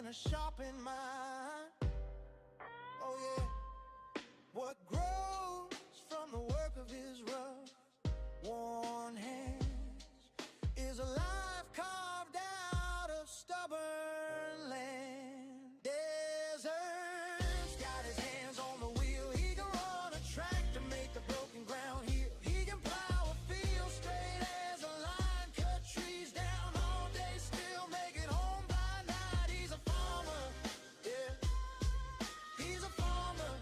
a sharpened mind. Oh yeah, what grows from the work of his rough, worn hands is a life carved out of stubborn land. Desert's got his hands on the wheel. He can run a track to make the broken ground heal. He can plow a field straight as a line, cut trees down all day, still make it home by night. He's a farmer, yeah. He's a farmer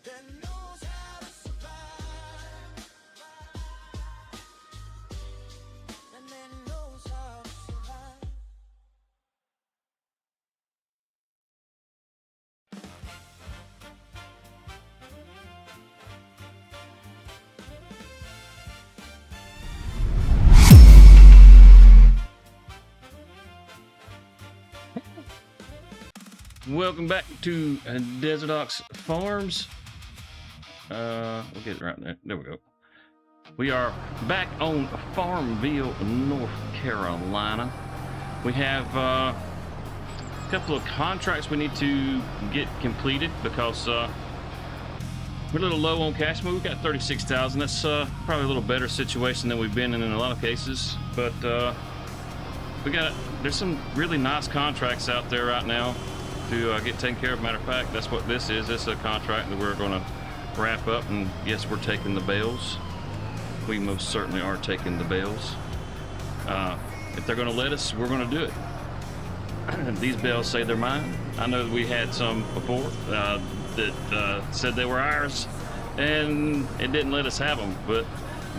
that knows how to survive, and then knows how to survive. Welcome back to DesertOx Farms. We'll get it right there. There we go. We are back on Farmville, North Carolina. We have a couple of contracts we need to get completed because we're a little low on cash. We've got 36,000. That's probably a little better situation than we've been in a lot of cases. But there's some really nice contracts out there right now to get taken care of. Matter of fact, that's what this is. This is a contract that we're going to wrap up, and yes, we're taking the bales. We most certainly are taking the bales. If they're going to let us, we're going to do it. These bales say they're mine. I know that we had some before that said they were ours, and it didn't let us have them, but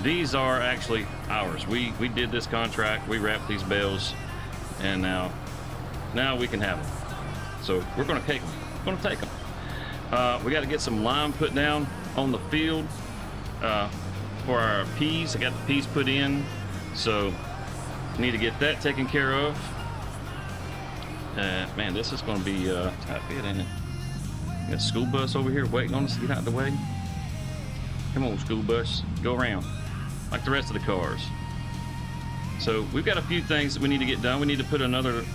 these are actually ours. We did this contract, we wrapped these bales, and now we can have them. So we're going to take them. We got to get some lime put down on the field for our peas. I got the peas put in, so need to get that taken care of. Man, this is going to be tight fit, ain't it? Got a school bus over here waiting on us to get out of the way. Come on, school bus, go around like the rest of the cars. So we've got a few things that we need to get done. We need to put another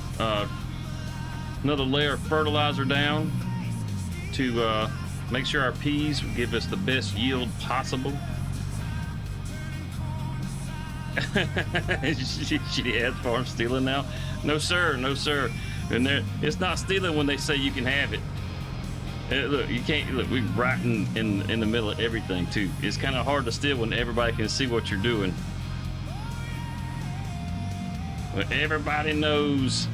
layer of fertilizer down to make sure our peas give us the best yield possible. She has farm stealing now? No sir, no sir. And it's not stealing when they say you can have it. Look, you can't. Look, we're right in the middle of everything too. It's kind of hard to steal when everybody can see what you're doing. But everybody knows.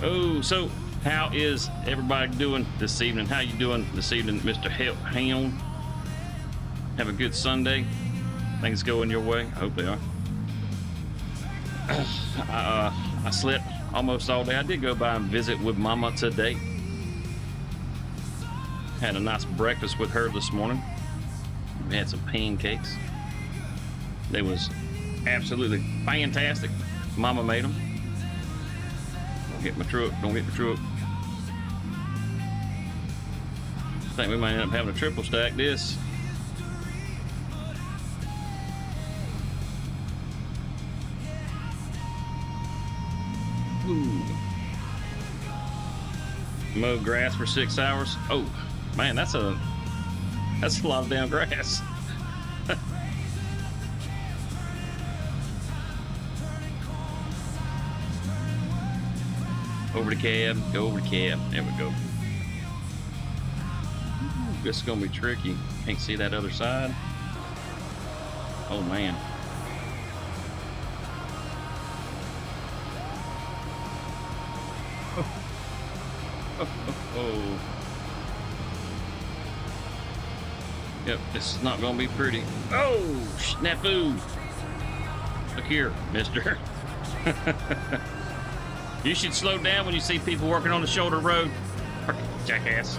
Oh, so how is everybody doing this evening? How you doing this evening, Mr. Hound? Have a good Sunday. Things going your way? I hope they are. I slept almost all day. I did go by and visit with Mama today. Had a nice breakfast with her this morning. We had some pancakes. They was absolutely fantastic. Mama made them. Don't get my truck. I think we might end up having a triple stack this. Ooh. Mow grass for 6 hours. Oh man, that's a lot of damn grass. Over the cab, go over the cab. There we go. This is gonna be tricky. Can't see that other side. Oh man. Oh. Yep, this is not gonna be pretty. Oh, snafu! Look here, mister. You should slow down when you see people working on the shoulder road. Jackass.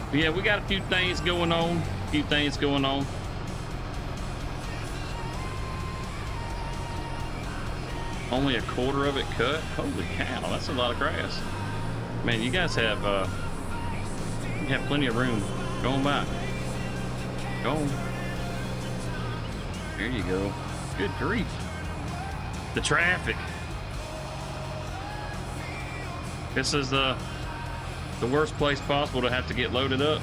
But yeah, we got a few things going on. Only a quarter of it cut? Holy cow, that's a lot of grass. Man, you guys have plenty of room. Go on by. Go on. There you go. Good grief. The traffic. This is the worst place possible to have to get loaded up.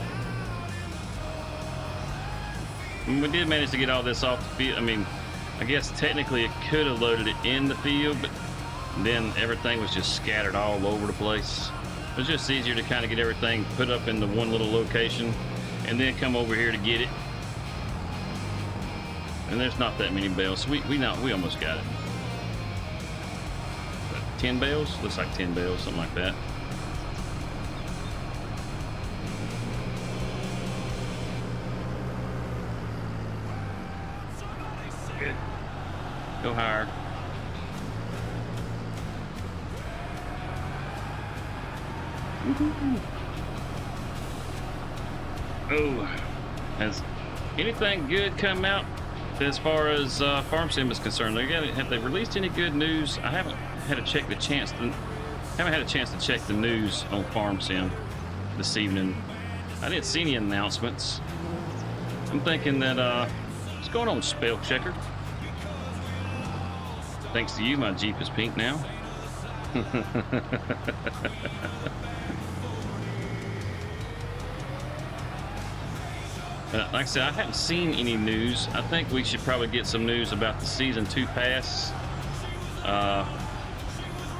And we did manage to get all this off the field. I mean, I guess technically it could have loaded it in the field, but then everything was just scattered all over the place. It was just easier to kind of get everything put up in the one little location and then come over here to get it. And there's not that many bales, so we almost got it. 10 bales? Looks like 10 bales, something like that. Good. Go higher. Oh, has anything good come out as far as Farm Sim is concerned? Have they released any good news? I haven't had a chance to check the news on Farm Sim this evening. I didn't see any announcements. I'm thinking that what's going on, Spell Checker? Thanks to you, my Jeep is pink now. Like I said, I haven't seen any news. I think we should probably get some news about the Season 2 pass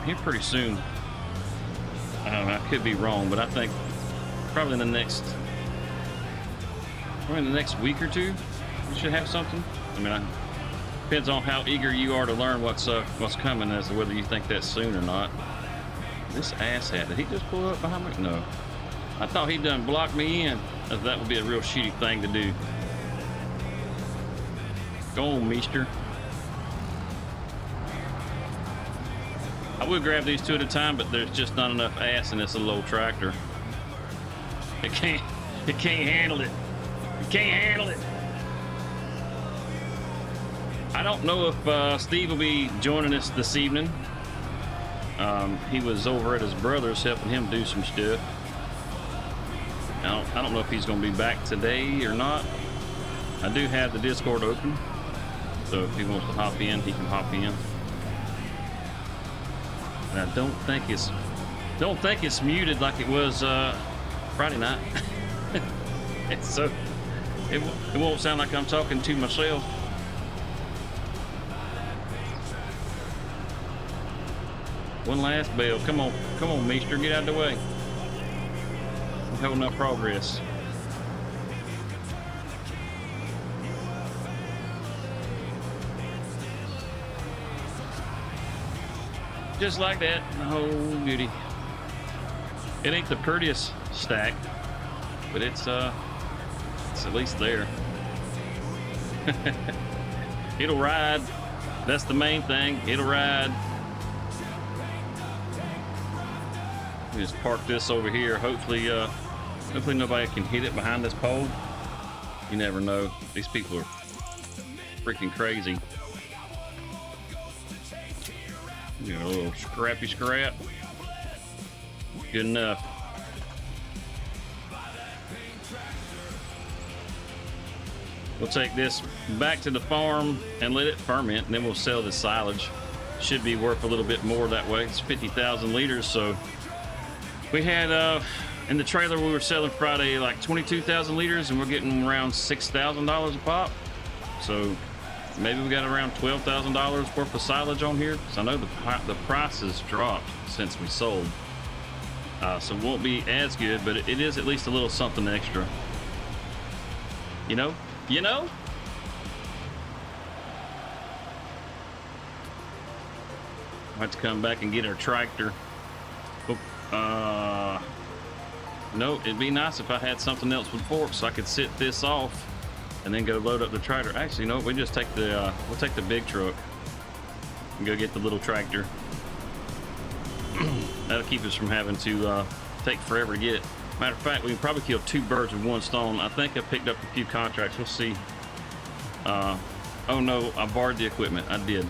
here pretty soon. I don't know, I could be wrong, but I think probably in the next week or two, we should have something. I mean, depends on how eager you are to learn what's coming as to whether you think that's soon or not. This asshat, did he just pull up behind me? No. I thought he done blocked me in. That would be a real shitty thing to do. Go on, meester. I would grab these two at a time, but there's just not enough ass in this little old tractor. It can't handle it. It can't handle it. I don't know if Steve will be joining us this evening. He was over at his brother's helping him do some stuff. I don't know if he's going to be back today or not. I do have the Discord open, so if he wants to hop in, he can hop in. And I don't think it's muted like it was Friday night. So it won't sound like I'm talking to myself. One last bale. Come on, meester, get out of the way. We're holding up progress. Just like that. Oh, beauty. It ain't the prettiest stack, but it's at least there. It'll ride. That's the main thing. It'll ride. Just park this over here. Hopefully nobody can hit it behind this pole. You never know. These people are freaking crazy. You know, a little scrappy scrap. Good enough. We'll take this back to the farm and let it ferment, and then we'll sell the silage. Should be worth a little bit more that way. It's 50,000 liters, so we had in the trailer we were selling Friday like 22,000 liters, and we're getting around $6,000 a pop. So maybe we got around $12,000 worth of silage on here. So I know the price has dropped since we sold, so it won't be as good, but it is at least a little something extra. You know. I'll have to come back and get our tractor. No, it'd be nice if I had something else with forks so I could sit this off and then go load up the tractor. Actually, no, we just take the we'll take the big truck and go get the little tractor. That'll keep us from having to take forever to get. Matter of fact, we can probably kill two birds with one stone. I think I picked up a few contracts. We'll see. Oh no, I borrowed the equipment. I did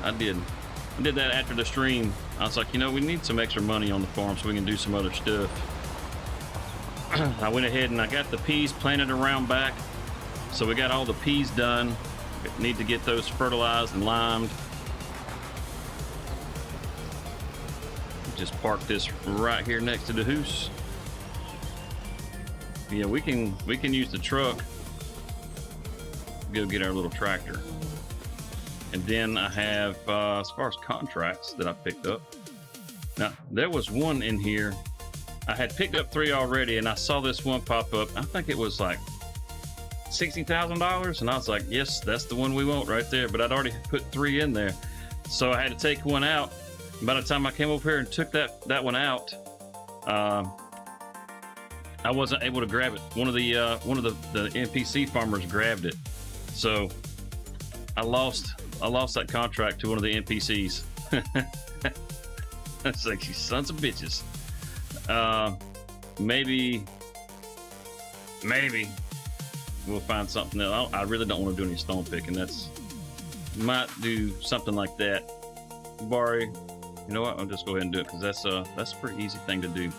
that after the stream. I was like, you know, we need some extra money on the farm so we can do some other stuff. I went ahead and I got the peas planted around back. So we got all the peas done. Need to get those fertilized and limed. Just park this right here next to the house. Yeah, we can use the truck. Go get our little tractor. And then I have, as far as contracts that I picked up. Now, there was one in here. I had picked up 3 already, and I saw this one pop up. I think it was like $60,000, and I was like, yes, that's the one we want right there. But I'd already put 3 in there, so I had to take one out. By the time I came over here and took that one out, I wasn't able to grab it. One of the NPC farmers grabbed it, so I lost that contract to one of the NPCs. That's like, you sons of bitches. Maybe we'll find something else. I really don't want to do any stone picking. Might do something like that. Barry, you know what? I'll just go ahead and do it because that's a pretty easy thing to do.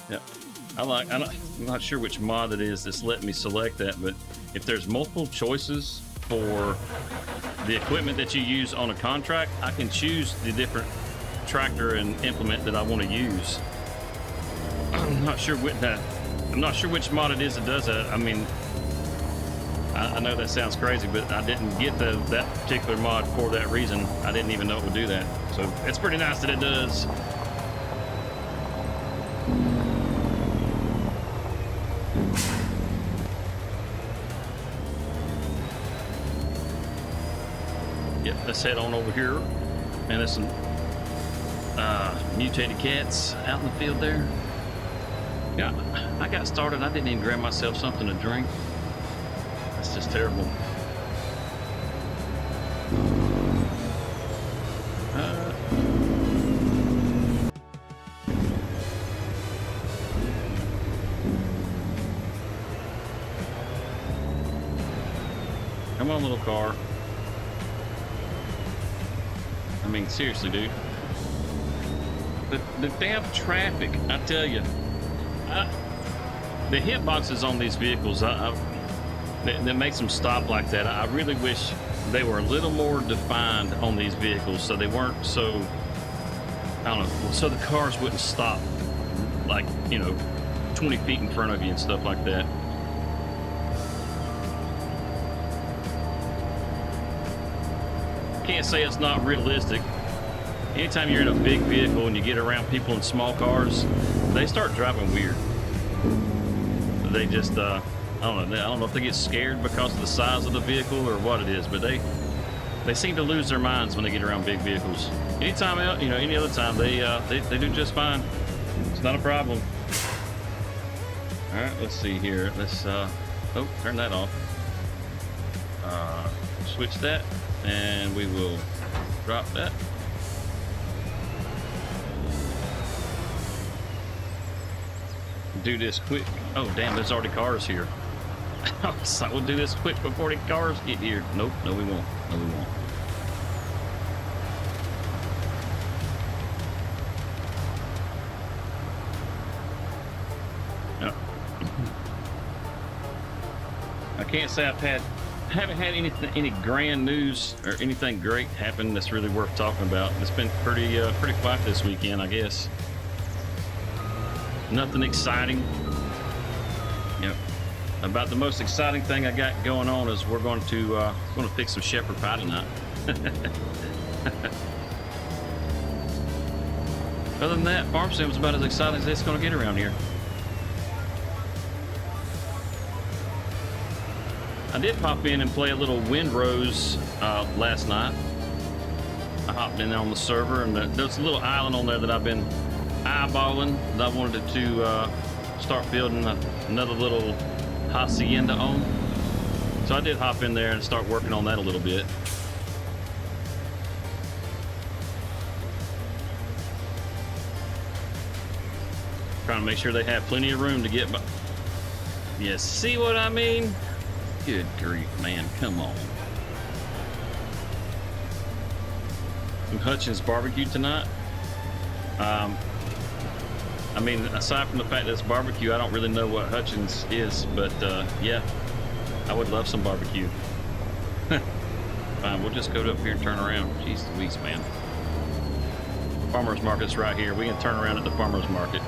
Yeah, I'm not sure which mod it is that's letting me select that, but if there's multiple choices for the equipment that you use on a contract, I can choose the different tractor and implement that I want to use. I'm not sure which mod it is that does that. I mean, I know that sounds crazy, but I didn't get that particular mod for that reason. I didn't even know it would do that. So it's pretty nice that it does. Yep, let's head on over here. And there's some mutated cats out in the field there. Yeah, I got started. I didn't even grab myself something to drink. That's just terrible. Come on, little car. I mean, seriously, dude. The damn traffic, I tell you. The hitboxes on these vehicles, that makes them stop like that. I really wish they were a little more defined on these vehicles, so they weren't so, I don't know, so the cars wouldn't stop like, 20 feet in front of you and stuff like that. Can't say it's not realistic. Anytime you're in a big vehicle and you get around people in small cars, they start driving weird. They just, I don't know if they get scared because of the size of the vehicle or what it is, but they seem to lose their minds when they get around big vehicles. Anytime else, any other time, they do just fine. It's not a problem. All right, let's see here. Let's turn that off. Switch that, and we will drop that. Do this quick. Oh damn, there's already cars here. So we'll do this quick before the cars get here. Nope, no we won't. No we won't. No. I can't say haven't had any grand news or anything great happen that's really worth talking about. It's been pretty quiet this weekend, I guess. Nothing exciting. Yep. About the most exciting thing I got going on is we're going to fix some shepherd pie tonight. Other than that, farm sim is about as exciting as it's going to get around here. I did pop in and play a little Windrose last night. I hopped in on the server, and there's a little island on there that I've been eyeballing that I wanted to start building another little hacienda on. So I did hop in there and start working on that a little bit. Trying to make sure they have plenty of room to get by. You see what I mean? Good grief, man, come on. Some Hutchins barbecue tonight. I mean, aside from the fact that it's barbecue, I don't really know what Hutchins is, but yeah, I would love some barbecue. Fine, we'll just go up here and turn around. Jeez Louise, man. Farmer's market's right here. We can turn around at the farmer's market.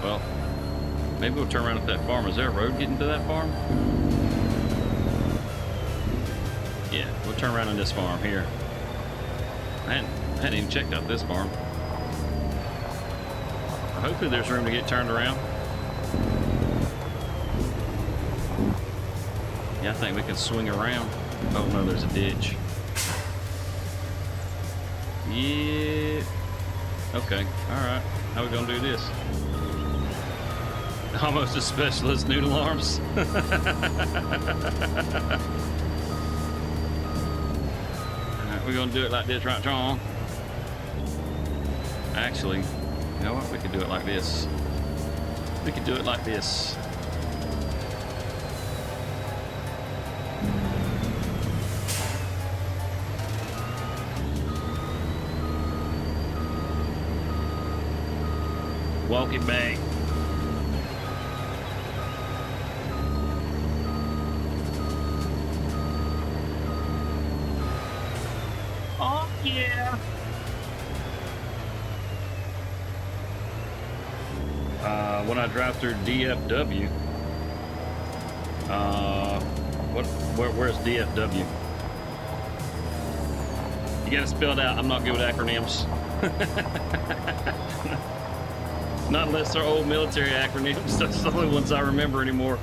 Well, maybe we'll turn around at that farm. Is there a road getting to that farm? Yeah, we'll turn around on this farm here. I hadn't even checked out this farm. Hopefully there's room to get turned around. Yeah, I think we can swing around. Oh no, there's a ditch. Yeah. Okay, alright. How we gonna do this? Almost a specialist noodle arms. Alright, we're gonna do it like this, right, John? Actually, you know what? We could do it like this. We could do it like this. Walk it back. Oh, yeah. When I drive through DFW, where's DFW? You got to spell it out. I'm not good with acronyms. Not unless they're old military acronyms. That's the only ones I remember anymore.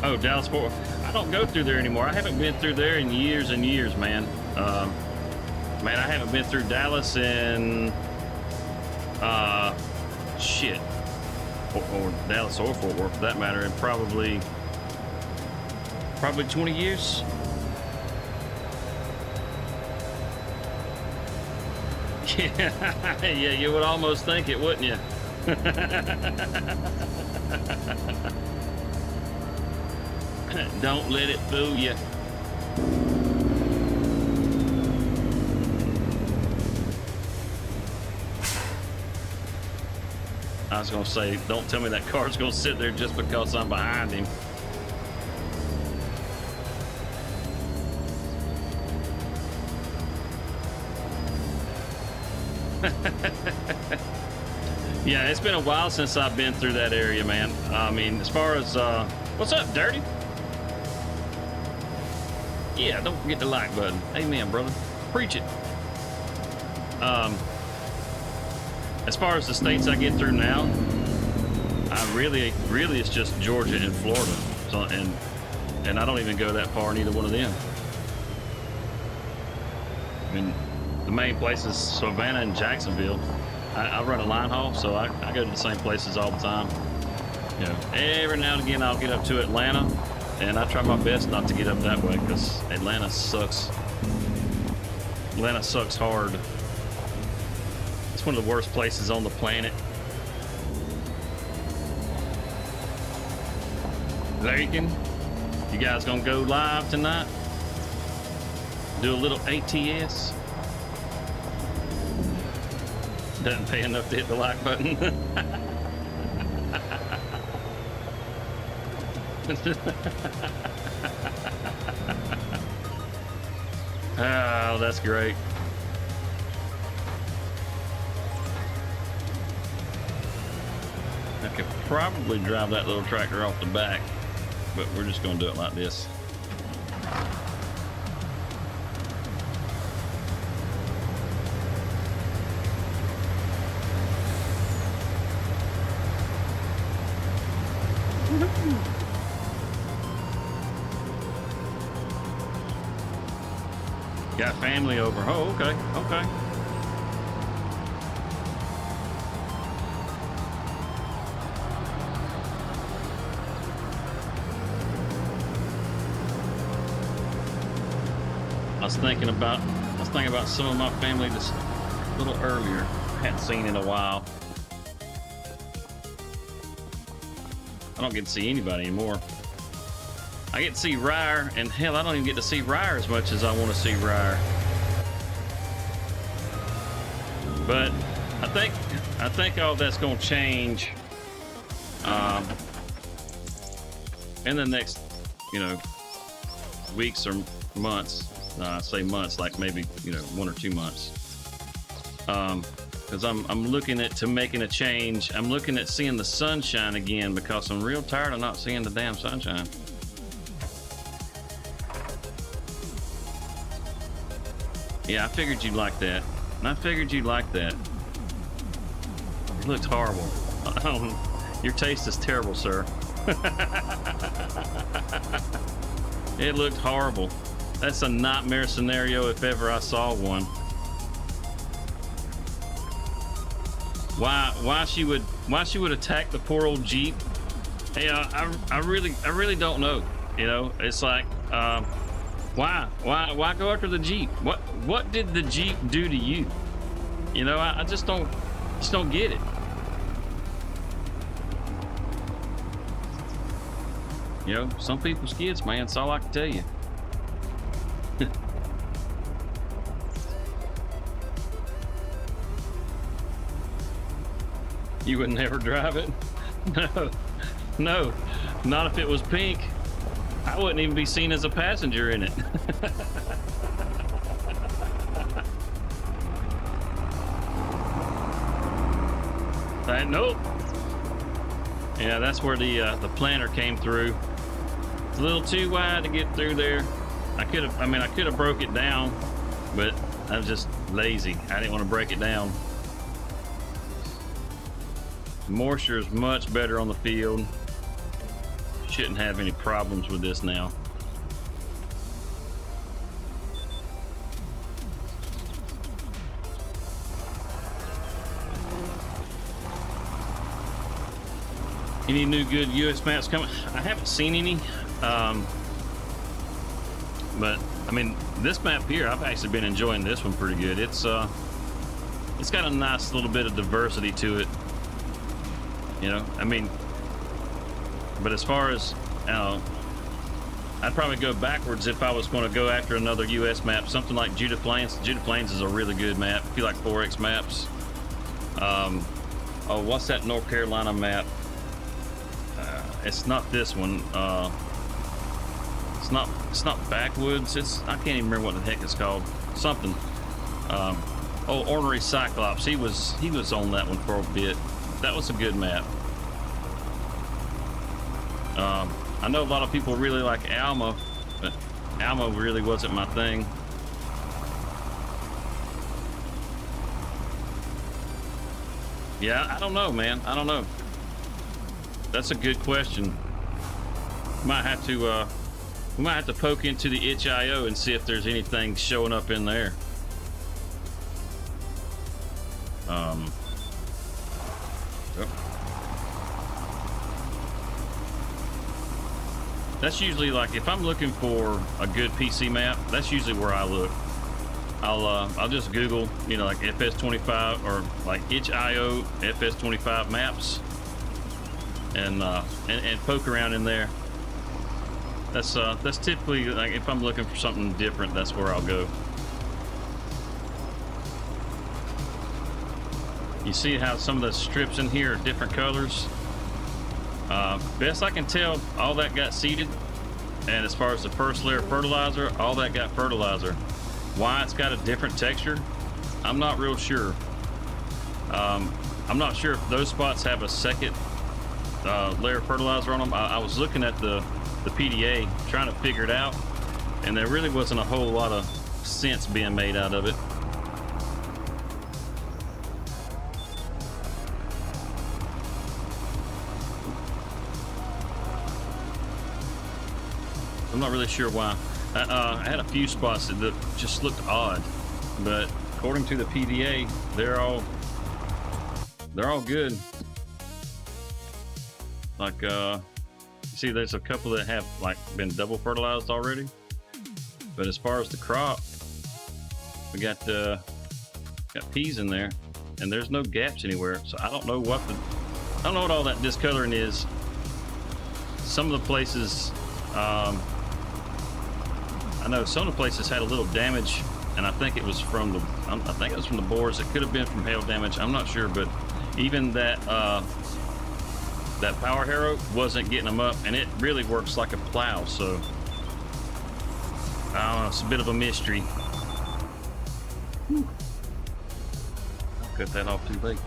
Oh, Dallas Fort Worth. I don't go through there anymore. I haven't been through there in years and years, man. Man, I haven't been through Dallas in shit. Or Dallas or Fort Worth for that matter, in probably 20 years. Yeah, yeah, you would almost think it, wouldn't you? Don't let it fool you. I was gonna say, don't tell me that car's gonna sit there just because I'm behind him. Yeah, it's been a while since I've been through that area, man. I mean, as far as, what's up, Dirty? Yeah, don't forget the like button. Amen, brother. Preach it. As far as the states I get through now, I really it's just Georgia and Florida. So, and I don't even go that far in either one of them. I mean, the main places, Savannah and Jacksonville. I run a line haul, so I go to the same places all the time. You know, every now and again I'll get up to Atlanta, and I try my best not to get up that way because Atlanta sucks. Atlanta sucks hard. It's one of the worst places on the planet. Lincoln, you guys gonna go live tonight? Do a little ATS? Doesn't pay enough to hit the like button. Oh, that's great. I could probably drive that little tractor off the back, but we're just going to do it like this. Got family over. Oh, okay, okay. I was thinking about some of my family just a little earlier. Hadn't seen in a while. I don't get to see anybody anymore. I get to see Ryer, and hell, I don't even get to see Ryer as much as I want to see Ryer. But I think all that's going to change in the next, weeks or months. I say months, like maybe 1 or 2 months. Because I'm looking at making a change. I'm looking at seeing the sunshine again because I'm real tired of not seeing the damn sunshine. Yeah, I figured you'd like that. It looked horrible. Your taste is terrible, sir. It looked horrible. That's a nightmare scenario if ever I saw one. Why she would attack the poor old Jeep? Yeah, I really don't know. It's like why go after the Jeep? What did the Jeep do to you? I just don't get it. Some people's kids, man. That's all I can tell you. You would never drive it? No, not if it was pink. I wouldn't even be seen as a passenger in it. Nope. Yeah, that's where the planter came through. It's a little too wide to get through there. I could have broke it down, but I was just lazy. I didn't want to break it down. Moisture is much better on the field. Shouldn't have any problems with this now. Any new good US maps coming? I haven't seen any. But I mean, this map here, I've actually been enjoying this one pretty good. It's got a nice little bit of diversity to it. But as far as, I'd probably go backwards if I was going to go after another US map, something like Judah Plains. Judah Plains is a really good map if you like 4X maps. What's that North Carolina map? It's not this one. It's not Backwoods. I can't even remember what the heck it's called. Something. Ornery Cyclops. He was on that one for a bit. That was a good map. I know a lot of people really like Alma, but Alma really wasn't my thing. Yeah, I don't know, man. I don't know. That's a good question. We might have to poke into the itch.io and see if there's anything showing up in there. That's usually, like, if I'm looking for a good PC map, that's usually where I look. I'll just Google, like FS25 or like itch.io FS25 maps, and poke around in there. That's typically, like, if I'm looking for something different, that's where I'll go. You see how some of the strips in here are different colors? Best I can tell, all that got seeded, and as far as the first layer of fertilizer, all that got fertilizer. Why it's got a different texture, I'm not real sure. I'm not sure if those spots have a second layer of fertilizer on them. I was looking at the PDA trying to figure it out, and there really wasn't a whole lot of sense being made out of it. I'm not really sure why. I had a few spots that just looked odd, but according to the PDA, they're all good. Like, see, there's a couple that have like been double fertilized already, but as far as the crop, we got peas in there, and there's no gaps anywhere. So I don't know what all that discoloring is. Some of the places I know some of the places had a little damage, and I think it was from the boars. It could have been from hail damage. I'm not sure, but even that that power harrow wasn't getting them up, and it really works like a plow. So I don't know. It's a bit of a mystery. Whew. I'll cut that off too late.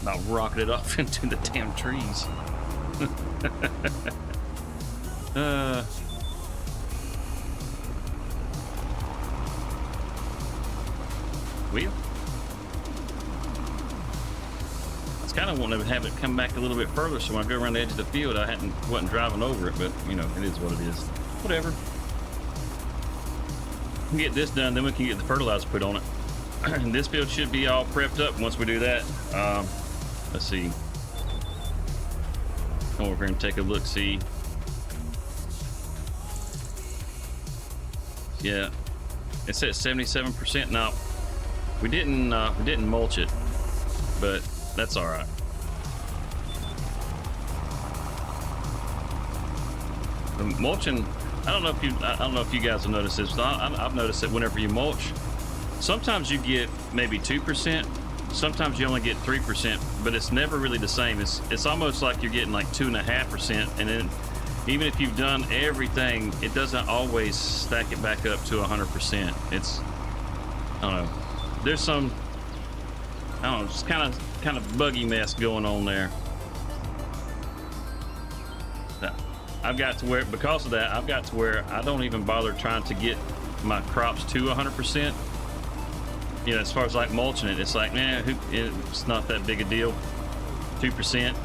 I'll rocket it off into the damn trees. Well, I was kind of wanting to have it come back a little bit further, so when I go around the edge of the field, I wasn't driving over it. But you know, it is what it is. Whatever. We can get this done, then we can get the fertilizer put on it. And this field should be all prepped up once we do that. Let's see. Come over here and take a look. See. Yeah, it's at 77%. Now, we didn't mulch it, but that's all right. The mulching, I don't know if you guys have noticed this, but I've noticed that whenever you mulch, sometimes you get maybe 2%, sometimes you only get 3%, but it's never really the same. It's almost like you're getting like 2.5%, and then even if you've done everything, it doesn't always stack it back up to 100%. It's, I don't know. There's some, I don't know, just kind of buggy mess going on there. I've got to where, because of that, I've got to where I don't even bother trying to get my crops to 100%. You know, as far as like mulching it, it's like, man, it's not that big a deal. 2%.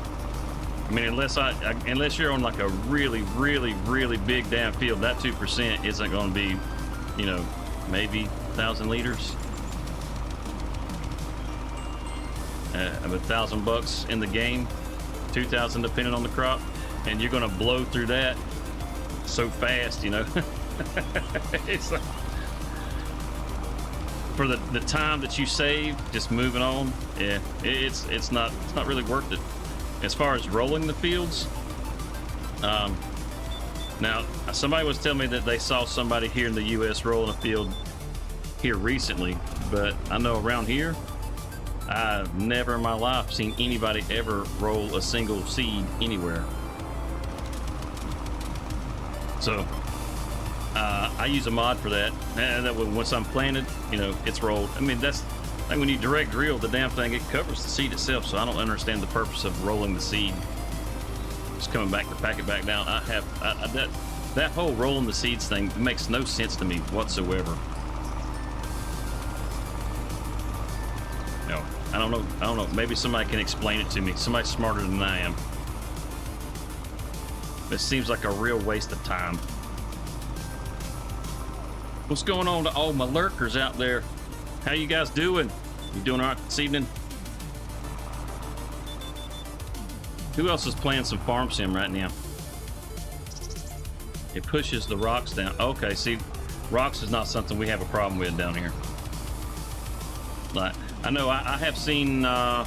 I mean, unless you're on like a really, really, really big damn field, that 2% isn't going to be, you know, maybe 1,000 liters. Of $1,000 in the game, 2,000 depending on the crop, and you're going to blow through that so fast, you know. It's like, for the time that you save, just moving on, yeah, it's not really worth it. As far as rolling the fields, now somebody was telling me that they saw somebody here in the U.S. rolling a field here recently, but I know around here, I've never in my life seen anybody ever roll a single seed anywhere. So I use a mod for that, and that way once I'm planted, you know, it's rolled. I mean, that's like when you direct drill the damn thing, it covers the seed itself. So I don't understand the purpose of rolling the seed. Just coming back to pack it back down. That whole rolling the seeds thing makes no sense to me whatsoever. No, I don't know. Maybe somebody can explain it to me. Somebody smarter than I am. It seems like a real waste of time. What's going on to all my lurkers out there? How you guys doing? You doing all right this evening? Who else is playing some farm sim right now? It pushes the rocks down. Okay, see, rocks is not something we have a problem with down here. Like, I know I have seen, I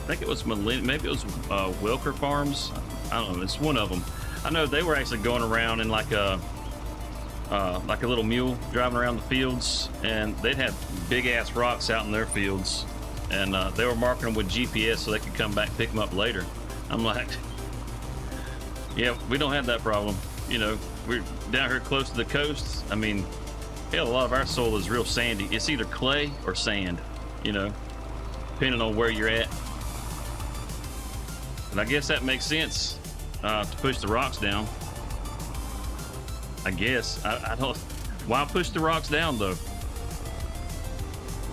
think it was maybe it was Wilker Farms. I don't know, it's one of them. I know they were actually going around in like a little mule driving around the fields, and they'd have big ass rocks out in their fields, and they were marking them with GPS so they could come back and pick them up later. I'm like, yeah, we don't have that problem. You know, we're down here close to the coast. I mean, hell, a lot of our soil is real sandy. It's either clay or sand, you know, depending on where you're at. And I guess that makes sense to push the rocks down. I guess I don't. Why push the rocks down though?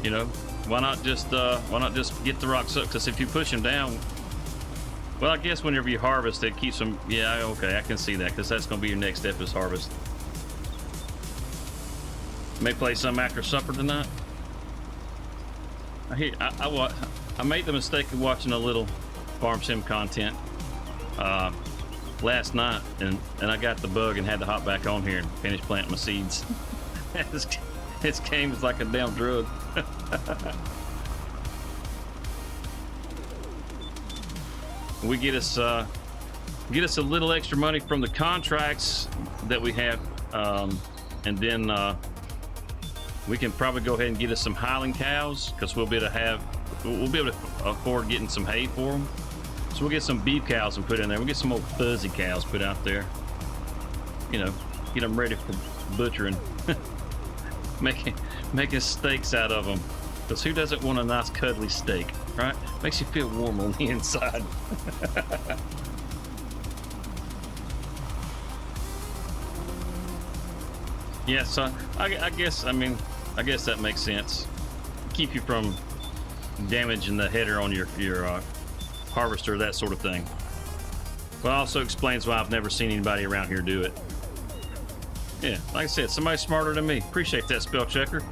You know, why not just get the rocks up? Because if you push them down, well, I guess whenever you harvest, it keeps them. Yeah, okay, I can see that, because that's going to be your next step is harvest. May play some after supper tonight. I made the mistake of watching a little farm sim content last night, and I got the bug and had to hop back on here and finish planting my seeds. This game is like a damn drug. We get us get us a little extra money from the contracts that we have, and then we can probably go ahead and get us some Highland cows, because we'll be able to afford getting some hay for them. So we'll get some beef cows and put in there. We'll get some old fuzzy cows put out there. You know, get them ready for butchering, making steaks out of them. Because who doesn't want a nice cuddly steak, right? Makes you feel warm on the inside. Yeah, so I guess that makes sense. Keep you from damaging the header on your harvester, that sort of thing. But also explains why I've never seen anybody around here do it. Yeah, like I said, somebody smarter than me. Appreciate that, spell checker.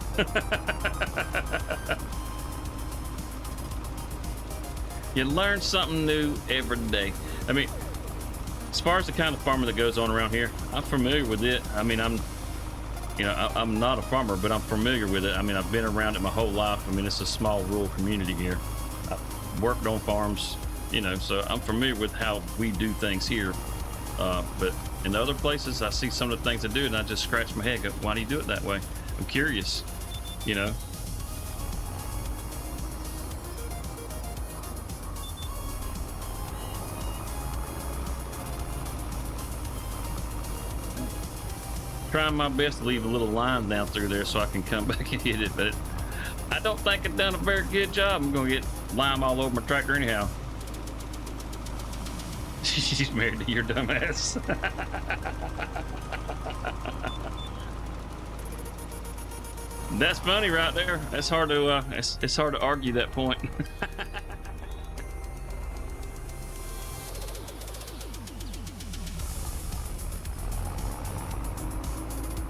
You learn something new every day. I mean, as far as the kind of farming that goes on around here, I'm familiar with it. I mean, I'm not a farmer, but I'm familiar with it. I mean, I've been around it my whole life. I mean, it's a small rural community here. I've worked on farms, you know, so I'm familiar with how we do things here. But in other places, I see some of the things they do, and I just scratch my head, go, why do you do it that way? I'm curious, you know. Trying my best to leave a little line down through there so I can come back and hit it, but I don't think I've done a very good job. I'm gonna get lime all over my tractor anyhow. She's married to your dumbass. That's funny right there. That's hard to it's hard to argue that point.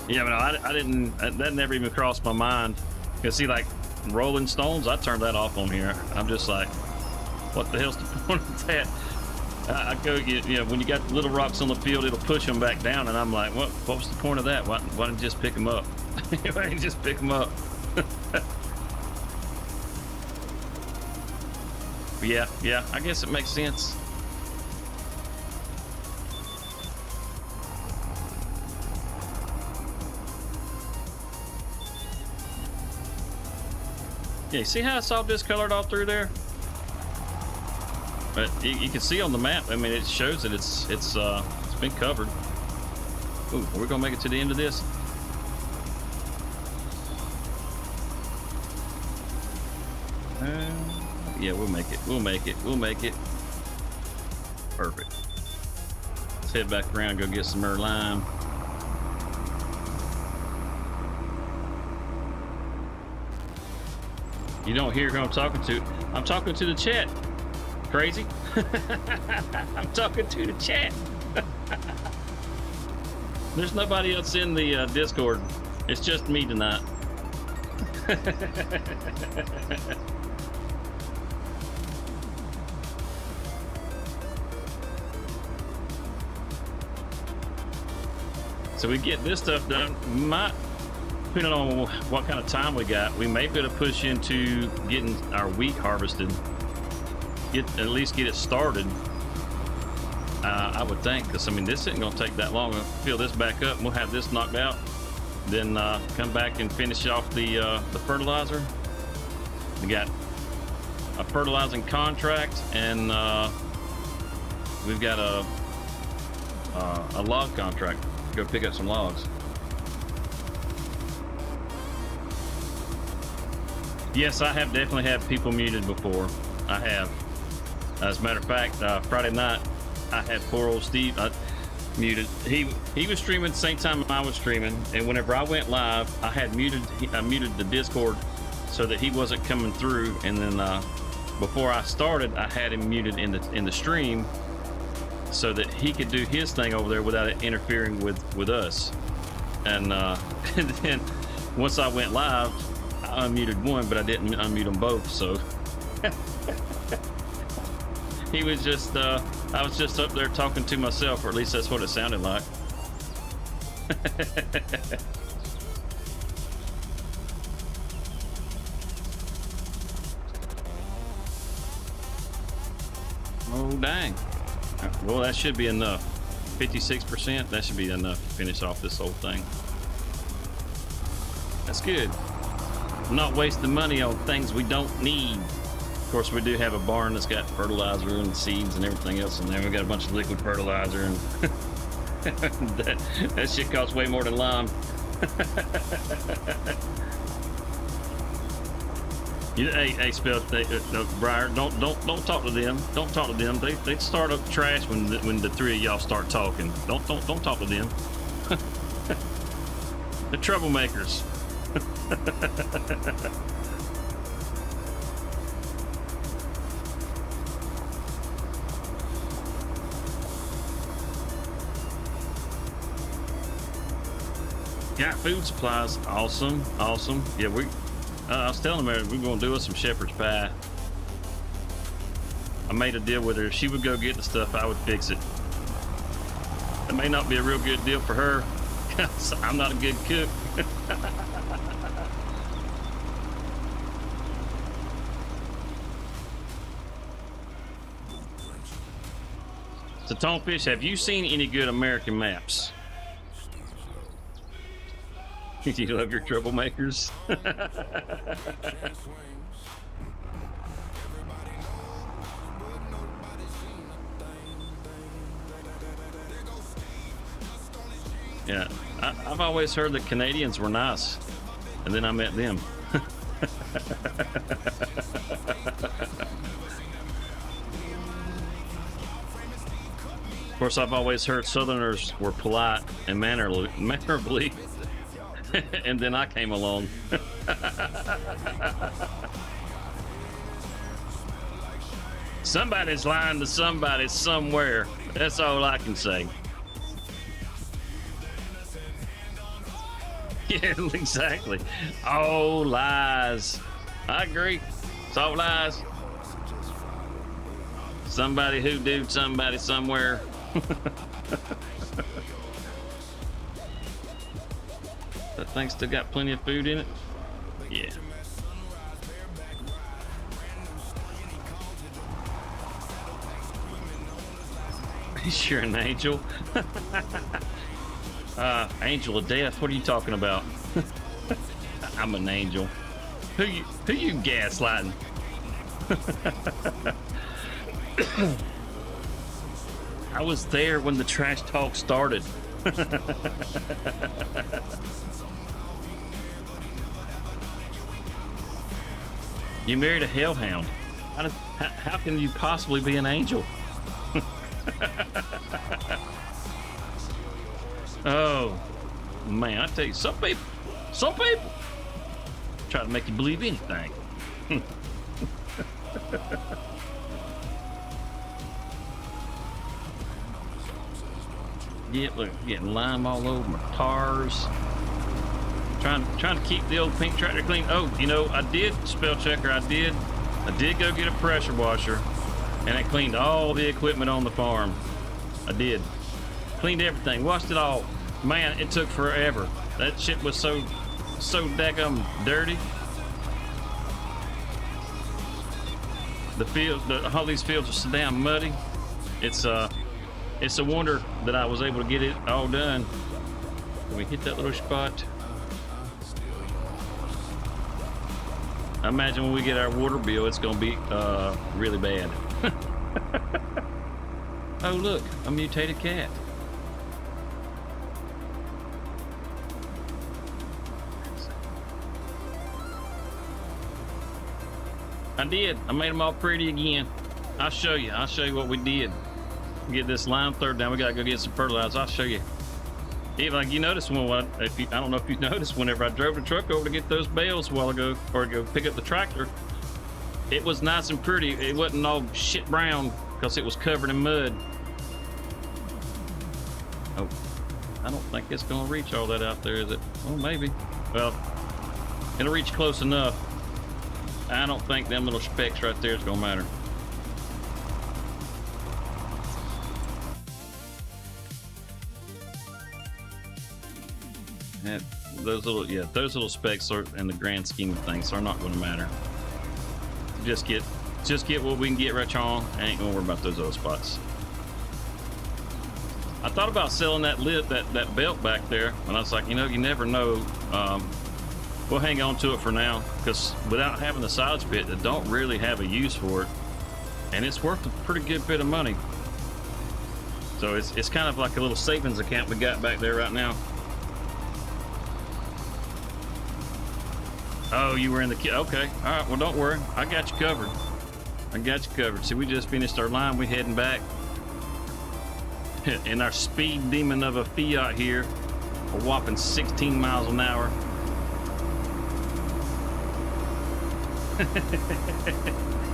Yeah, but I didn't. That never even crossed my mind. Cause see, like Rolling Stones, I turned that off on here. I'm just like, what the hell's the point of that? I go, you know, when you got little rocks on the field, it'll push them back down, and I'm like, what was the point of that? Why didn't you just pick them up? Why didn't you just pick them up? Yeah, I guess it makes sense. Yeah, see how it's all discolored all through there? But you can see on the map, I mean, it shows that it's been covered. Ooh, are we gonna make it to the end of this? Yeah, we'll make it. We'll make it. Perfect. Let's head back around and go get some more lime. You don't hear who I'm talking to. I'm talking to the chat. Crazy? I'm talking to the chat. There's nobody else in the Discord. It's just me tonight. So we get this stuff done. Depending on what kind of time we got, we may be able to push into getting our wheat harvested. At least get it started. I would think, because I mean, this isn't going to take that long. We'll fill this back up, and we'll have this knocked out. Then come back and finish off the fertilizer. We got a fertilizing contract, and we've got a log contract. Go pick up some logs. Yes, I have definitely had people muted before. I have. As a matter of fact, Friday night, I had poor old Steve muted. He was streaming at the same time I was streaming, and whenever I went live, I muted the Discord so that he wasn't coming through. And then before I started, I had him muted in the stream so that he could do his thing over there without it interfering with us. And, and then once I went live, I unmuted one, but I didn't unmute them both. So he was just, I was just up there talking to myself, or at least that's what it sounded like. Oh, dang. Well, that should be enough. 56%, that should be enough to finish off this whole thing. That's good. I'm not wasting money on things we don't need. Of course, we do have a barn that's got fertilizer and seeds and everything else in there. We got a bunch of liquid fertilizer, and that shit costs way more than lime. Hey, Spell, Briar, don't talk to them. Don't talk to them. They start up trash when the three of y'all start talking. Don't talk to them. The troublemakers. Got food supplies. Awesome. Yeah, I was telling her we're gonna do us some shepherd's pie. I made a deal with her. If she would go get the stuff, I would fix it. It may not be a real good deal for her, because I'm not a good cook. So, Tonefish, have you seen any good American maps? You love your troublemakers? Yeah, I've always heard that Canadians were nice, and then I met them. Of course, I've always heard Southerners were polite and mannerly. And then I came along. Somebody's lying to somebody somewhere. That's all I can say. Yeah, exactly. All lies. I agree. It's all lies. Somebody hoodooed somebody somewhere. That thing still got plenty of food in it? Yeah. You're an angel? Angel of death? What are you talking about? I'm an angel. Who you gaslighting? I was there when the trash talk started. You married a hellhound. How can you possibly be an angel? Oh, man, I tell you, some people try to make you believe anything. Yeah, look, getting lime all over my tires. Trying to keep the old pink tractor clean. Oh, you know, I did, spell checker, I did go get a pressure washer, and I cleaned all the equipment on the farm. I did. Cleaned everything, washed it all. Man, it took forever. That shit was so daggum dirty. The field, all these fields are so damn muddy. It's a wonder that I was able to get it all done. Can we hit that little spot? I imagine when we get our water bill, it's gonna be really bad. Oh look, a mutated cat. I did. I made them all pretty again. I'll show you what we did. Get this lime third down. We gotta go get some fertilizer. I'll show you. Even like you noticed I don't know if you noticed whenever I drove the truck over to get those bales a while ago, or go pick up the tractor, it was nice and pretty. It wasn't all shit brown because it was covered in mud. Oh, I don't think it's gonna reach all that out there, is it? Oh, maybe. Well, it'll reach close enough. I don't think them little specks right there is gonna matter. Those little specks are, in the grand scheme of things, are not going to matter. Just get what we can get right on. I ain't gonna worry about those other spots. I thought about selling that that belt back there, and I was like, you know, you never know. We'll hang on to it for now, because without having the sides bit, I don't really have a use for it, and it's worth a pretty good bit of money. So it's kind of like a little savings account we got back there right now. Oh, you were in the kit. Okay, all right. Well, don't worry. I got you covered. I got you covered. See, we just finished our line. We heading back. In our speed demon of a Fiat here, a whopping 16 miles an hour.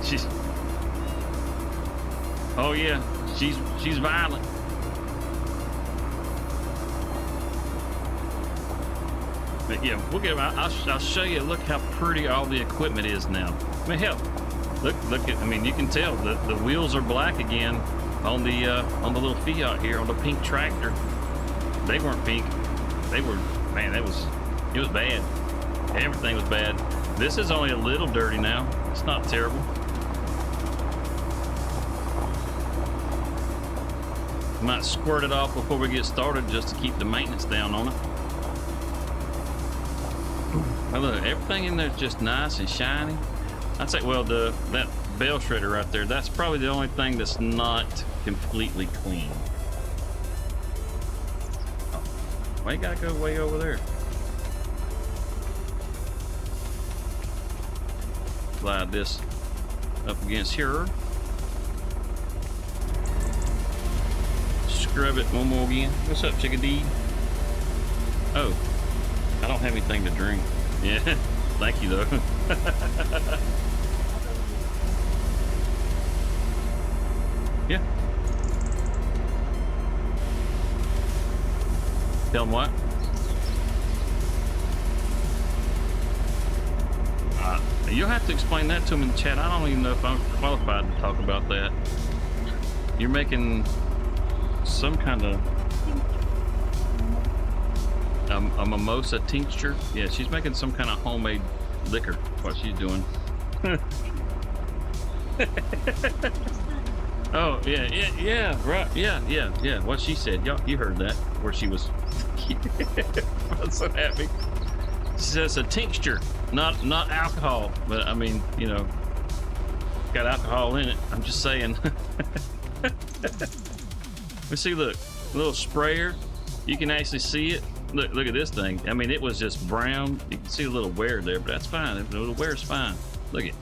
she's. Oh yeah, she's violent. But yeah, we'll get. I'll show you. Look how pretty all the equipment is now. I mean, hell, look at. I mean, you can tell the wheels are black again on the little Fiat here, on the pink tractor. They weren't pink. They were. Man, it was bad. Everything was bad. This is only a little dirty now. It's not terrible. Might squirt it off before we get started just to keep the maintenance down on it. Well, look, everything in there is just nice and shiny. I'd say, well, that bale shredder right there, that's probably the only thing that's not completely clean. Oh, why you gotta go way over there? Slide this up against here. Scrub it one more again. What's up, chickadee? Oh, I don't have anything to drink. Yeah, thank you though. Yeah. Tell them what? You'll have to explain that to them in the chat. I don't even know if I'm qualified to talk about that. You're making some kind of a mimosa tincture. Yeah, she's making some kind of homemade liquor. What she's doing. Oh yeah, right, yeah. What she said, y'all, you heard that? Where she was. I'm so happy. She says a tincture, not alcohol, but I mean, you know, got alcohol in it. I'm just saying. Let's see, look, a little sprayer. You can actually see it. Look at this thing. I mean, it was just brown. You can see a little wear there, but that's fine. The little wear is fine. Look at it.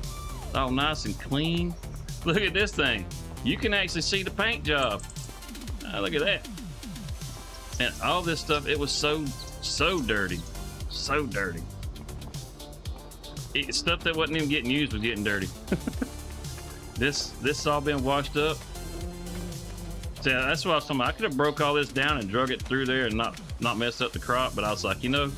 All nice and clean. Look at this thing. You can actually see the paint job. Look at that. And all this stuff, it was so dirty. So dirty. Stuff that wasn't even getting used was getting dirty. This all been washed up. So that's what I was talking about. I could have broke all this down and drug it through there and not mess up the crop, but I was like, you know,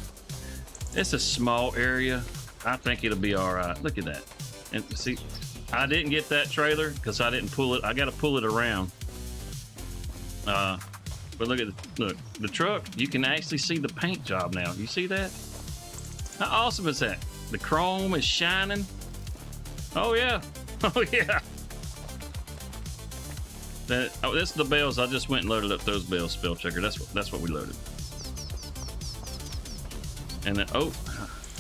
it's a small area. I think it'll be all right. Look at that. And see, I didn't get that trailer because I didn't pull it. I got to pull it around. But look at the truck. You can actually see the paint job now. You see that? How awesome is that? The chrome is shining. Oh yeah. Oh yeah. This is the bales. I just went and loaded up those bales, spell checker. That's what we loaded. And then, oh,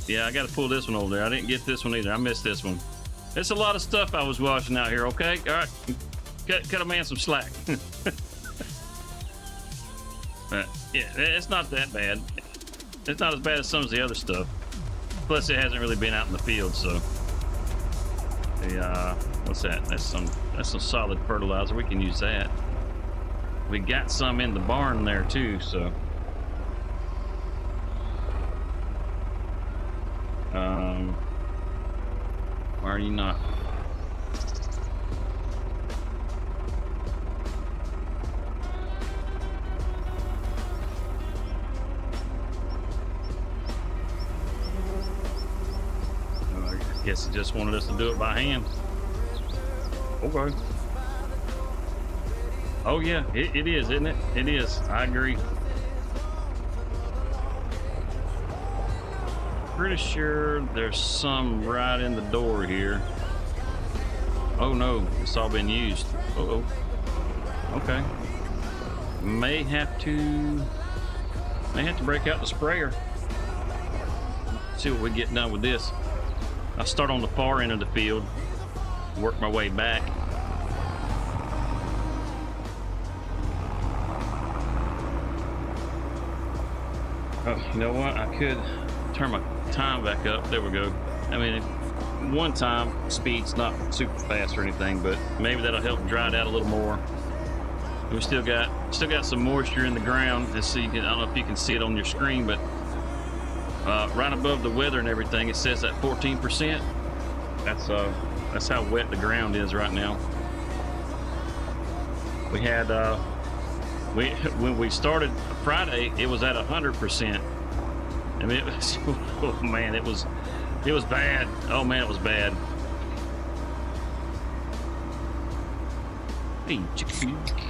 yeah, I got to pull this one over there. I didn't get this one either. I missed this one. It's a lot of stuff I was washing out here. Okay, all right, cut a man some slack. Yeah, it's not that bad. It's not as bad as some of the other stuff. Plus, it hasn't really been out in the field, so. What's that? That's some solid fertilizer. We can use that. We got some in the barn there too, so. Why are you not? I guess he just wanted us to do it by hand. Okay. Oh yeah, it is, isn't it? It is. I agree. Pretty sure there's some right in the door here. Oh no, it's all been used. Uh-oh. Okay. May have to break out the sprayer. See what we get done with this. I'll start on the far end of the field, work my way back. Oh, you know what? I could turn my time back up. There we go. I mean, one time speed's not super fast or anything, but maybe that'll help dry it out a little more. We still got some moisture in the ground. Just so you can, I don't know if you can see it on your screen, but right above the weather and everything, it says that 14%. That's how wet the ground is right now. We had when we started Friday, it was at 100%. I mean, it was, oh man, it was bad. Oh man, it was bad. Hey,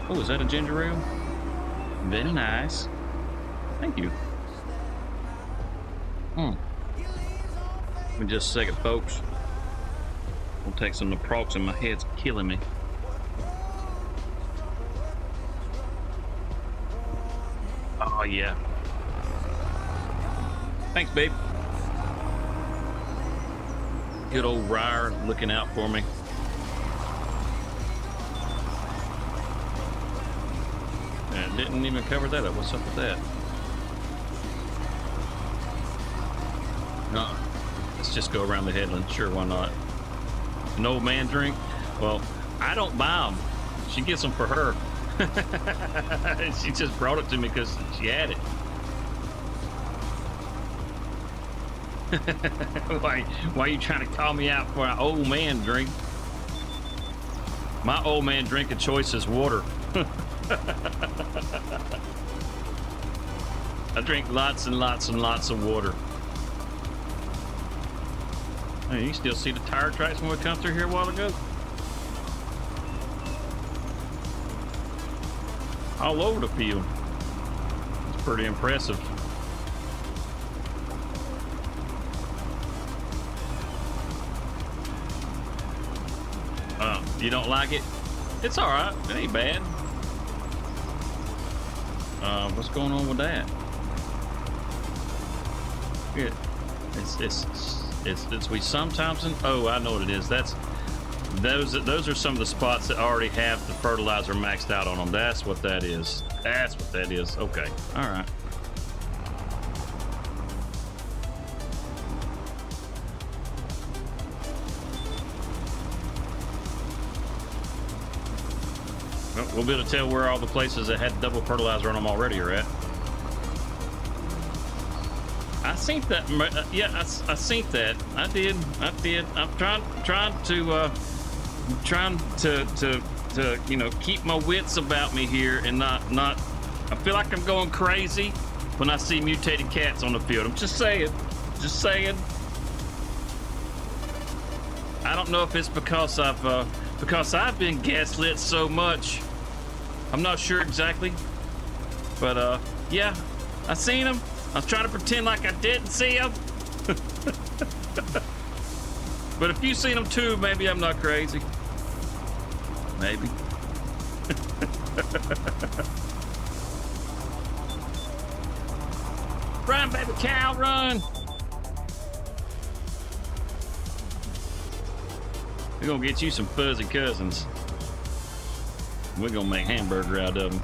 oh, is that a ginger ale? Very nice. Thank you. Give me just a second, folks. We'll take some naproxen. My head's killing me. Oh yeah. Thanks, babe. Good old Ryer looking out for me. And didn't even cover that up. What's up with that? No. Let's just go around the headland. Sure, why not? An old man drink? Well, I don't buy them. She gets them for her. She just brought it to me because she had it. Why are you trying to call me out for an old man drink? My old man drink of choice is water. I drink lots and lots and lots of water. Hey, you still see the tire tracks when we come through here a while ago? All over the field. It's pretty impressive. You don't like it? It's all right. It ain't bad. What's going on with that? Good. It's we sometimes. Oh, I know what it is. Those are some of the spots that already have the fertilizer maxed out on them. That's what that is. That's what that is. Okay. All right. Well, we'll be able to tell where all the places that had double fertilizer on them already are at. I seen that. Yeah, I seen that. I did. I'm trying to you know, keep my wits about me here and not. I feel like I'm going crazy when I see mutated cats on the field. I'm just saying. Just saying. I don't know if it's because I've been gaslit so much. I'm not sure exactly, but yeah, I seen them. I was trying to pretend like I didn't see them. But if you seen them too, maybe I'm not crazy. Maybe. Run, baby cow, run. We're gonna get you some fuzzy cousins. We're gonna make hamburger out of them.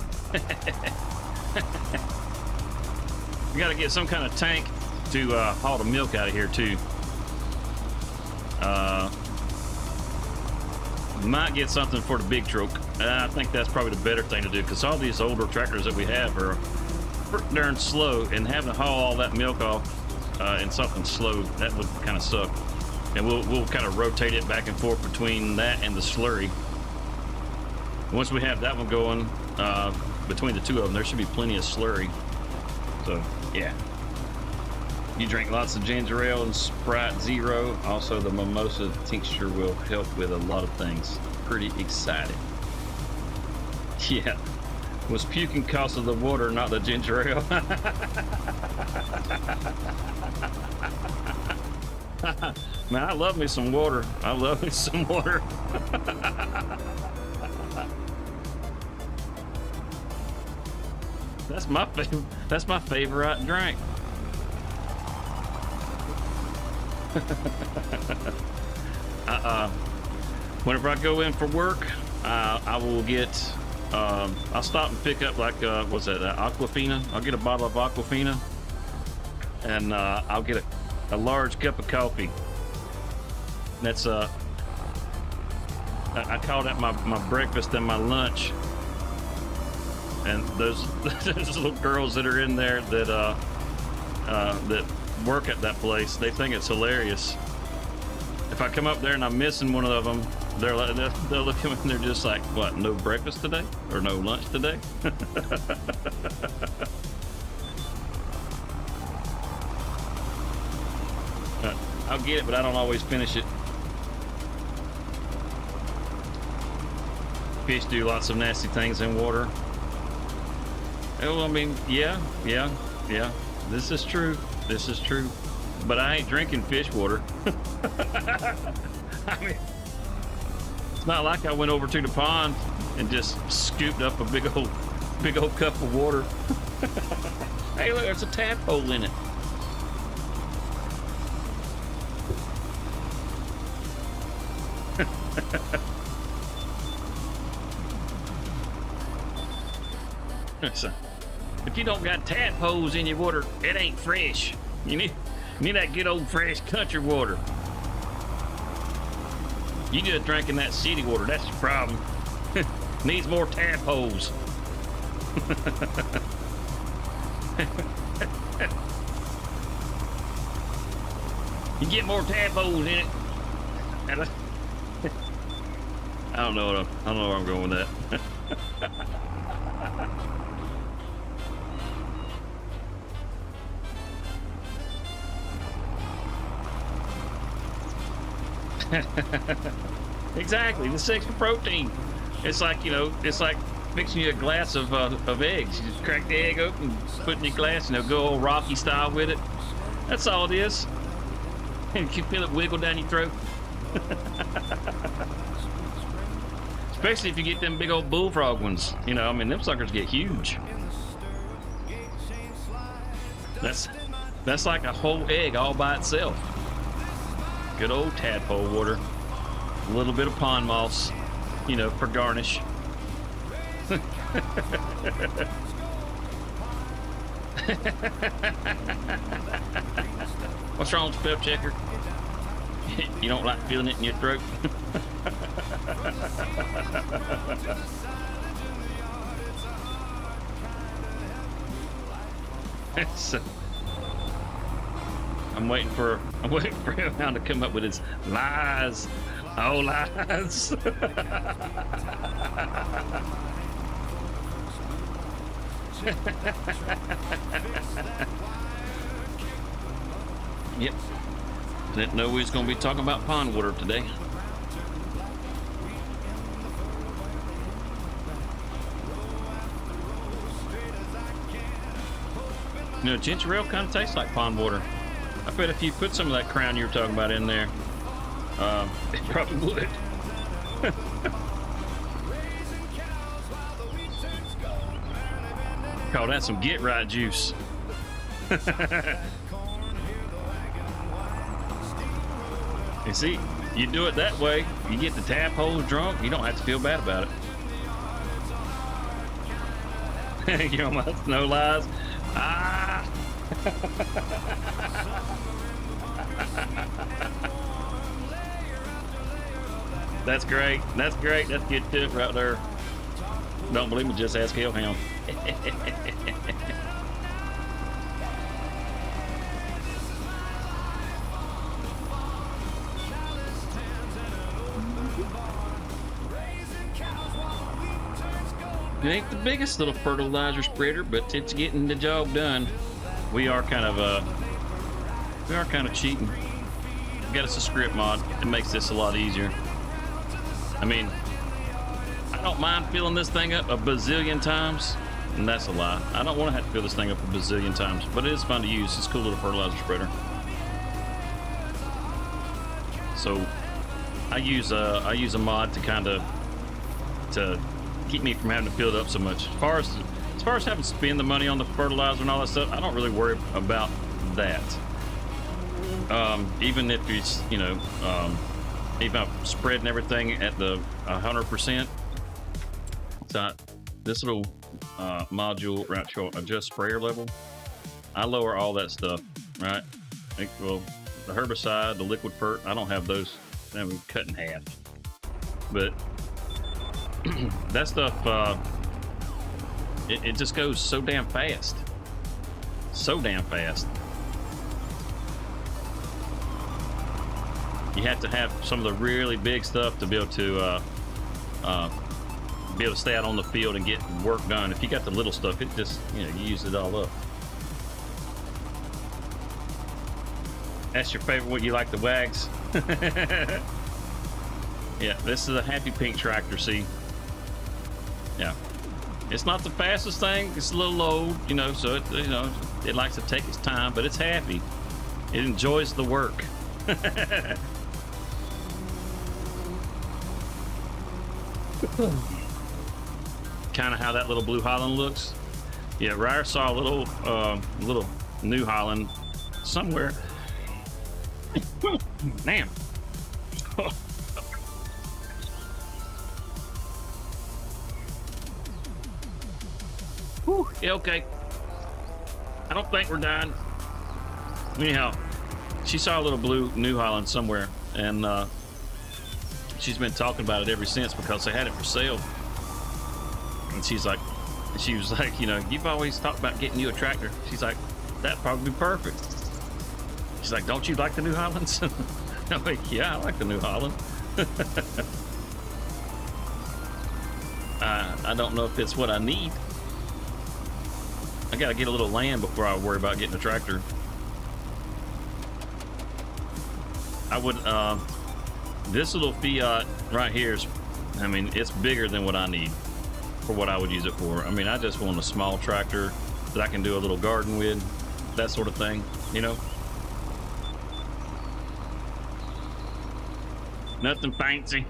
We gotta get some kind of tank to haul the milk out of here too. Might get something for the big truck. I think that's probably the better thing to do, because all these older tractors that we have are pretty darn slow, and having to haul all that milk off in something slow, that would kind of suck. And we'll kind of rotate it back and forth between that and the slurry. Once we have that one going, between the two of them, there should be plenty of slurry. So, yeah. You drink lots of ginger ale and Sprite Zero. Also, the mimosa tincture will help with a lot of things. Pretty excited. Yeah. Was puking because of the water, not the ginger ale. Man, I love me some water. I love me some water. That's my favorite. That's my favorite drink. Whenever I go in for work, I will get. I'll stop and pick up like what's that? Aquafina. I'll get a bottle of Aquafina, and I'll get a large cup of coffee. That's I call that my breakfast and my lunch. And those little girls that are in there that work at that place, they think it's hilarious. If I come up there and I'm missing one of them, they'll look at me and they're just like, "What? No breakfast today, or no lunch today?" I'll get it, but I don't always finish it. Fish do lots of nasty things in water. Oh, I mean, yeah. This is true. But I ain't drinking fish water. I mean, it's not like I went over to the pond and just scooped up a big old cup of water. Hey, look, there's a tadpole in it. So, if you don't got tadpoles in your water, it ain't fresh. You need that good old fresh country water. You just drinking that city water, that's your problem. Needs more tadpoles. You get more tadpoles in it. I don't know where I'm going with that. Exactly, this extra protein. It's like, it's like mixing you a glass of eggs. You just crack the egg open, put it in your glass, go old Rocky style with it. That's all it is. And you feel it wiggle down your throat. Especially if you get them big old bullfrog ones. Them suckers get huge. That's like a whole egg all by itself. Good old tadpole water. A little bit of pond moss, for garnish. What's wrong with spell checker? You don't like feeling it in your throat? So, I'm waiting for him now to come up with his lies. Oh, lies. Yep. Didn't know we was going to be talking about pond water today. Ginger ale kind of tastes like pond water. I bet if you put some of that Crown you were talking about in there, it probably would. Call that some get right juice. You see, you do it that way, you get the tadpoles drunk, you don't have to feel bad about it. You almost no lies. Ah. That's great. That's great. That's a good tip right there. Don't believe me? Just ask Hellhound. It ain't the biggest little fertilizer spreader, but it's getting the job done. We are kind of cheating. We got us a script mod. It makes this a lot easier. I mean, I don't mind filling this thing up a bazillion times, and that's a lie. I don't want to have to fill this thing up a bazillion times, but it is fun to use. It's a cool little fertilizer spreader. So I use a mod to keep me from having to fill it up so much. As far as having to spend the money on the fertilizer and all that stuff, I don't really worry about that. Even if it's, you know, even I'm spreading everything at the 100%. So this little module right here, adjust sprayer level. I lower all that stuff, right? Well, the herbicide, the liquid fert, I don't have those. Then we cut in half. But that stuff, it just goes so damn fast. So damn fast. You have to have some of the really big stuff to be able to stay out on the field and get work done. If you got the little stuff, it just, you know, you use it all up. That's your favorite one. You like the wags? Yeah, this is a happy pink tractor. See, yeah, it's not the fastest thing. It's a little old, you know, so it, you know, it likes to take its time, but it's happy. It enjoys the work. Kind of how that little Blue Holland looks. Yeah, Ryer saw a little New Holland somewhere. Damn. Whew, yeah, okay. I don't think we're done. Anyhow, she saw a little blue New Holland somewhere, and she's been talking about it ever since because they had it for sale. And she was like, you know, you've always talked about getting you a tractor. She's like, that'd probably be perfect. She's like, don't you like the New Hollands? I'm like, yeah, I like the New Holland. I don't know if it's what I need. I gotta get a little land before I worry about getting a tractor. I would, this little Fiat right here is, I mean, it's bigger than what I need for what I would use it for. I mean, I just want a small tractor that I can do a little garden with, that sort of thing, you know? Nothing fancy.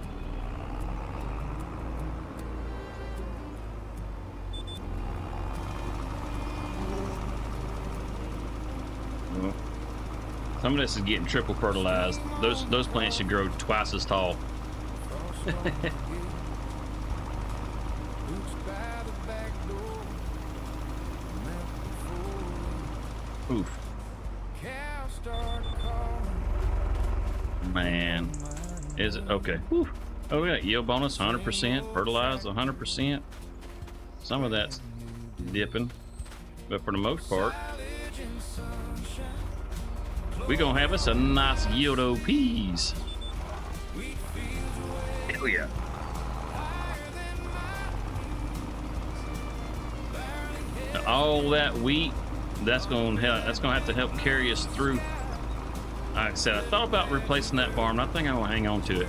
Well, some of this is getting triple fertilized. Those plants should grow twice as tall. Oof. Man. Is it? Okay. Whew. Oh, yeah. Yield bonus 100%. Fertilize 100%. Some of that's dipping. But for the most part, we're going to have us a nice yield of peas. Hell yeah. All that wheat, that's going to have to help carry us through. Like I said, I thought about replacing that farm. I think I'm going to hang on to it.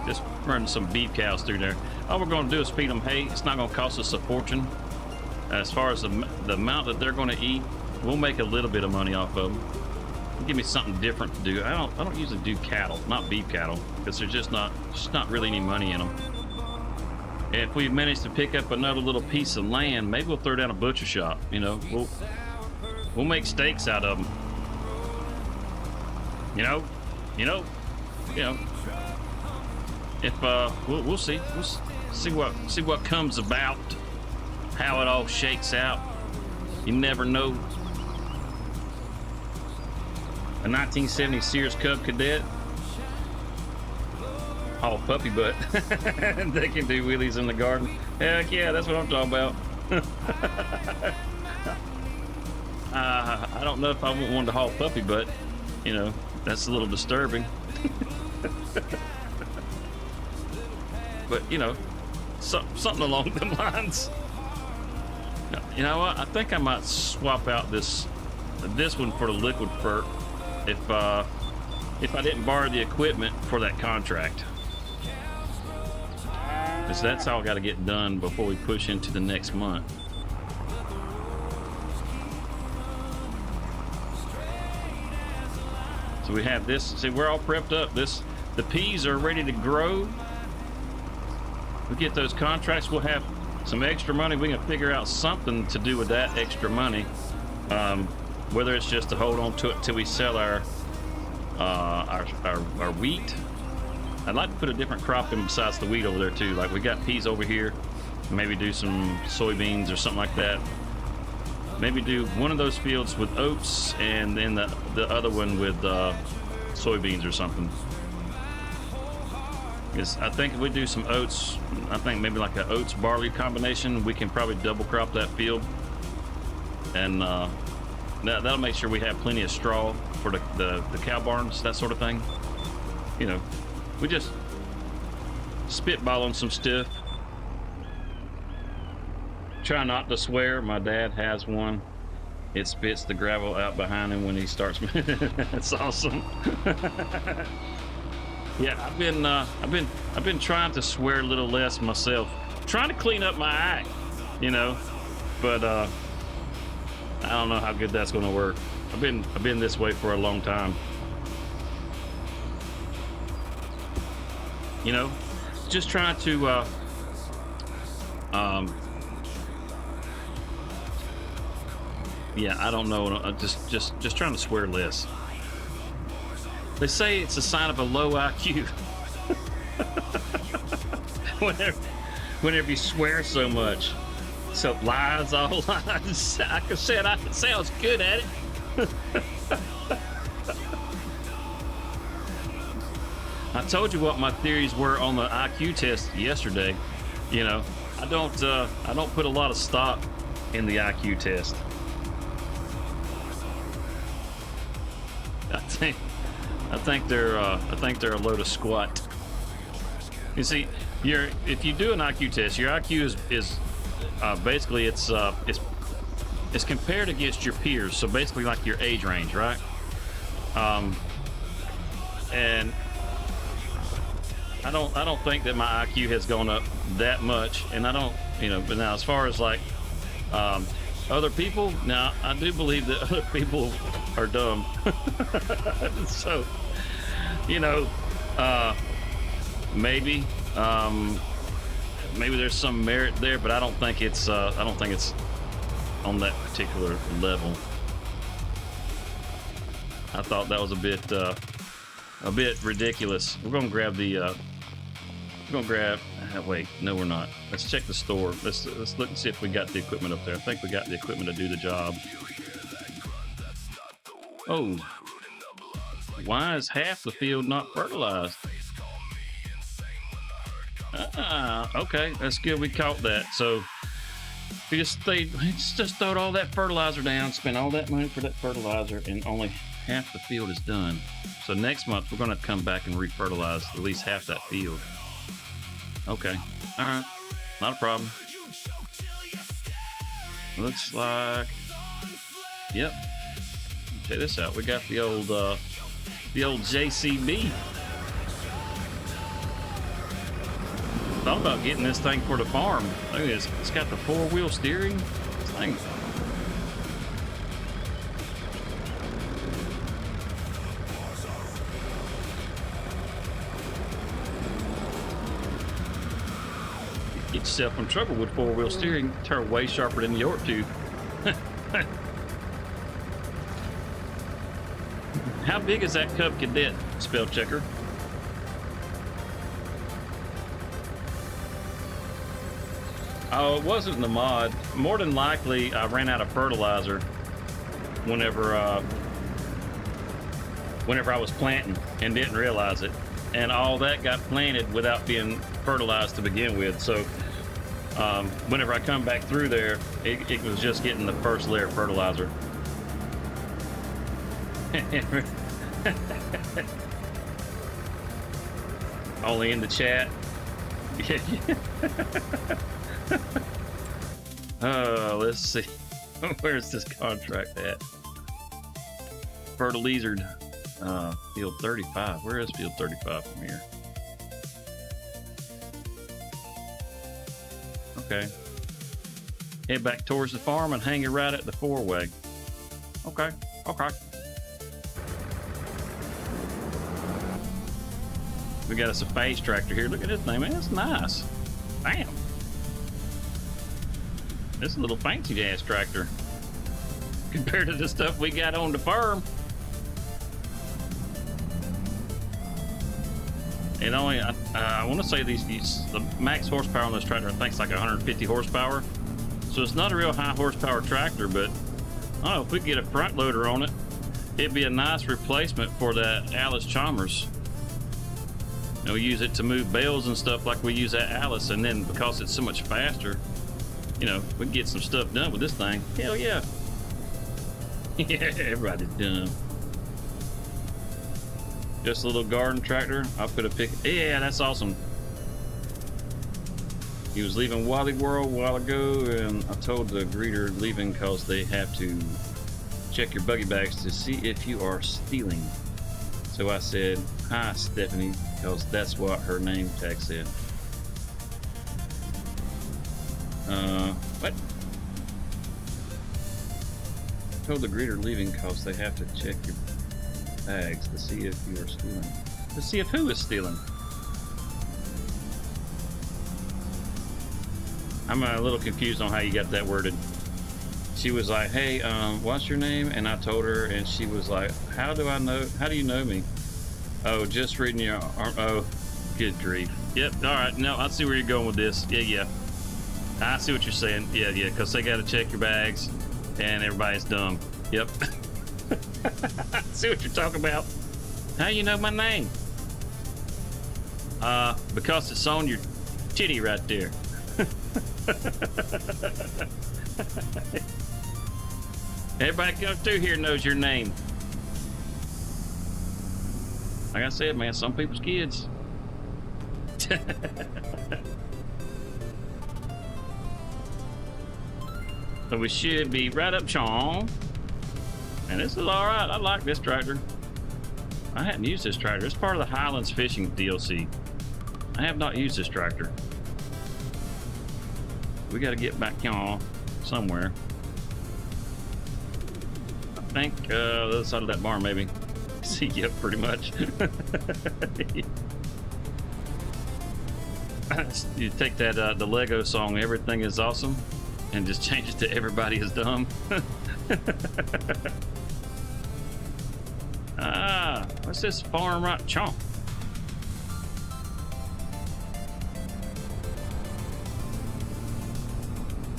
Just run some beef cows through there. All we're going to do is feed them hay. It's not going to cost us a fortune. As far as the amount that they're going to eat, we'll make a little bit of money off of them. Give me something different to do. I don't usually do cattle, not beef cattle, because there's just not really any money in them. And if we manage to pick up another little piece of land, maybe we'll throw down a butcher shop. You know, we'll make steaks out of them. You know. If we'll see what comes about, how it all shakes out. You never know. A 1970 Sears Cub Cadet, all puppy butt. They can do wheelies in the garden. Heck yeah, that's what I'm talking about. I don't know if I want one to haul puppy butt. You know, that's a little disturbing. But you know, something along the lines. You know what? I think I might swap out this one for the liquid fert if I didn't borrow the equipment for that contract. Because that's all got to get done before we push into the next month. So we have this. See, we're all prepped up. The peas are ready to grow. We get those contracts. We'll have some extra money, we can figure out something to do with that extra money. Whether it's just to hold on to it till we sell our wheat. I'd like to put a different crop in besides the wheat over there too. Like we got peas over here. Maybe do some soybeans or something like that. Maybe do one of those fields with oats and then the other one with soybeans or something. Because I think if we do some oats, I think maybe like an oats barley combination, we can probably double crop that field. And that'll make sure we have plenty of straw for the cow barns, that sort of thing. You know, we just spitball on some stuff. Try not to swear. My dad has one. It spits the gravel out behind him when he starts. That's awesome. Yeah, I've been trying to swear a little less myself, trying to clean up my act, you know, but I don't know how good that's going to work. I've been this way for a long time. You know, just trying to yeah, I don't know. Just trying to swear less. They say it's a sign of a low IQ. whenever you swear so much. So lies, all lies. Like I said, I sounds good at it. I told you what my theories were on the IQ test yesterday. You know, I don't put a lot of stock in the IQ test. I think they're a load of squat. You see, if you do an IQ test, your IQ is basically it's compared against your peers. So basically, like your age range, right? And I don't think that my IQ has gone up that much, and I don't, you know. But now, as far as like other people, now I do believe that other people are dumb. So, you know, maybe there's some merit there, but I don't think it's on that particular level. I thought that was a bit ridiculous. We're gonna grab the. Wait, no, we're not. Let's check the store. Let's look and see if we got the equipment up there. I think we got the equipment to do the job. Oh, why is half the field not fertilized? Okay, that's good. We caught that. So we just throwed all that fertilizer down, spent all that money for that fertilizer, and only half the field is done. So next month we're gonna come back and refertilize at least half that field. Okay, all right, not a problem. Looks like, yep. Check this out. We got the old JCB. Thought about getting this thing for the farm. Look at this. It's got the 4-wheel steering. This thing. Get yourself in trouble with 4-wheel steering. Turn way sharper than the York tooth. How big is that Cub Cadet, spell checker? Oh, it wasn't the mod. More than likely, I ran out of fertilizer whenever I was planting and didn't realize it. And all that got planted without being fertilized to begin with. So whenever I come back through there, it was just getting the first layer of fertilizer. Only in the chat. Let's see. Where's this contract at? Fertilizer, field 35. Where is field 35 from here? Okay. Head back towards the farm and hang it right at the 4-way. Okay. Okay. We got us a phase tractor here. Look at this thing, man. It's nice. Bam. This is a little fancy ass tractor compared to the stuff we got on the farm. And only, I want to say the max horsepower on this tractor, I think, is like 150 horsepower. So it's not a real high horsepower tractor, but I don't know, if we get a front loader on it, it'd be a nice replacement for that Alice Chalmers. And we use it to move bales and stuff like we use that Alice, and then because it's so much faster, you know, we can get some stuff done with this thing. Hell yeah. Yeah, everybody's dumb. Just a little garden tractor. I'll put a pic. Yeah, that's awesome. He was leaving Wally World a while ago, and I told the greeter leaving because they have to check your buggy bags to see if you are stealing. So I said, "Hi, Stephanie," because that's what her name tag said. What? I told the greeter leaving because they have to check your bags to see if you are stealing. To see if who is stealing. I'm a little confused on how you got that worded. She was like, "Hey, what's your name?" And I told her, and she was like, how do you know me?" "Oh, just reading your arm." Oh, good grief. Yep, all right, no, I see where you're going with this. Yeah. I see what you're saying. Yeah, because they got to check your bags, and everybody's dumb. Yep. I see what you're talking about. How you know my name? Because it's on your titty right there. Everybody come through here knows your name. Like I said, man, some people's kids. So we should be right up Chong. And this is all right. I like this tractor. I hadn't used this tractor. It's part of the Highlands Fishing DLC. I have not used this tractor. We got to get back on somewhere. I think the other side of that barn, maybe. See, yep, pretty much. You take that the Lego song, "Everything is Awesome," and just change it to "Everybody is Dumb." What's this farm right chomp?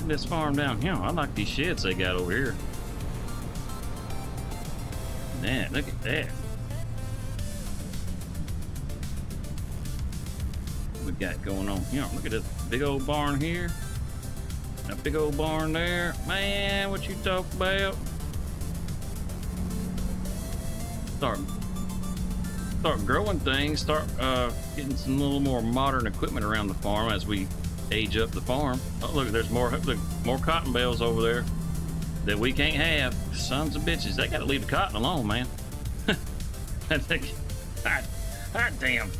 This farm down here. I like these sheds they got over here. Man, look at that. What we got going on here? Look at this big old barn here. That big old barn there. Man, what you talk about? Start growing things, start getting some little more modern equipment around the farm as we age up the farm. Oh, look, there's more cotton bales over there that we can't have. Sons of bitches, they gotta leave the cotton alone, man. God damn.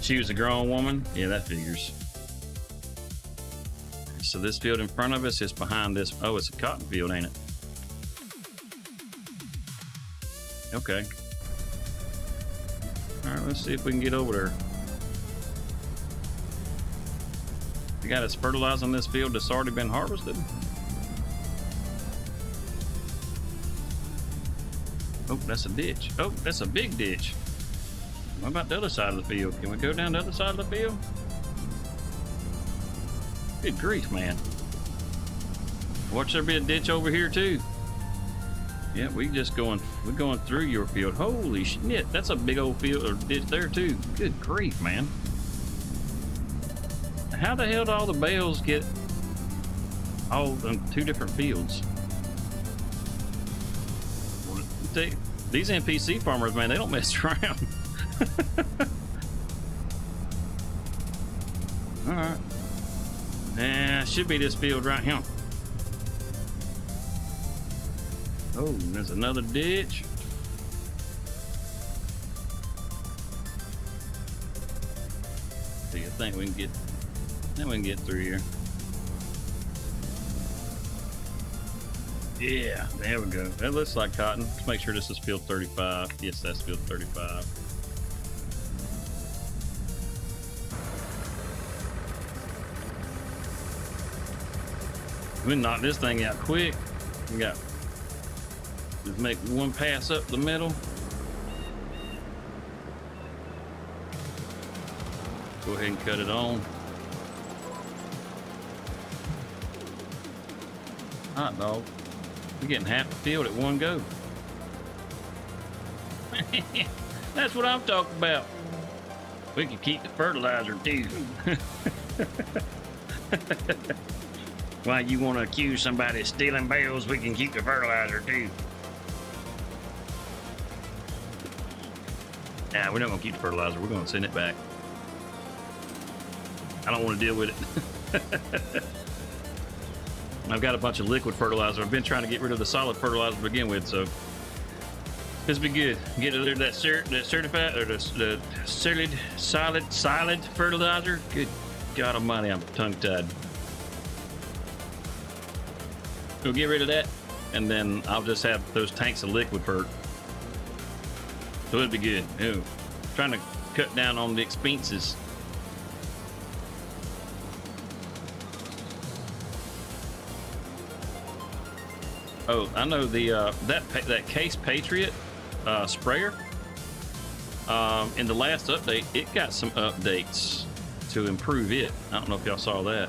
She was a grown woman. Yeah, that figures. So this field in front of us is behind this. Oh, it's a cotton field, ain't it? Okay. All right, let's see if we can get over there. We got us fertilizing this field that's already been harvested. Oh, that's a ditch. Oh, that's a big ditch. What about the other side of the field? Can we go down the other side of the field? Good grief, man. Watch there be a ditch over here too. Yeah, we're going through your field. Holy shit, that's a big old field or ditch there too. Good grief, man. How the hell do all the bales get all in two different fields? These NPC farmers, man, they don't mess around. All right. Yeah, should be this field right here. Oh, there's another ditch. Do you think we can get? Then we can get through here. Yeah, there we go. That looks like cotton. Let's make sure this is field 35. Yes, that's field 35. We knock this thing out quick. We got, just make one pass up the middle. Go ahead and cut it on. Hot dog. We're getting half the field at one go. That's what I'm talking about. We can keep the fertilizer too. Why you want to accuse somebody of stealing bales? We can keep the fertilizer too. Nah, we're not gonna keep the fertilizer. We're gonna send it back. I don't want to deal with it. I've got a bunch of liquid fertilizer. I've been trying to get rid of the solid fertilizer to begin with, so this will be good. Get rid of that certified or the solid fertilizer. Good God Almighty, I'm tongue-tied. We'll get rid of that, and then I'll just have those tanks of liquid fert. So it'll be good. Ooh, trying to cut down on the expenses. Oh, I know the that Case Patriot sprayer. In the last update, it got some updates to improve it. I don't know if y'all saw that.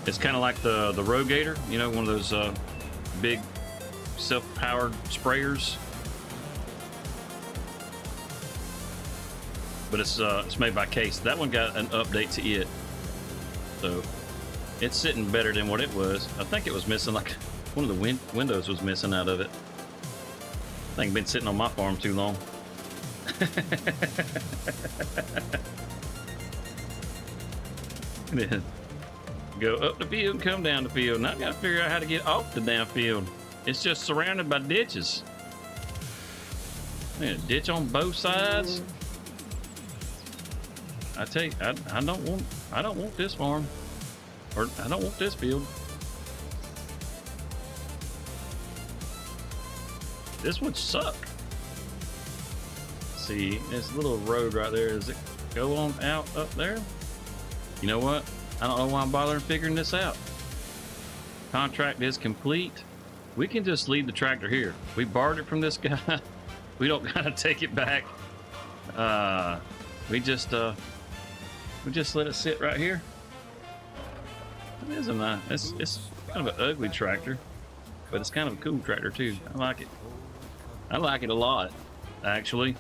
It's kind of like the Rogator, you know, one of those big self-powered sprayers. But it's made by Case. That one got an update to it, so it's sitting better than what it was. I think it was missing, like, one of the windows was missing out of it. I think it's been sitting on my farm too long. Then go up the field and come down the field. And I've got to figure out how to get off the damn field. It's just surrounded by ditches. A ditch on both sides. I tell you, I don't want this farm. Or I don't want this field. This would suck. See, this little road right there, does it go on out up there? You know what? I don't know why I'm bothering figuring this out. Contract is complete. We can just leave the tractor here. We borrowed it from this guy. We don't gotta take it back. We just let it sit right here. It is a nice. It's kind of an ugly tractor, but it's kind of a cool tractor too. I like it. I like it a lot, actually,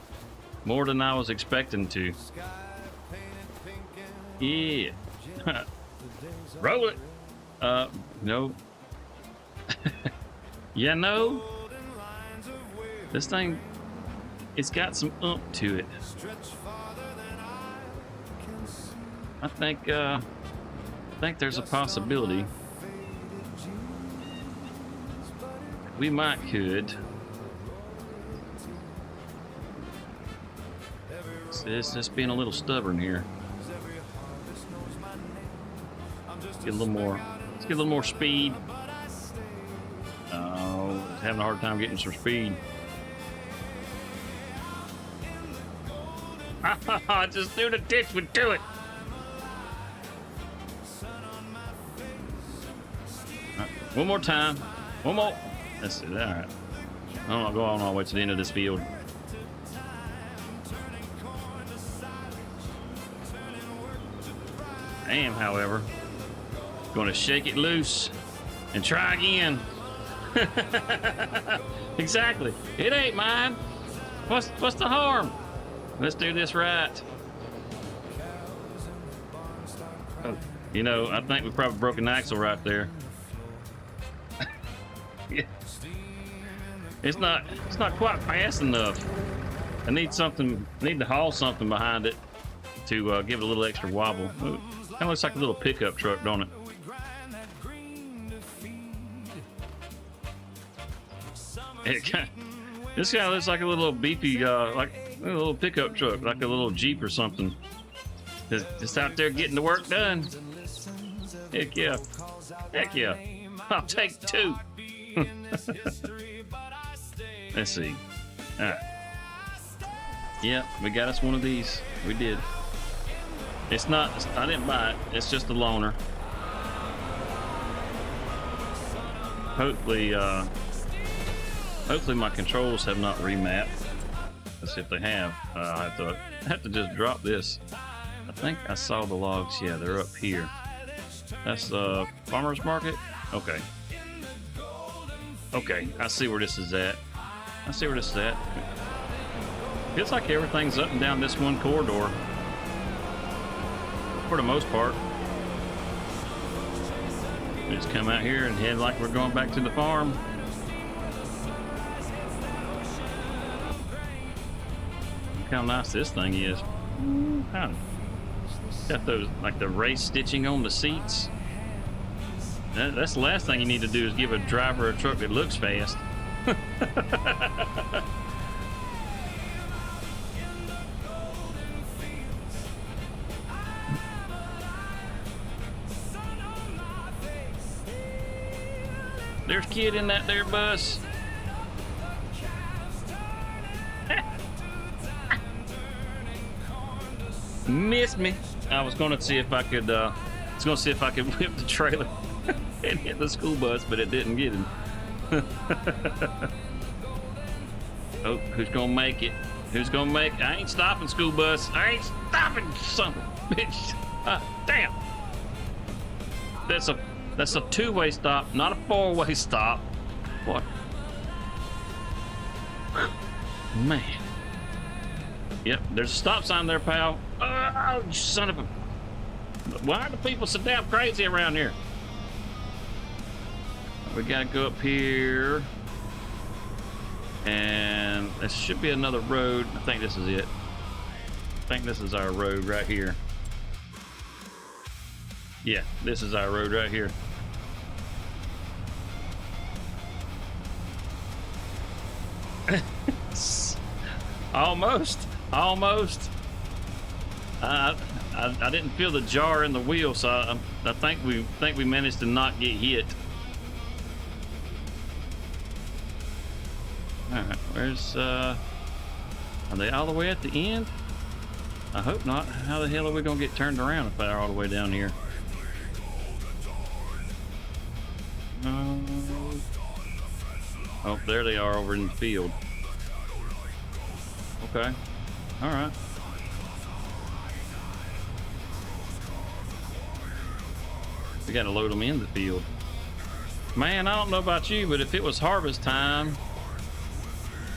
more than I was expecting to. Yeah, roll it. No. Yeah, no. This thing, it's got some oomph to it. I think there's a possibility we might could. It's just being a little stubborn here. Let's get a little more. Let's get a little more speed. Oh, having a hard time getting some speed. Just through the ditch would do it. One more time. One more. That's it. All right. I'm gonna go on all the way to the end of this field. I am, however, going to shake it loose and try again. Exactly. It ain't mine. What's the harm? Let's do this right. Oh, you know, I think we probably broke an axle right there. Yeah. It's not quite fast enough. I need to haul something behind it to give it a little extra wobble. Ooh, kind of looks like a little pickup truck, don't it? This guy looks like a little beefy, like a little pickup truck, like a little Jeep or something. Just out there getting the work done. Heck yeah. Heck yeah. I'll take two. Let's see. All right. Yeah, we got us one of these. We did. It's not, I didn't buy it. It's just a loaner. Hopefully, hopefully my controls have not remapped. Let's see if they have. I have to just drop this. I think I saw the logs. Yeah, they're up here. That's the farmer's market. Okay. Okay, I see where this is at. I see where this is at. Feels like everything's up and down this one corridor. For the most part. We just come out here and head like we're going back to the farm. Look how nice this thing is. Got those, like the race stitching on the seats. That's the last thing you need to do is give a driver a truck that looks fast. There's a kid in that there bus. Missed me. I was gonna see if I could whip the trailer and hit the school bus, but it didn't get him. Oh, who's gonna make it? Who's gonna make it? I ain't stopping, school bus. I ain't stopping, son of a bitch. Damn. That's a two-way stop, not a four-way stop. What? Man. Yep, there's a stop sign there, pal. Oh, you son of a... Why do people so damn crazy around here? We gotta go up here. And there should be another road. I think this is it. I think this is our road right here. Yeah, this is our road right here. Almost. I didn't feel the jar in the wheel, so I think we managed to not get hit. All right, where's are they all the way at the end? I hope not. How the hell are we gonna get turned around if they're all the way down here? Oh, there they are over in the field. Okay. All right. We gotta load them in the field. Man, I don't know about you, but if it was harvest time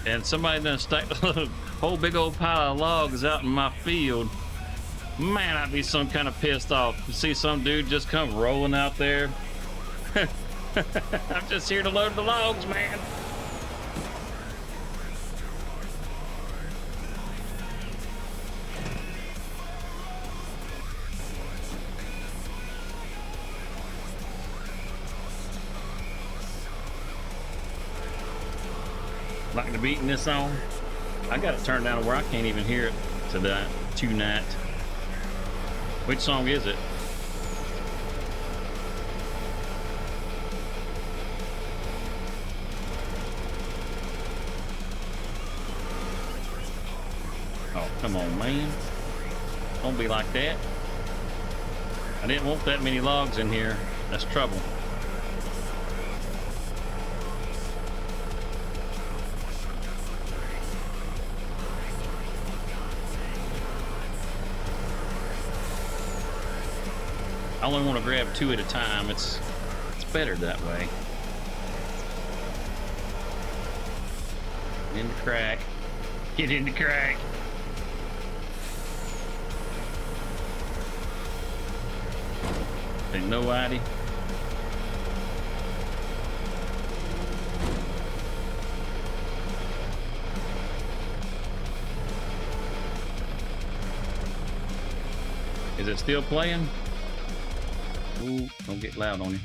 and somebody done stacked a whole big old pile of logs out in my field, man, I'd be some kind of pissed off to see some dude just come rolling out there. I'm just here to load the logs, man. Like the beating this on. I got it turned down to where I can't even hear it tonight. Which song is it? Oh, come on, man. Don't be like that. I didn't want that many logs in here. That's trouble. I only want to grab 2 at a time. It's better that way. In the crack. Get in the crack. Ain't no ID. Is it still playing? Ooh, don't get loud on you.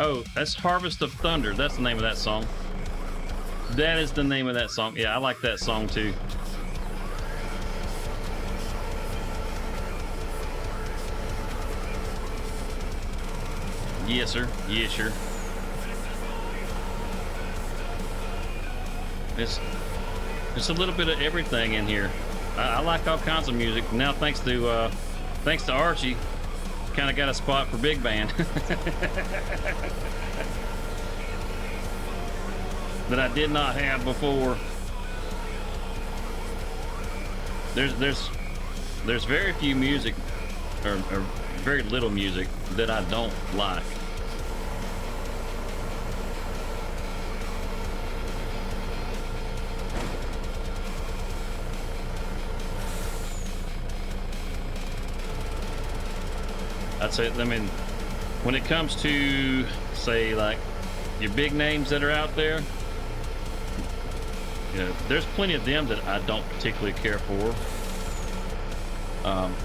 Oh, that's Harvest of Thunder. That's the name of that song. That is the name of that song. Yeah, I like that song too. Yes, sir. Yes, sir. It's a little bit of everything in here. I like all kinds of music. Now, thanks to Archie, kind of got a spot for big band. that I did not have before. There's very few music, or very little music that I don't like. I'd say, I mean, when it comes to, say, like your big names that are out there, you know, there's plenty of them that I don't particularly care for,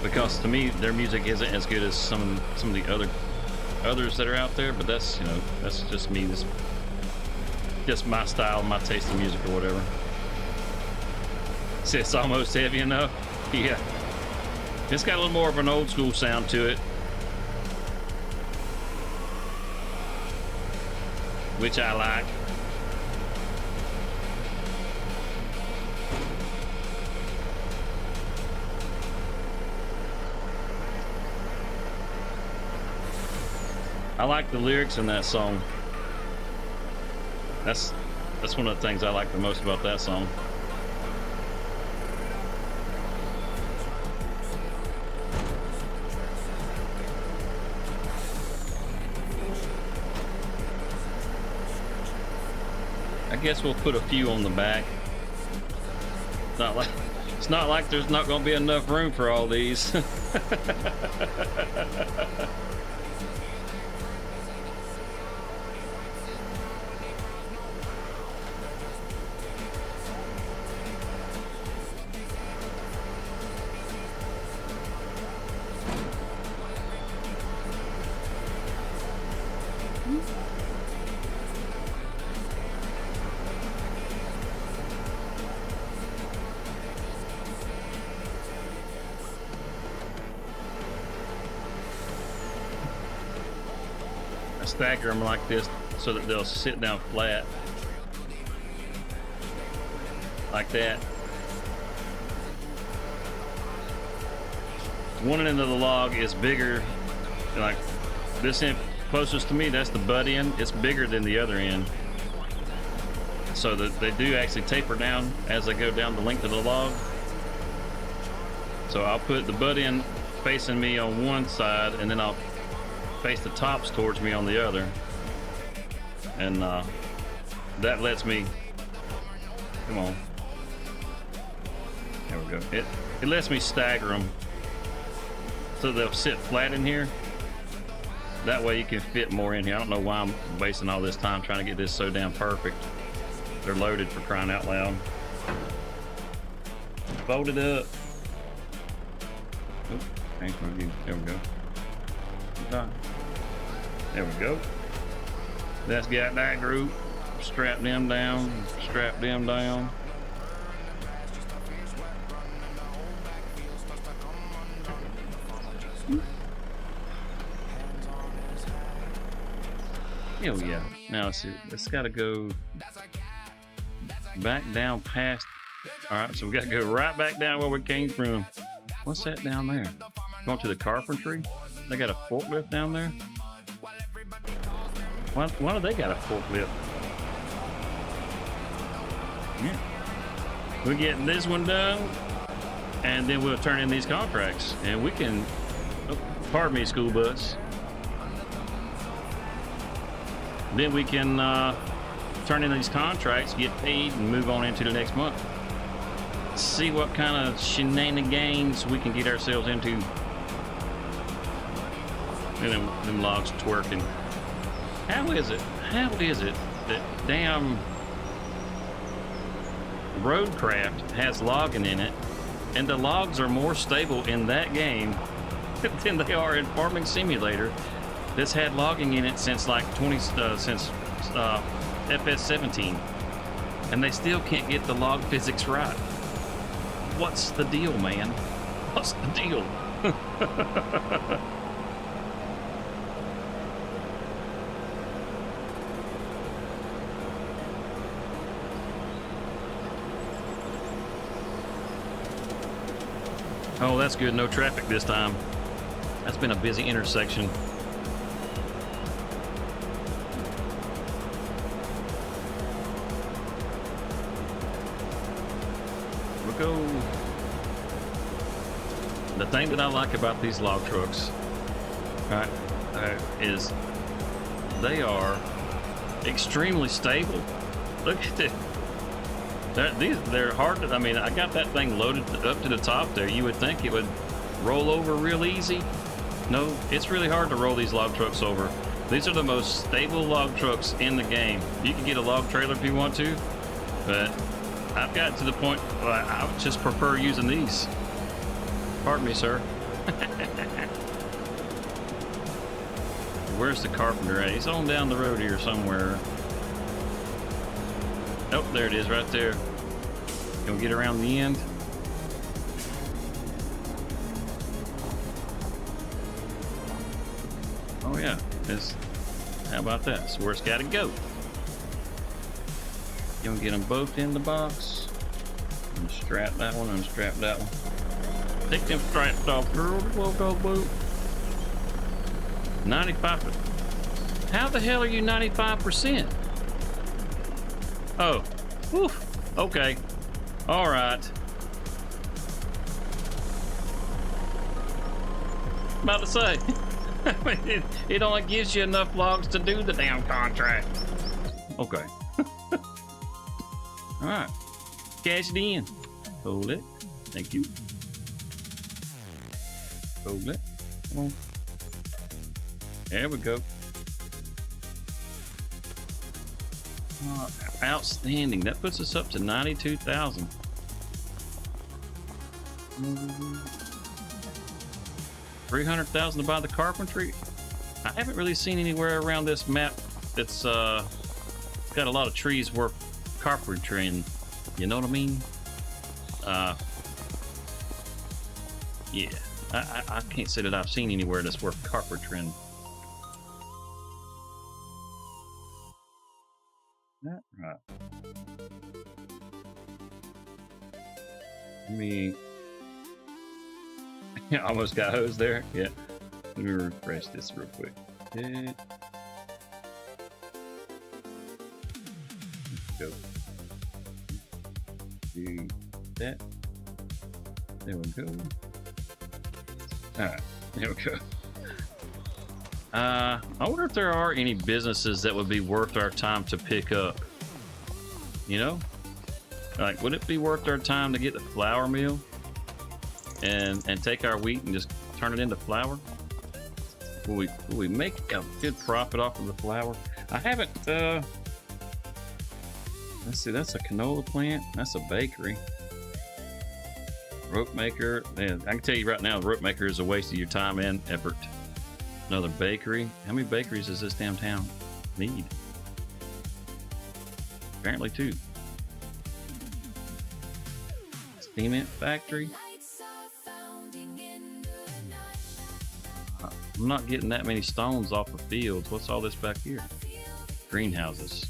because to me their music isn't as good as some of the others that are out there. But that's, you know, that's just me. This just my style, my taste in music or whatever. See, it's almost heavy enough. Yeah, it's got a little more of an old school sound to it, which I like. I like the lyrics in that song. That's one of the things I like the most about that song. I guess we'll put a few on the back. It's not like there's not going to be enough room for all these. Stagger them like this so that they'll sit down flat like that. One end of the log is bigger, like this end closest to me, that's the butt end. It's bigger than the other end, so that they do actually taper down as they go down the length of the log. So I'll put the butt end facing me on one side, and then I'll face the tops towards me on the other, and that lets me, come on, there we go, it lets me stagger them so they'll sit flat in here. That way you can fit more in here. I don't know why I'm wasting all this time trying to get this so damn perfect. They're loaded, for crying out loud. Fold it up. Oop, thanks for you. There we go. There we go. That's got that group. Strap them down. Strap them down. Oh yeah. Now let's see. It's got to go back down past. All right, so we got to go right back down where we came from. What's that down there? Going to the carpentry? They got a forklift down there? Why do they got a forklift? Yeah. We're getting this one done, and then we'll turn in these contracts, and we can, oh, pardon me, school bus. Then we can turn in these contracts, get paid, and move on into the next month. See what kind of shenanigans we can get ourselves into. And them logs twerking. How is it that damn Roadcraft has logging in it, and the logs are more stable in that game than they are in Farming Simulator, that's had logging in it since like FS17, and they still can't get the log physics right? What's the deal, man? What's the deal? Oh, that's good. No traffic this time. That's been a busy intersection. go. The thing that I like about these log trucks, right, is they are extremely stable. Look at it. They're hard to, I mean, I got that thing loaded up to the top there. You would think it would roll over real easy. No, it's really hard to roll these log trucks over. These are the most stable log trucks in the game. You can get a log trailer if you want to, but I've got to the point where I would just prefer using these. Pardon me, sir. Where's the carpenter at? He's on down the road here somewhere. Oh, there it is right there. Can we get around the end? Oh yeah, how about that? That's where it's got to go. You want to get them both in the box? Unstrap that one, unstrap that one. Take them straps off, girl. We'll go boot. 95%. How the hell are you 95%? Oh, whew. Okay. All right. About to say, it only gives you enough logs to do the damn contract. Okay. All right. Cash it in. Hold it. Thank you. Hold it. Come on. There we go. Outstanding. That puts us up to 92,000. $300,000 to buy the carpentry. I haven't really seen anywhere around this map that's got a lot of trees worth carpentry. You know what I mean? Yeah. I can't say that I've seen anywhere that's worth carpentry. That right. Let me. I almost got hosed there. Yeah. Let me refresh this real quick. Yeah. Let's go. Do that. There we go. Alright, there we go. I wonder if there are any businesses that would be worth our time to pick up. You know? Like, would it be worth our time to get the flour mill and take our wheat and just turn it into flour? Will we make a good profit off of the flour? I haven't, let's see, that's a canola plant. That's a bakery. Rope maker. Man, I can tell you right now, the rope maker is a waste of your time and effort. Another bakery. How many bakeries does this damn town need? Apparently 2. Cement factory. I'm not getting that many stones off of fields. What's all this back here? Greenhouses.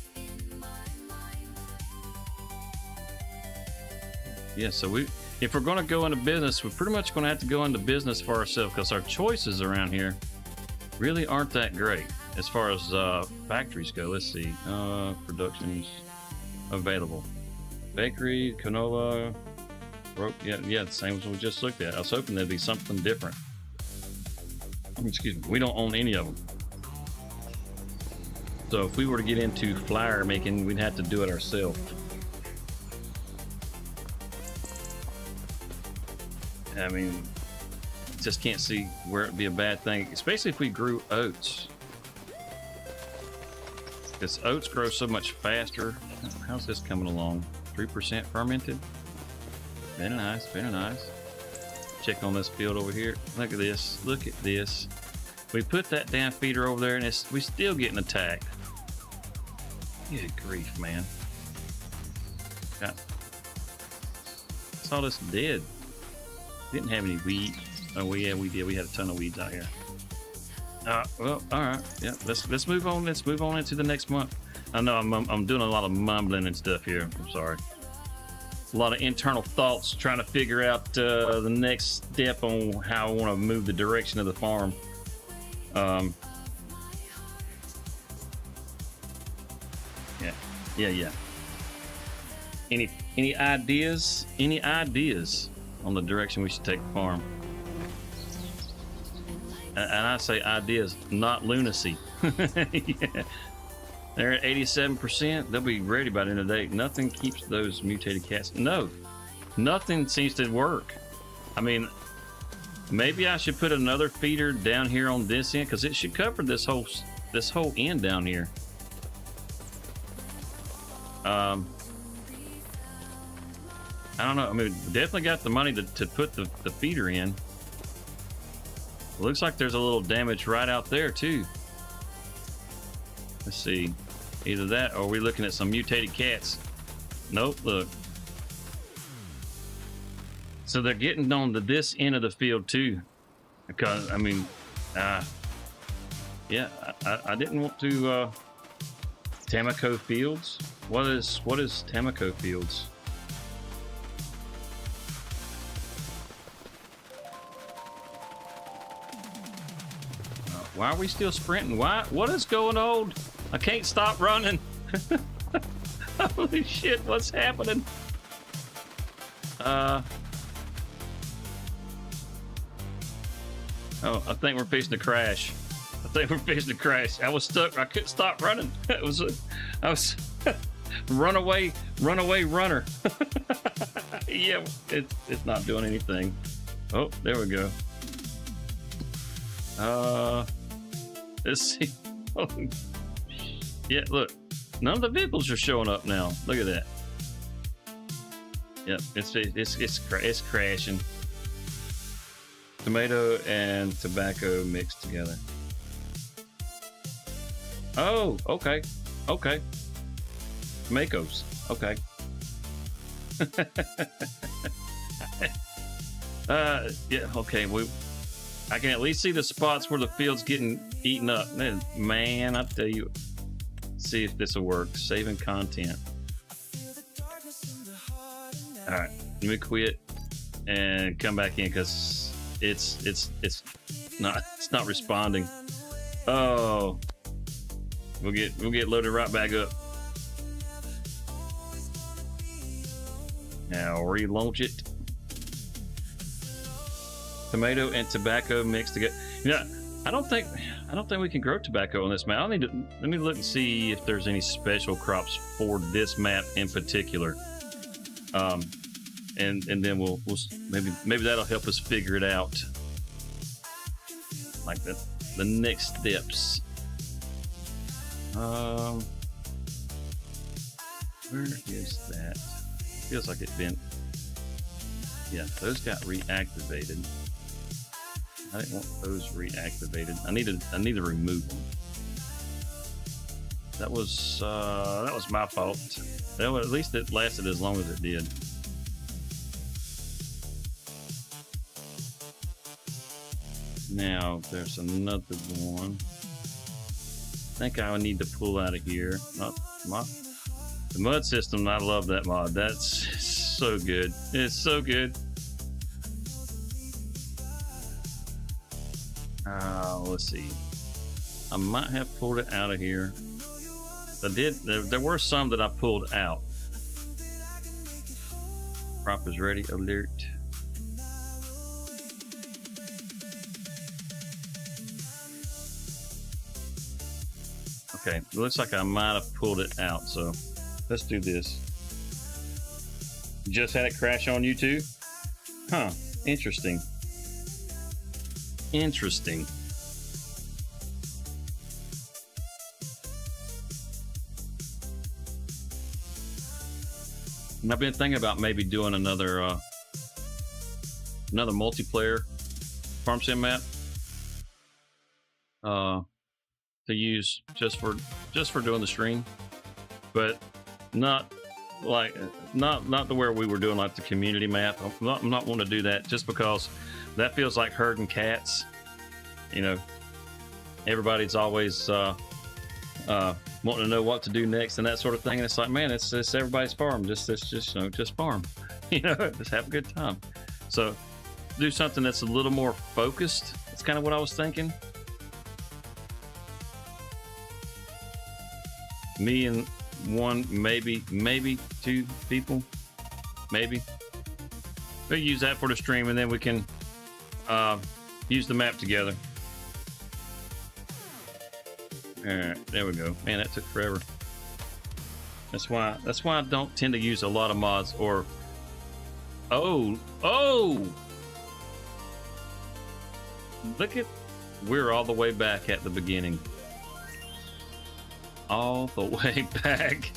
Yeah, so if we're going to go into business, we're pretty much going to have to go into business for ourselves because our choices around here really aren't that great as far as factories go. Let's see. Productions available. Bakery, canola, rope. Yeah, the same as we just looked at. I was hoping there'd be something different. Excuse me. We don't own any of them. So if we were to get into flour making, we'd have to do it ourselves. I mean, just can't see where it'd be a bad thing, especially if we grew oats. Because oats grow so much faster. How's this coming along? 3% fermented. Very nice, very nice. Check on this field over here. Look at this. Look at this. We put that damn feeder over there, and we still getting attacked. Good grief, man. It's all this dead. Didn't have any weed. Oh, yeah, we did. We had a ton of weeds out here. Well, all right. Yeah, let's move on. Let's move on into the next month. I know I'm doing a lot of mumbling and stuff here. I'm sorry. A lot of internal thoughts trying to figure out the next step on how I want to move the direction of the farm. Yeah. Any ideas? Any ideas on the direction we should take the farm? And I say ideas, not lunacy. Yeah. They're at 87%. They'll be ready by the end of the day. Nothing keeps those mutated cats. No, nothing seems to work. I mean, maybe I should put another feeder down here on this end because it should cover this whole end down here. I don't know. I mean, definitely got the money to put the feeder in. It looks like there's a little damage right out there too. Let's see. Either that or are we looking at some mutated cats? Nope, look. So they're getting on to this end of the field too. Because, I mean, yeah, I didn't want to, Tamako Fields? What is Tamako Fields? Why are we still sprinting? What is going on? I can't stop running. Holy shit, what's happening? Oh, I think we're fixing to crash. I was stuck. I couldn't stop running. I was runaway runner. Yeah, it's not doing anything. Oh, there we go. Let's see. Oh, yeah, look. None of the vehicles are showing up now. Look at that. Yep, it's crashing. Tomato and tobacco mixed together. Oh, okay. Tomatoes. Okay. Yeah, okay. I can at least see the spots where the field's getting eaten up. Man, I tell you. See if this will work. Saving content. All right, let me quit and come back in because it's not responding. Oh, we'll get loaded right back up. Now relaunch it. Tomato and tobacco mixed together. Yeah, I don't think we can grow tobacco on this map. Let me look and see if there's any special crops for this map in particular. And then we'll maybe that'll help us figure it out. Like the next steps. Where is that? Feels like it's been. Yeah, those got reactivated. I didn't want those reactivated. I need to remove them. That was my fault. Well, at least it lasted as long as it did. Now there's another one. I think I need to pull out of here. The mud system. I love that mod. That's so good. It's so good. Let's see. I might have pulled it out of here. I did. There were some that I pulled out. Crop is ready. Alert. Okay. It looks like I might have pulled it out. So let's do this. Just had it crash on you too? Huh. Interesting. Interesting. And I've been thinking about maybe doing another multiplayer farm sim map to use just for doing the stream, but not to where we were doing like the community map. I'm not wanting to do that just because that feels like herding cats. You know, everybody's always wanting to know what to do next and that sort of thing. And it's like, man, it's everybody's farm. Just farm. You know, just have a good time. So do something that's a little more focused. That's kind of what I was thinking. Me and one, maybe two people, maybe. We'll use that for the stream, and then we can use the map together. All right, there we go. Man, that took forever. That's why I don't tend to use a lot of mods. Or oh, look at, we're all the way back at the beginning. All the way back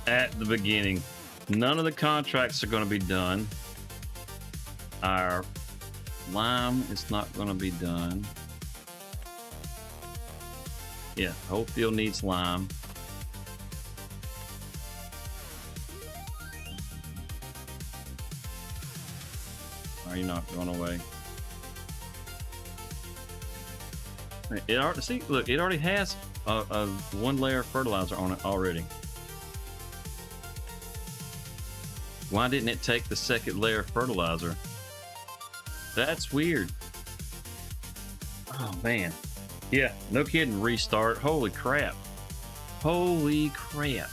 at the beginning. None of the contracts are going to be done. Our lime is not going to be done. Yeah, the whole field needs lime. Are you not going away? It already, see, look, it already has a one layer of fertilizer on it already. Why didn't it take the second layer of fertilizer? That's weird. Oh man. Yeah, no kidding, restart. Holy crap. Holy crap.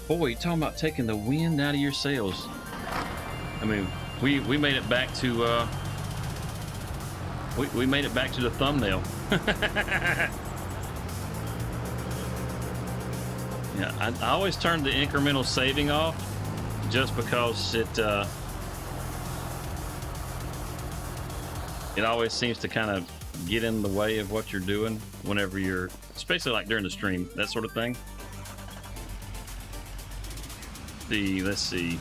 Boy, you're talking about taking the wind out of your sails. I mean, we made it back to we made it back to the thumbnail. Yeah, I always turn the incremental saving off just because it always seems to kind of get in the way of what you're doing whenever you're, especially like during the stream, that sort of thing. Let's see.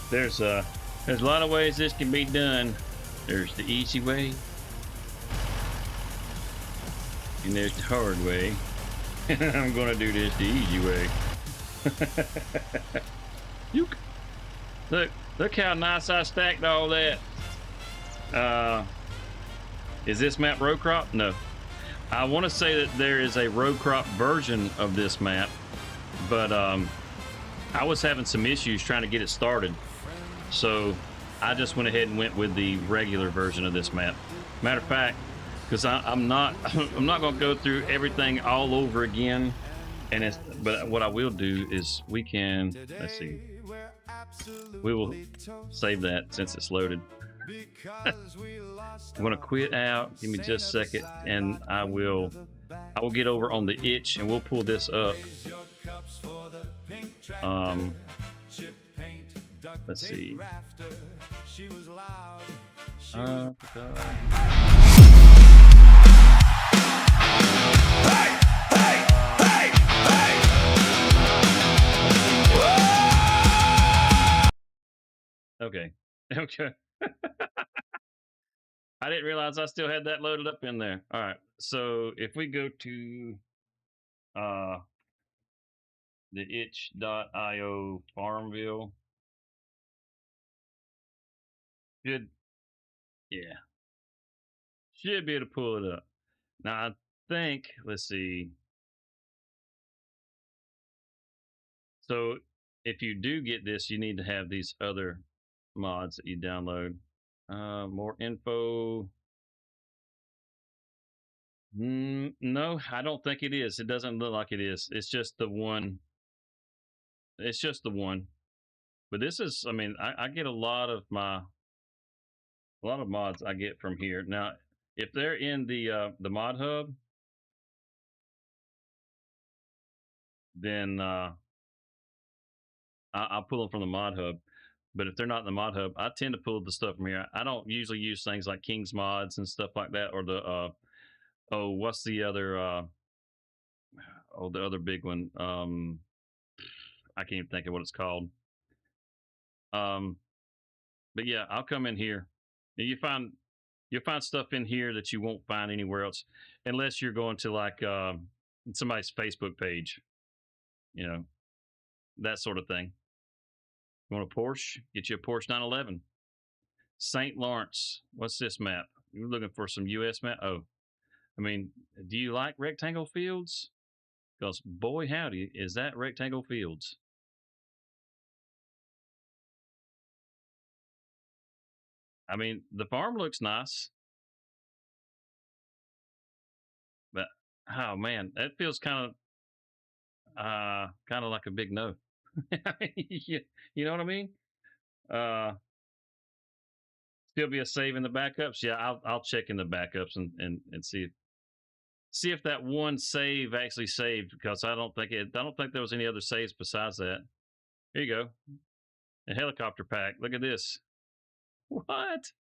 There's a lot of ways this can be done. There's the easy way, and there's the hard way. I'm gonna do this the easy way. Look how nice I stacked all that. Is this map row crop? No. I want to say that there is a row crop version of this map, but I was having some issues trying to get it started, so I just went ahead and went with the regular version of this map. Matter of fact, because I'm not going to go through everything all over again, but what I will do is we can, let's see, we will save that since it's loaded. I'm going to quit out. Give me just a second, and I will get over on the itch, and we'll pull this up. Let's see. Okay. I didn't realize I still had that loaded up in there. All right. So if we go to the itch.io Farmville, should be able to pull it up. Now I think, let's see. So if you do get this, you need to have these other mods that you download. More info. No, I don't think it is. It doesn't look like it is. It's just the one. It's just the one. But this is, I mean, I get a lot of mods I get from here. Now, if they're in the mod hub, then I'll pull them from the mod hub. But if they're not in the mod hub, I tend to pull the stuff from here. I don't usually use things like King's Mods and stuff like that, or the what's the other the other big one? I can't even think of what it's called. But yeah, I'll come in here. And you'll find stuff in here that you won't find anywhere else, unless you're going to like somebody's Facebook page, you know, that sort of thing. You want a Porsche? Get you a Porsche 911. St. Lawrence. What's this map? You're looking for some U.S. map? Oh, I mean, do you like rectangle fields? Because boy howdy, is that rectangle fields. I mean, the farm looks nice, but oh man, that feels kind of like a big no. You know what I mean? Uh, Still be a save in the backups. Yeah, I'll check in the backups and see if that one save actually saved, because I don't think there was any other saves besides that. Here you go. A helicopter pack. Look at this. What?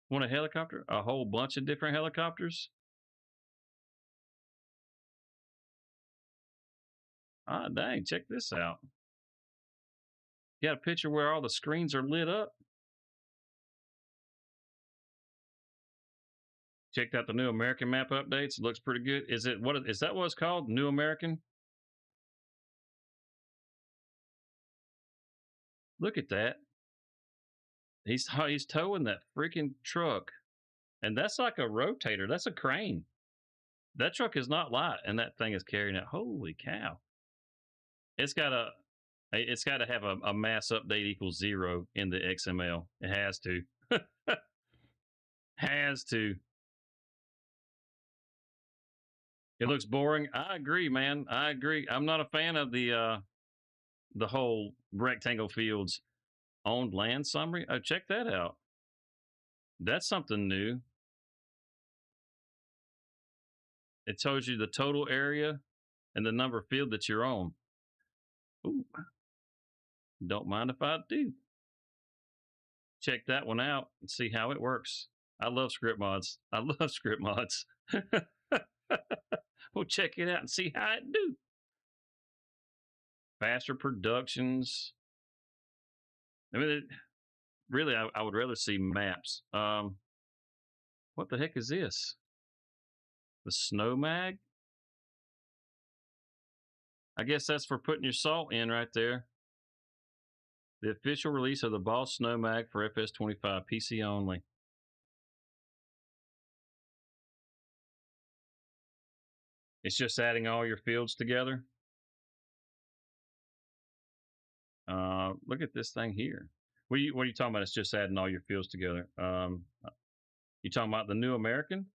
Want a helicopter? A whole bunch of different helicopters? Ah, dang, check this out. You got a picture where all the screens are lit up? Checked out the new American map updates. It looks pretty good. Is that what it's called? New American? Look at that. He's towing that freaking truck. And that's like a rotator. That's a crane. That truck is not light, and that thing is carrying it. Holy cow. It's got a it's got to have a mass update equals 0 in the XML. It has to. Has to. It looks boring. I agree, man. I agree. I'm not a fan of the whole rectangle fields. Owned land summary. Oh, check that out. That's something new. It tells you the total area and the number of field that you're on. Ooh. Don't mind if I do. Check that one out and see how it works. I love script mods. I love script mods. We'll check it out and see how it do. Faster productions. I mean, really, I would rather see maps. What the heck is this? The snow mag? I guess that's for putting your salt in right there. The official release of the Boss Snow Mag for FS25 PC only. It's just adding all your fields together. Look at this thing here. What are you talking about? It's just adding all your fields together. You talking about the New American?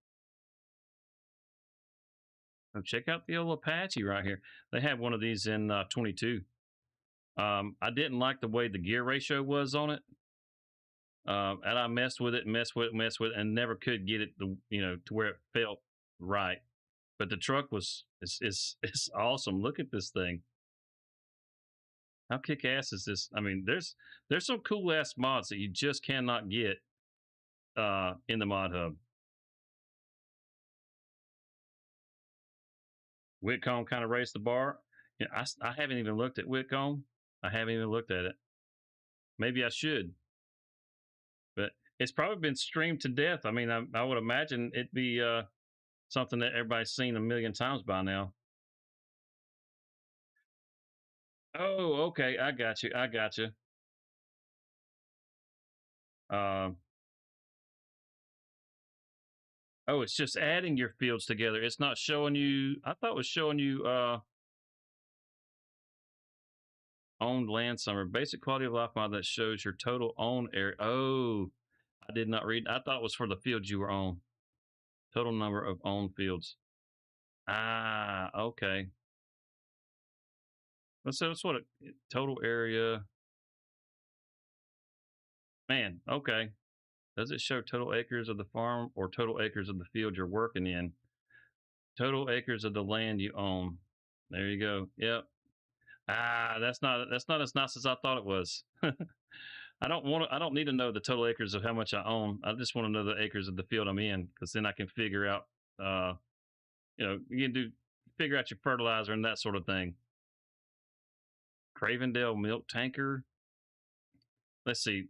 Oh, check out the old Apache right here. They had one of these in 22. I didn't like the way the gear ratio was on it. And I messed with it, and never could get it to where it felt right. But the truck it's awesome. Look at this thing. How kick ass is this? I mean, there's some cool ass mods that you just cannot get in the mod hub. Whitcomb kind of raised the bar. Yeah, I haven't even looked at Whitcomb. I haven't even looked at it. Maybe I should. But it's probably been streamed to death. I mean, I would imagine it'd be something that everybody's seen a million times by now. Oh, okay. I got you. I got you. Oh, it's just adding your fields together. It's not showing you. I thought it was showing you owned land summer. Basic quality of life mod that shows your total owned area. Oh, I did not read. I thought it was for the fields you were on. Total number of owned fields. Ah, okay. So that's what total area. Man, okay. Does it show total acres of the farm or total acres of the field you're working in? Total acres of the land you own. There you go. Yep. Ah, that's not as nice as I thought it was. I don't need to know the total acres of how much I own. I just want to know the acres of the field I'm in, because then I can figure out you can figure out your fertilizer and that sort of thing. Cravendale milk tanker. Let's see.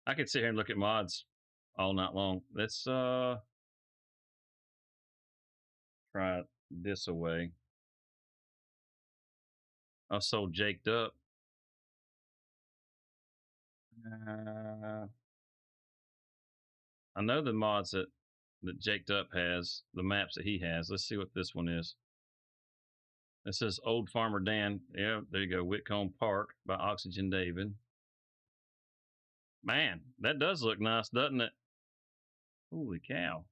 I could sit here and look at mods all night long. Let's try it this away. I so jaked up. I know the mods that that Jaked Up has, the maps that he has. Let's see what this one is. It says Old Farmer Dan. Yeah, there you go. Whitcomb Park by Oxygen David. Man, that does look nice, doesn't it? Holy cow!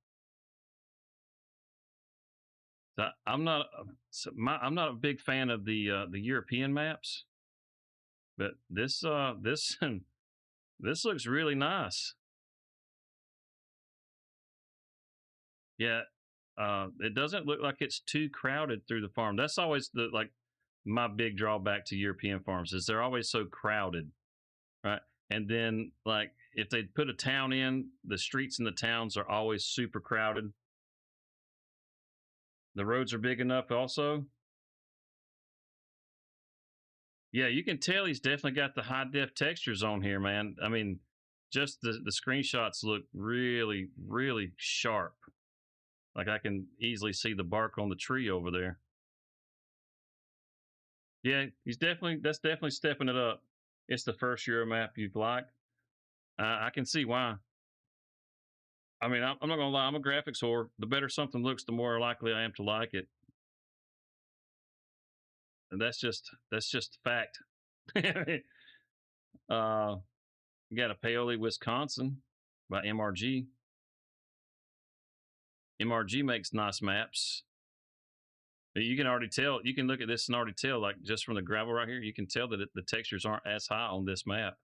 So I'm not a big fan of the European maps, but this this looks really nice. Yeah, it doesn't look like it's too crowded through the farm. That's always the like my big drawback to European farms is they're always so crowded, right? And then like if they put a town in, the streets in the towns are always super crowded. The roads are big enough also. Yeah, you can tell he's definitely got the high def textures on here, man. I mean, just the screenshots look really, really sharp. Like I can easily see the bark on the tree over there. Yeah, that's definitely stepping it up. It's the first Euro map you've liked. I can see why. I mean, I'm not gonna lie, I'm a graphics whore. The better something looks, the more likely I am to like it, and that's just fact. You got a Paoli, Wisconsin, by MRG. MRG makes nice maps. You can already tell. You can look at this and already tell, like just from the gravel right here, you can tell that the textures aren't as high on this map.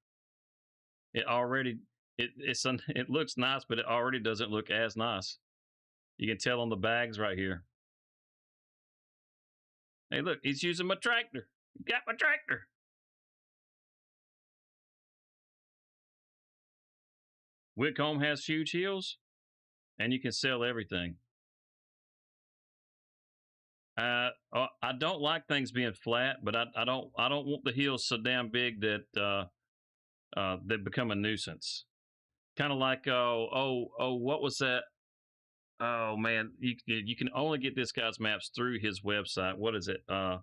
It already it looks nice, but it already doesn't look as nice. You can tell on the bags right here. Hey, look, he's using my tractor. Got my tractor. Whitcomb has huge hills, and you can sell everything. I don't like things being flat, but I don't want the hills so damn big that they become a nuisance. Kind of like what was that? Oh man, you can only get this guy's maps through his website. What is it? Oh,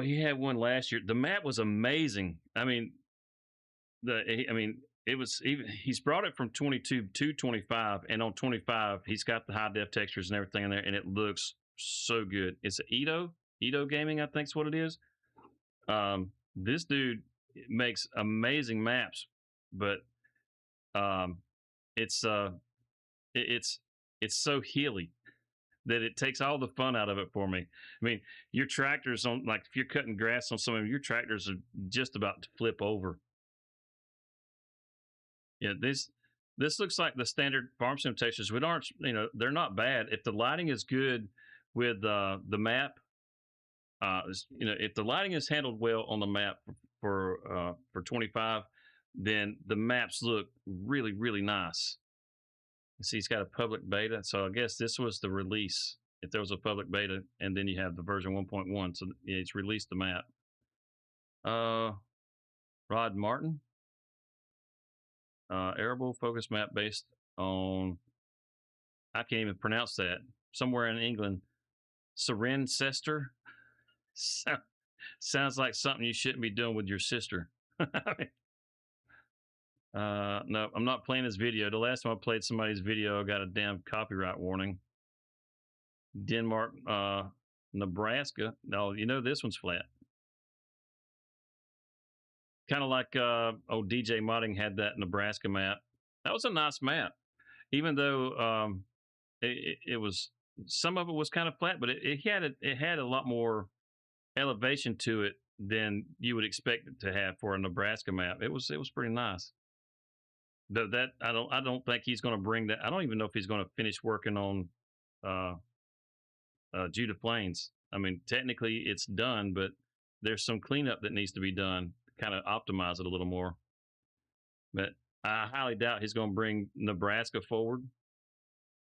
he had one last year. The map was amazing. I mean, it was even. He's brought it from 22 to 25, and on 25, he's got the high def textures and everything in there, and it looks so good. It's a Edo Gaming, I think is what it is. This dude makes amazing maps, but it's it's so hilly that it takes all the fun out of it for me. I mean, your tractors on like if you're cutting grass on some of your tractors are just about to flip over. Yeah, this looks like the standard farm sim textures, which aren't they're not bad if the lighting is good with the map. If the lighting is handled well on the map for 25, then the maps look really really nice. See, he's got a public beta, so I guess this was the release. If there was a public beta, and then you have the version 1.1, so yeah, it's released the map. Rod Martin, arable focus map based on I can't even pronounce that. Somewhere in England, Cirencester. Sounds like something you shouldn't be doing with your sister. No, I'm not playing this video. The last time I played somebody's video, I got a damn copyright warning. Denmark, Nebraska. No, this one's flat. Kind of like DJ Modding had that Nebraska map. That was a nice map, even though it was some of it was kind of flat, but it had a lot more elevation to it than you would expect it to have for a Nebraska map. It was pretty nice. Though that I don't think he's going to bring that. I don't even know if he's going to finish working on Judah Plains. I mean, technically it's done, but there's some cleanup that needs to be done to kind of optimize it a little more. But I highly doubt he's going to bring Nebraska forward.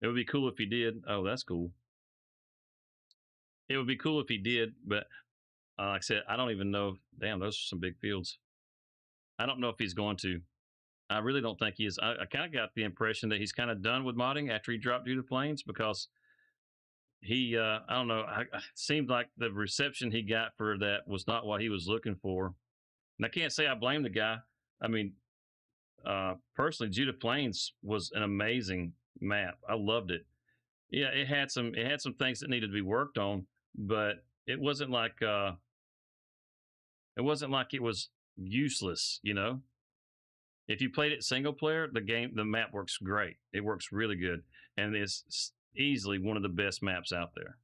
It would be cool if he did. Oh, that's cool. It would be cool if he did, but like I said, I don't even know. Damn, those are some big fields. I don't know if he's going to. I really don't think he is. I kind of got the impression that he's kind of done with modding after he dropped Judah Plains because he, I don't know, it seemed like the reception he got for that was not what he was looking for. And I can't say I blame the guy. I mean, personally, Judah Plains was an amazing map. I loved it. Yeah, it had some things that needed to be worked on, but it wasn't like it was useless, you know? If you played it single player, the map works great. It works really good, and it's easily one of the best maps out there.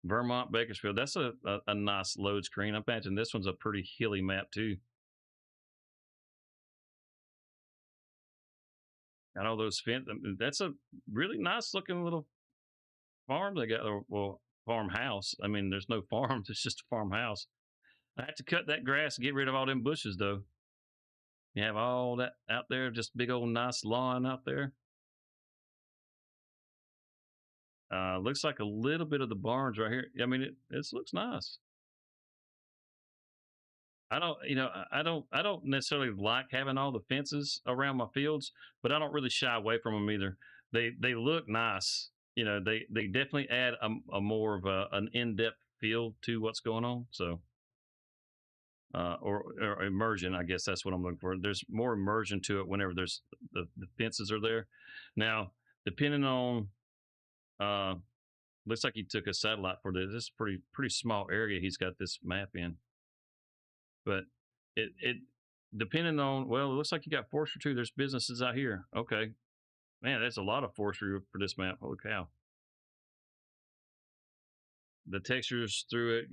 Vermont Bakersfield. That's a nice load screen. I imagine this one's a pretty hilly map too. Got all those fence. That's a really nice looking little farm they got. Or, well, farmhouse. I mean, there's no farm. It's just a farmhouse. I had to cut that grass and get rid of all them bushes though. You have all that out there, just big old nice lawn out there. Looks like a little bit of the barns right here. I mean, it looks nice. I don't necessarily like having all the fences around my fields, but I don't really shy away from them either. They look nice. They definitely add a more of an in-depth feel to what's going on. So, or immersion, I guess that's what I'm looking for. There's more immersion to it whenever the fences are there. Now, depending on, uh, looks like he took a satellite for this. This is pretty small area he's got this map in, but it depending on, well, it looks like you got forestry too. There's businesses out here. Okay, man, that's a lot of forestry for this map. Holy cow! The textures through it,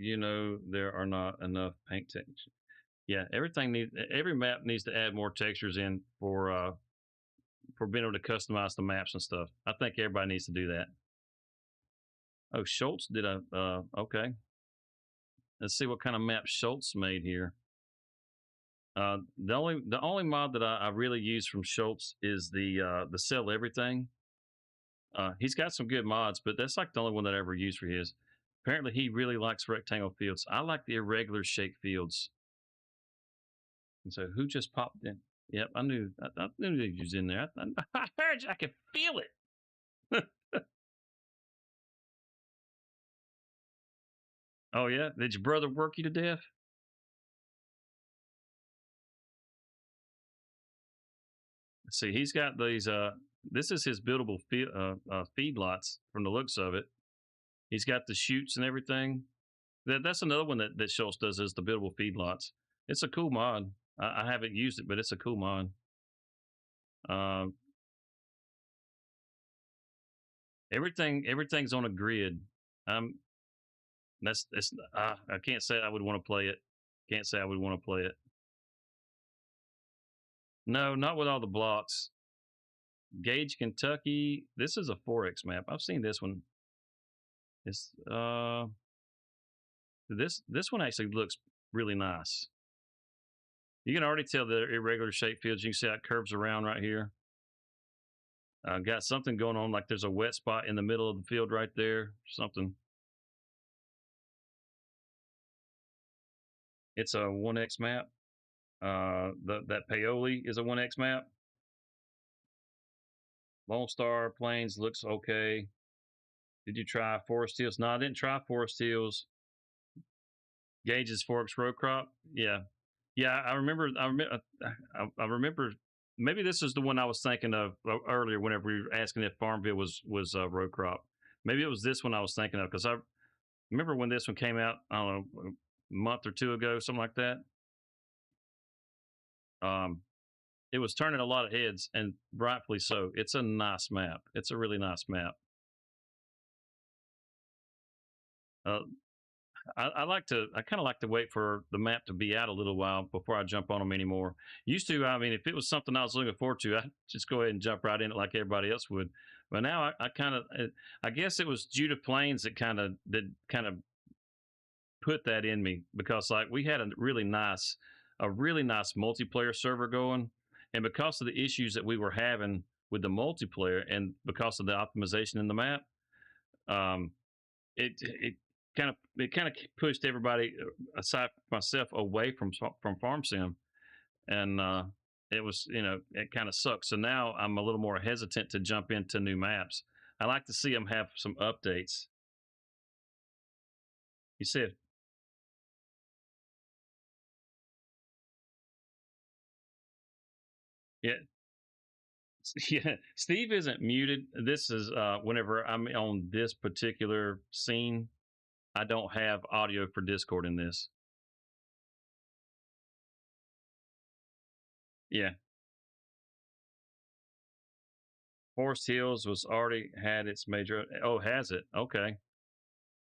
there are not enough paint texture. Yeah, every map needs to add more textures in for being able to customize the maps and stuff. I think everybody needs to do that. Oh, Schultz did okay. Let's see what kind of map Schultz made here. The only mod that I really use from Schultz is the sell everything. He's got some good mods, but that's like the only one that I ever used for his. Apparently, he really likes rectangle fields. I like the irregular shaped fields. And so, who just popped in? Yep, I knew he was in there. I heard you. I could feel it. Oh yeah, did your brother work you to death? Let's see, he's got these. This is his buildable feedlots from the looks of it. He's got the chutes and everything. That's another one that Schultz does, is the buildable feedlots. It's a cool mod. I haven't used it, but it's a cool mod. Everything's on a grid. That's I can't say I would want to play it. Can't say I would want to play it. No, not with all the blocks. Gage, Kentucky. This is a 4X map. I've seen this one. It's this one actually looks really nice. You can already tell the irregular shape fields. You can see how it curves around right here. Got something going on, like there's a wet spot in the middle of the field right there. Something. It's a 1X map. That Paoli is a 1X map. Lone Star Plains looks okay. Did you try Forest Hills? No, I didn't try Forest Hills. Gage's Forks Row Crop. Yeah. I remember. I remember. Maybe this is the one I was thinking of earlier whenever we were asking if Farmville was row crop. Maybe it was this one I was thinking of, because I remember when this one came out. I don't know, a month or two ago, something like that. It was turning a lot of heads, and rightfully so. It's a nice map. It's a really nice map. I kind of like to wait for the map to be out a little while before I jump on them anymore. Used to, I mean, if it was something I was looking forward to, I'd just go ahead and jump right in it like everybody else would. But now I guess it was Judah Plains that kind of put that in me, because like we had a really nice multiplayer server going, and because of the issues that we were having with the multiplayer and because of the optimization in the map, it kind of pushed everybody aside from myself away from farm sim, and it was, it kind of sucks. So now I'm a little more hesitant to jump into new maps. I like to see them have some updates. You said, yeah, Yeah, Steve isn't muted. This is whenever I'm on this particular scene, I don't have audio for Discord in this. Yeah. Forest Hills was already had its major. Oh, has it? Okay.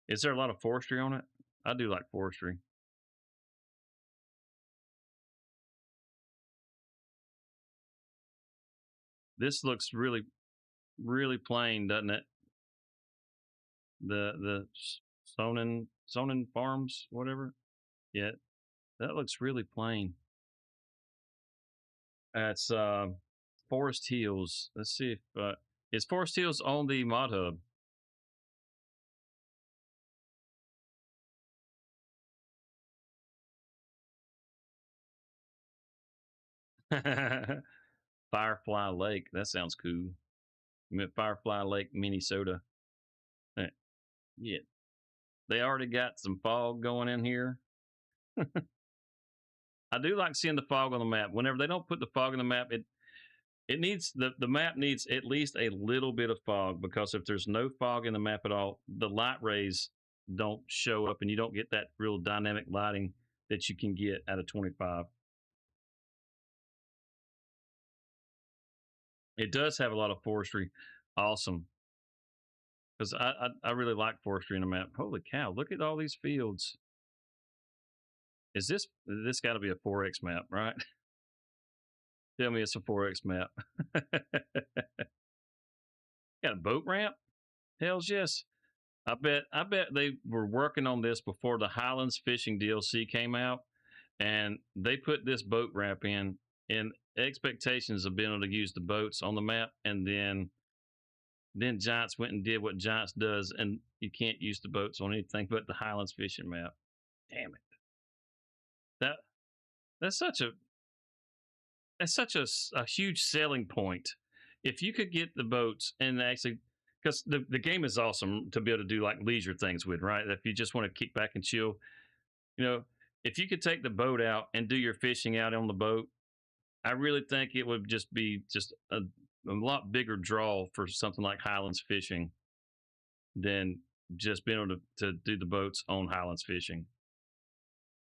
Is there a lot of forestry on it? I do like forestry. This looks really, really plain, doesn't it? The Sonnen Farms, whatever. Yeah, that looks really plain. That's Forest Hills. Let's see if is Forest Hills on the mod hub. Firefly Lake. That sounds cool. You meant Firefly Lake, Minnesota. Eh, Yeah, they already got some fog going in here. I do like seeing the fog on the map. Whenever they don't put the fog on the map, it needs the map needs at least a little bit of fog, because if there's no fog in the map at all, the light rays don't show up and you don't get that real dynamic lighting that you can get out of 25. It does have a lot of forestry. Awesome. Because I really like forestry in a map. Holy cow, look at all these fields. Is this got to be a 4X map, right? Tell me it's a 4X map. Got a boat ramp? Hells yes. I bet they were working on this before the Highlands Fishing DLC came out, and they put this boat ramp in expectations of being able to use the boats on the map, and then Giants went and did what Giants does, and you can't use the boats on anything but the Highlands Fishing map. Damn it. That that's such a a huge selling point. If you could get the boats and actually, because the game is awesome to be able to do like leisure things with, right? If you just want to kick back and chill, you know, if you could take the boat out and do your fishing out on the boat, I really think it would just be just a lot bigger draw for something like Highlands Fishing than just being able to do the boats on Highlands Fishing,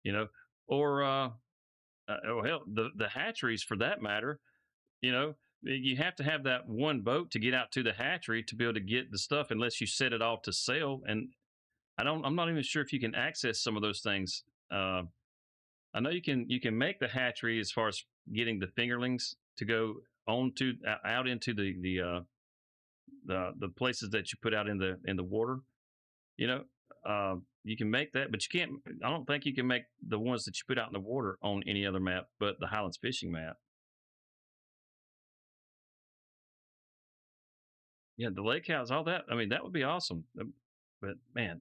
you know, or oh hell, the hatcheries for that matter. You know, you have to have that one boat to get out to the hatchery to be able to get the stuff, unless you set it off to sell. And I'm not even sure if you can access some of those things. I know you can make the hatchery as far as getting the fingerlings to go on to out into the places that you put out in the water. You know, you can make that, but you can't. I don't think you can make the ones that you put out in the water on any other map but the Highlands Fishing map. Yeah, the lake house, all that. I mean, that would be awesome. But man,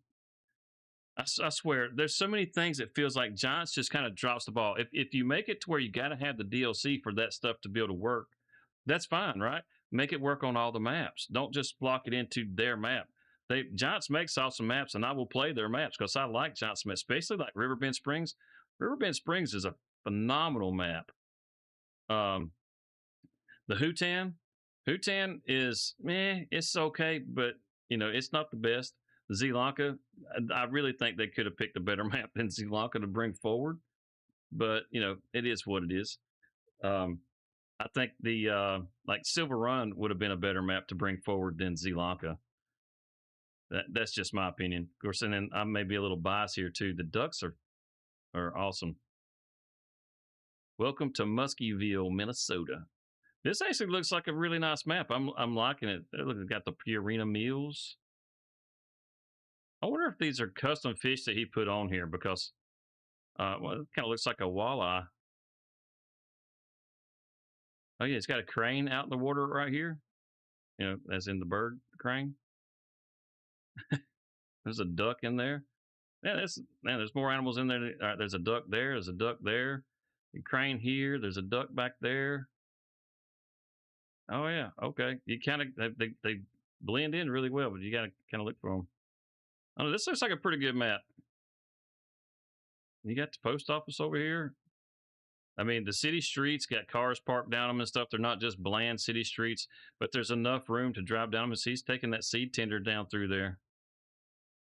I swear, there's so many things that feels like Giants just kind of drops the ball. If you make it to where you got to have the DLC for that stuff to be able to work, that's fine, right? Make it work on all the maps. Don't just block it into their map. They Giants makes awesome maps, and I will play their maps because I like Giants maps, especially like Riverbend Springs. Riverbend Springs is a phenomenal map. Um, the Hutan is it's okay, but it's not the best. Sri Lanka, I really think they could have picked a better map than Sri Lanka to bring forward, but it is what it is. Um, I think the like Silver Run would have been a better map to bring forward than Sri Lanka. That's just my opinion, of course. And then I may be a little biased here too. The Ducks are awesome. Welcome to Muskyville, Minnesota. This actually looks like a really nice map. I'm liking it. Look, it's got the Purina meals. I wonder if these are custom fish that he put on here, because well, it kind of looks like a walleye. Oh yeah, it's got a crane out in the water right here. As in the bird crane. There's a duck in there. Yeah, there's more animals in there. All right, there's a duck there. There's a duck there. A crane here. There's a duck back there. Oh yeah, okay. You kind of they blend in really well, but you got to kind of look for them. Oh, this looks like a pretty good map. You got the post office over here. I mean, the city streets got cars parked down them and stuff. They're not just bland city streets, but there's enough room to drive down them. And see, he's taking that seed tender down through there.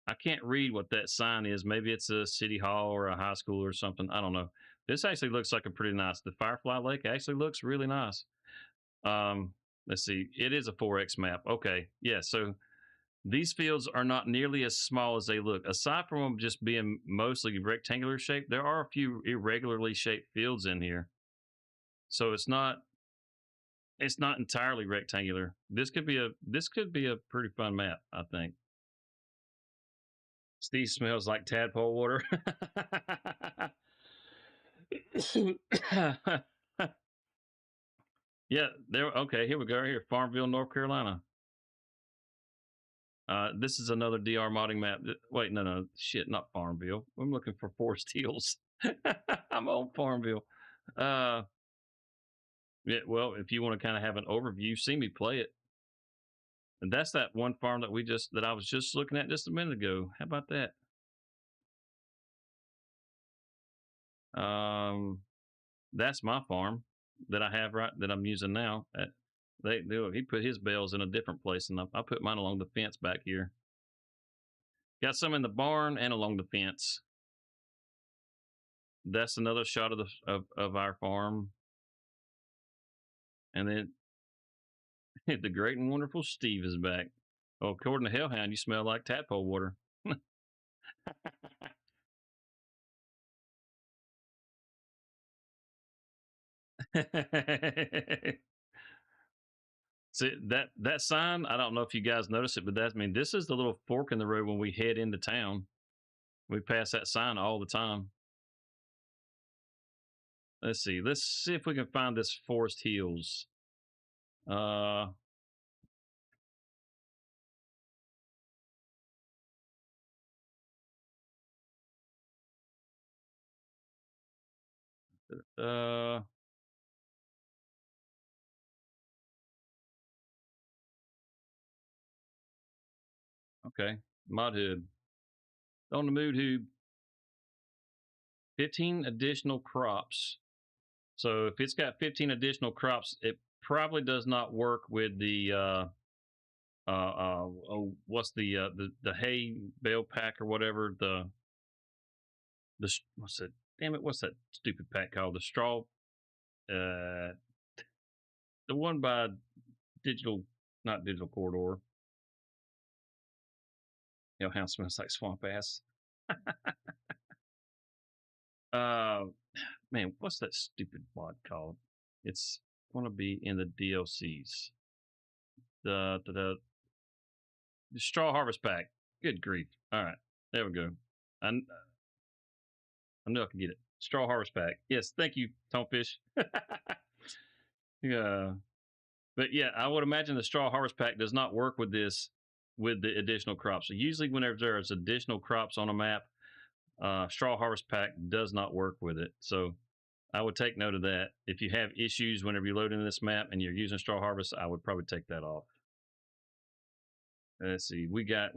I can't read what that sign is. Maybe it's a city hall or a high school or something. I don't know. This actually looks like a pretty nice. The Firefly Lake actually looks really nice. Let's see. It is a 4X map. Okay. Yeah. So these fields are not nearly as small as they look. Aside from them just being mostly rectangular shaped, there are a few irregularly shaped fields in here. So it's not entirely rectangular. This could be a pretty fun map, I think. Steve smells like tadpole water. Yeah, there. Okay, here we go. Right here, Farmville, North Carolina. This is another DR modding map. Wait, no, shit, not Farmville. I'm looking for Forest Hills. I'm on Farmville. Yeah, well, if you want to kind of have an overview, see me play it. And that's that one farm that I was just looking at just a minute ago. How about that? That's my farm that I have that I'm using now. He put his bales in a different place, and I put mine along the fence back here. Got some in the barn and along the fence. That's another shot of our farm. And then the great and wonderful Steve is back. Oh, according to Hellhound, you smell like tadpole water. See that sign, I don't know if you guys notice it, but this is the little fork in the road when we head into town. We pass that sign all the time. Let's see if we can find this Forest Hills. Okay, mod hood on the mood hood. 15 additional crops. So if it's got 15 additional crops, it probably does not work with the what's the hay bale pack or whatever, the what's it, damn it, what's that stupid pack called, the straw, the one by not digital corridor. How smells like swamp ass. Man, what's that stupid mod called? It's going to be in the DLCs. The straw harvest pack. Good grief! All right, there we go. I know I can get it. Straw harvest pack. Yes, thank you, Tonefish. Yeah, but yeah, I would imagine the straw harvest pack does not work with this with the additional crops. So usually, whenever there's additional crops on a map, straw harvest pack does not work with it. So I would take note of that. If you have issues whenever you load into this map and you're using straw harvest, I would probably take that off. Let's see. We got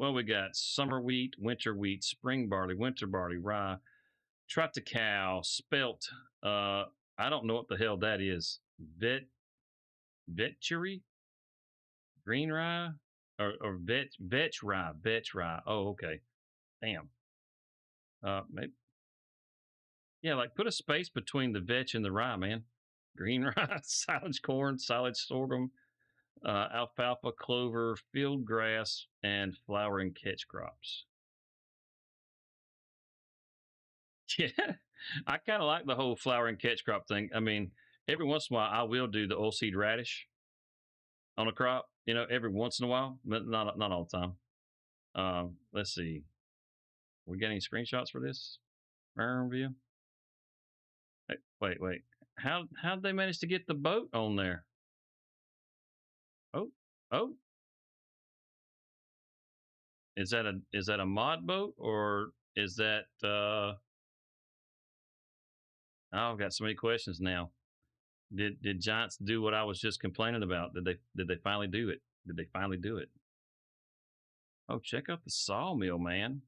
summer wheat, winter wheat, spring barley, winter barley, rye, triticale, spelt. I don't know what the hell that is. Vetchery, green rye, or vetch rye. Oh, okay. Damn. Maybe. Yeah, like put a space between the vetch and the rye, man. Green rye, silage corn, silage sorghum, alfalfa, clover, field grass, and flowering catch crops. Yeah, I kind of like the whole flowering catch crop thing. I mean, every once in a while, I will do the oilseed radish on a crop. Every once in a while, but not all the time. Let's see. We got any screenshots for this? View. Wait. How'd they manage to get the boat on there? Oh. Is that a mod boat, or is that I've got so many questions now. Did Giants do what I was just complaining about? Did they finally do it? Did they finally do it? Oh, check out the sawmill, man.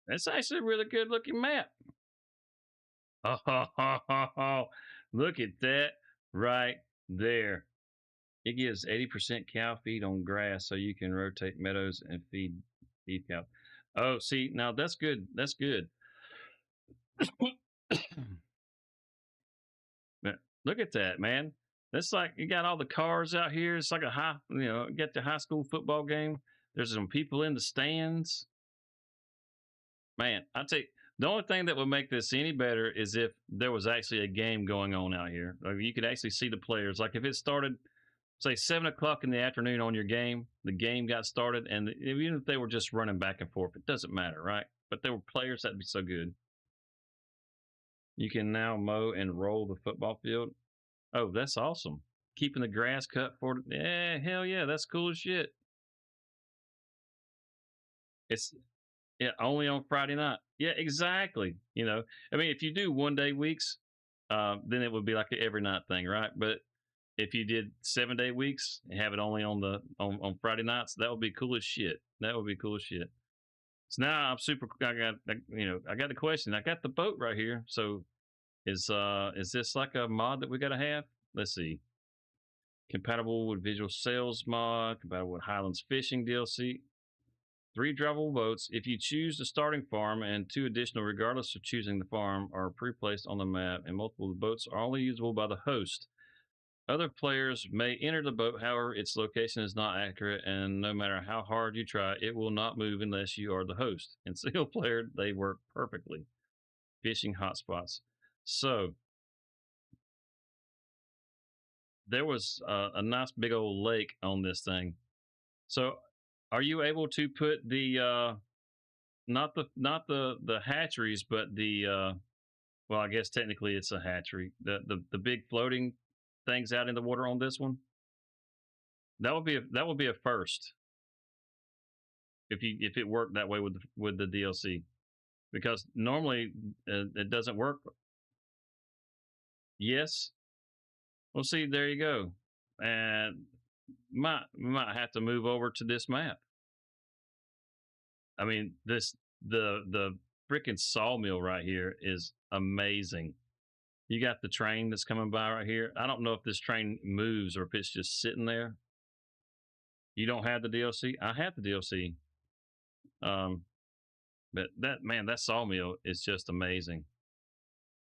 That's actually a really good looking map. Oh, look at that right there. It gives 80% cow feed on grass so you can rotate meadows and feed beef cow. Oh, see, now that's good. That's good. Look at that, man. That's like you got all the cars out here. It's like a you get the high school football game. There's some people in the stands. Man, I tell you, the only thing that would make this any better is if there was actually a game going on out here. Like you could actually see the players. Like if it started, say 7 o'clock in the afternoon on your game, the game got started, and even if they were just running back and forth, it doesn't matter, right? But there were players that'd be so good. You can now mow and roll the football field. Oh, that's awesome. Keeping the grass cut for yeah, hell yeah, that's cool as shit. It's yeah, only on Friday night. Yeah, exactly. I mean, if you do 1 day weeks, then it would be like an every night thing, right? But if you did 7 day weeks and have it only on Friday nights, that would be cool as shit. That would be cool as shit. So now I'm super. I got the question. I got the boat right here. So is this like a mod that we got to have? Let's see. Compatible with Visual Sales mod. Compatible with Highlands Fishing DLC. 3 drivable boats. If you choose the starting farm and 2 additional, regardless of choosing the farm, are pre-placed on the map, and multiple boats are only usable by the host. Other players may enter the boat, however, its location is not accurate, and no matter how hard you try, it will not move unless you are the host. In single player, they work perfectly. Fishing hotspots. So there was a nice big old lake on this thing. So are you able to put the not the hatcheries, but the well, I guess technically it's a hatchery. The big floating things out in the water on this one. That would be a first if it worked that way with the DLC, because normally it doesn't work. Yes. Well, see, there you go, and might have to move over to this map. I mean, the freaking sawmill right here is amazing. You got the train that's coming by right here. I don't know if this train moves or if it's just sitting there. You don't have the DLC. I have the DLC. Um, but that sawmill is just amazing.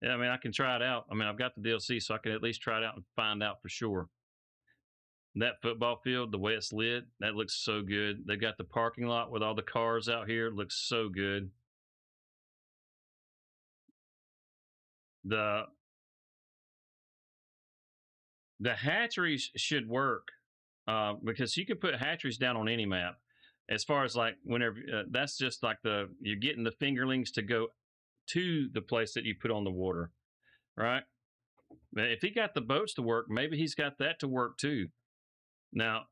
Yeah, I mean, I can try it out. I mean, I've got the DLC, so I can at least try it out and find out for sure. That football field, the way it's lit, that looks so good. They've got the parking lot with all the cars out here. It looks so good. The the hatcheries should work because you can put hatcheries down on any map. As far as like whenever that's just like you're getting the fingerlings to go to the place that you put on the water, right? But if he got the boats to work, maybe he's got that to work too. Now,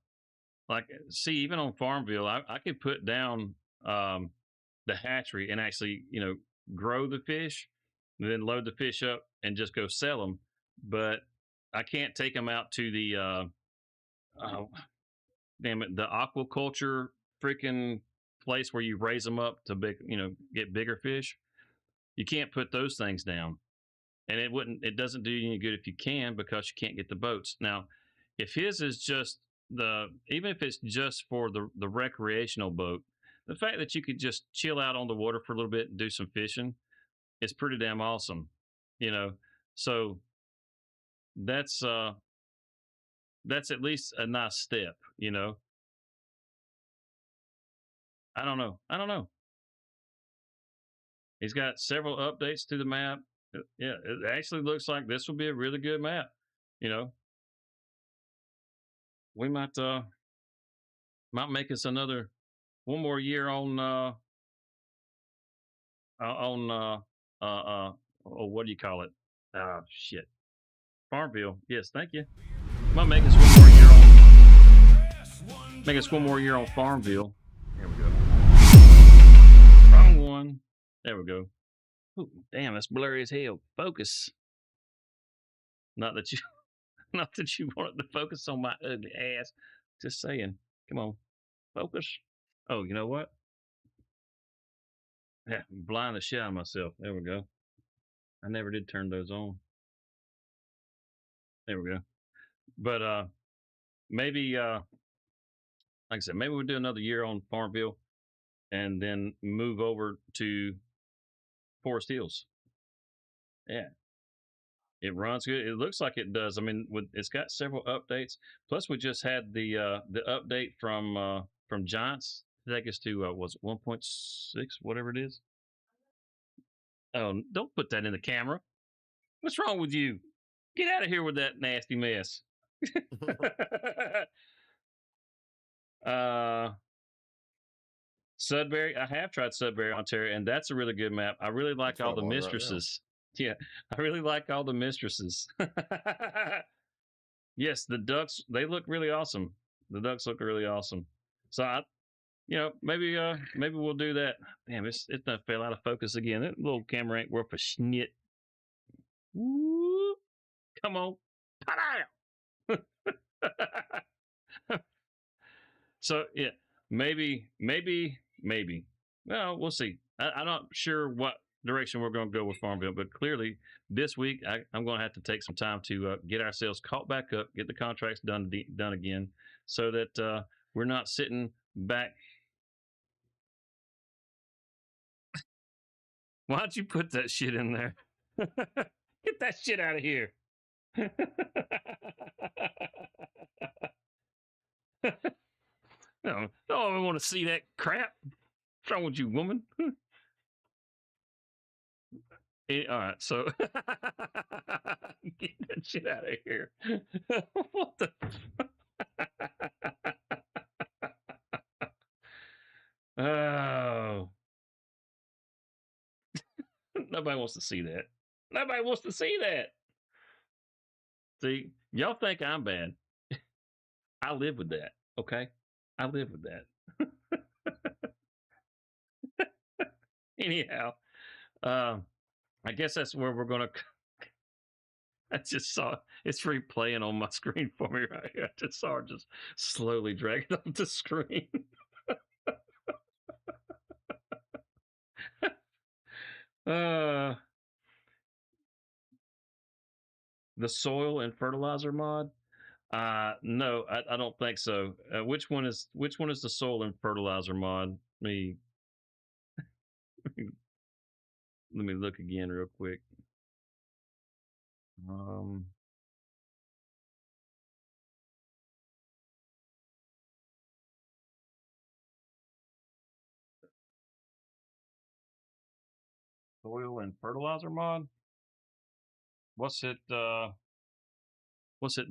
like, see, even on Farmville, I could put down the hatchery and actually, grow the fish, and then load the fish up and just go sell them. But I can't take them out to the oh, damn it, the aquaculture freaking place where you raise them up to get bigger fish. You can't put those things down, and it doesn't do you any good if you can, because you can't get the boats. Now if his is just even if it's just for the recreational boat, the fact that you could just chill out on the water for a little bit and do some fishing is pretty damn awesome, you know so that's that's at least a nice step. I don't know. He's got several updates to the map. Yeah, it actually looks like this will be a really good map. You know, we might make us another one more year on oh, what do you call it? Shit, Farmville. Yes, thank you. Might make us one more year on Farmville. There we go. Wrong one. There we go. Ooh, damn, that's blurry as hell. Focus. Not that you Not that you wanted to focus on my ugly ass. Just saying. Come on. Focus. Oh, you know what? Yeah, blind the shit out of myself. There we go. I never did turn those on. There we go. But maybe like I said, maybe we'll do another year on Farmville and then move over to Forest Hills. Yeah. It runs good. It looks like it does. I mean, it's got several updates. Plus, we just had the update from Giants. Take us to was it 1.6, whatever it is. Oh, don't put that in the camera. What's wrong with you? Get out of here with that nasty mess. Sudbury. I have tried Sudbury, Ontario, and that's a really good map. I really like all the mistresses. Right, yeah, I really like all the mistresses. Yes, the ducks, they look really awesome. The ducks look really awesome. So maybe we'll do that. Damn, it done fell out of focus again. That little camera ain't worth a schnit. Woo, come on. So yeah, maybe. Well, we'll see. I'm not sure what direction we're going to go with Farmville, but clearly this week I'm going to have to take some time to get ourselves caught back up, get the contracts done again, so that we're not sitting back. Why'd you put that shit in there? Get that shit out of here. No, I want to see that crap. What's wrong with you, woman? All right, so get that shit out of here. What the? Oh, nobody wants to see that. Nobody wants to see that. See, y'all think I'm bad. I live with that. Okay, I live with that. Anyhow, I guess that's where we're gonna. I just saw it's replaying on my screen for me right here. I just saw it just slowly dragging off the screen. The soil and fertilizer mod. No, I don't think so. Which one is the soil and fertilizer mod? Let me look again real quick. Soil and fertilizer mod. What's it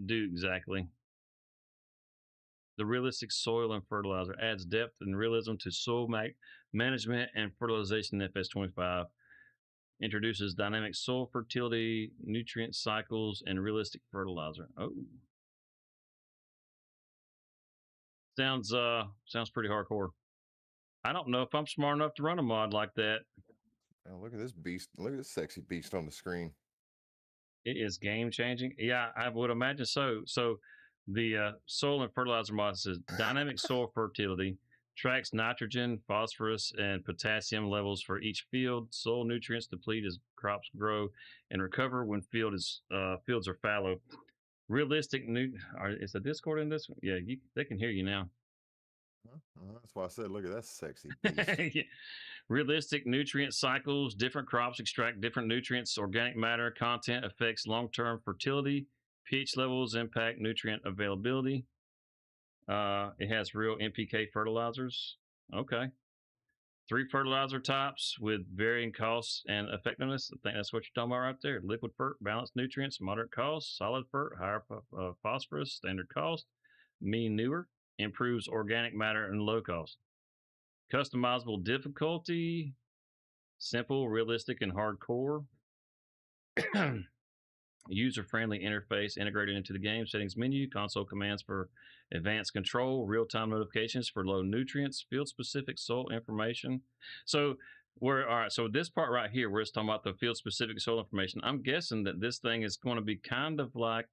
do exactly? The realistic soil and fertilizer adds depth and realism to soil management and fertilization. FS25 introduces dynamic soil fertility, nutrient cycles, and realistic fertilizer. Oh, sounds pretty hardcore. I don't know if I'm smart enough to run a mod like that. Oh, look at this beast! Look at this sexy beast on the screen. It is game changing. Yeah, I would imagine so. So the soil and fertilizer mod says dynamic soil fertility tracks nitrogen, phosphorus, and potassium levels for each field. Soil nutrients deplete as crops grow and recover when fields are fallow. Realistic is the Discord in this one? Yeah, they can hear you now. That's why I said, look at that sexy beast. Yeah. Realistic nutrient cycles. Different crops extract different nutrients. Organic matter content affects long-term fertility. pH levels impact nutrient availability. It has real NPK fertilizers. Okay. 3 fertilizer types with varying costs and effectiveness. I think that's what you're talking about right there. Liquid fert, balanced nutrients, moderate cost. Solid fert, higher phosphorus, standard cost. Mean newer, improves organic matter and low cost. Customizable difficulty, simple, realistic, and hardcore. User-friendly interface integrated into the game. Settings menu, console commands for advanced control, real-time notifications for low nutrients, field-specific soil information. So so this part right here, where it's talking about the field-specific soil information, I'm guessing that this thing is going to be kind of like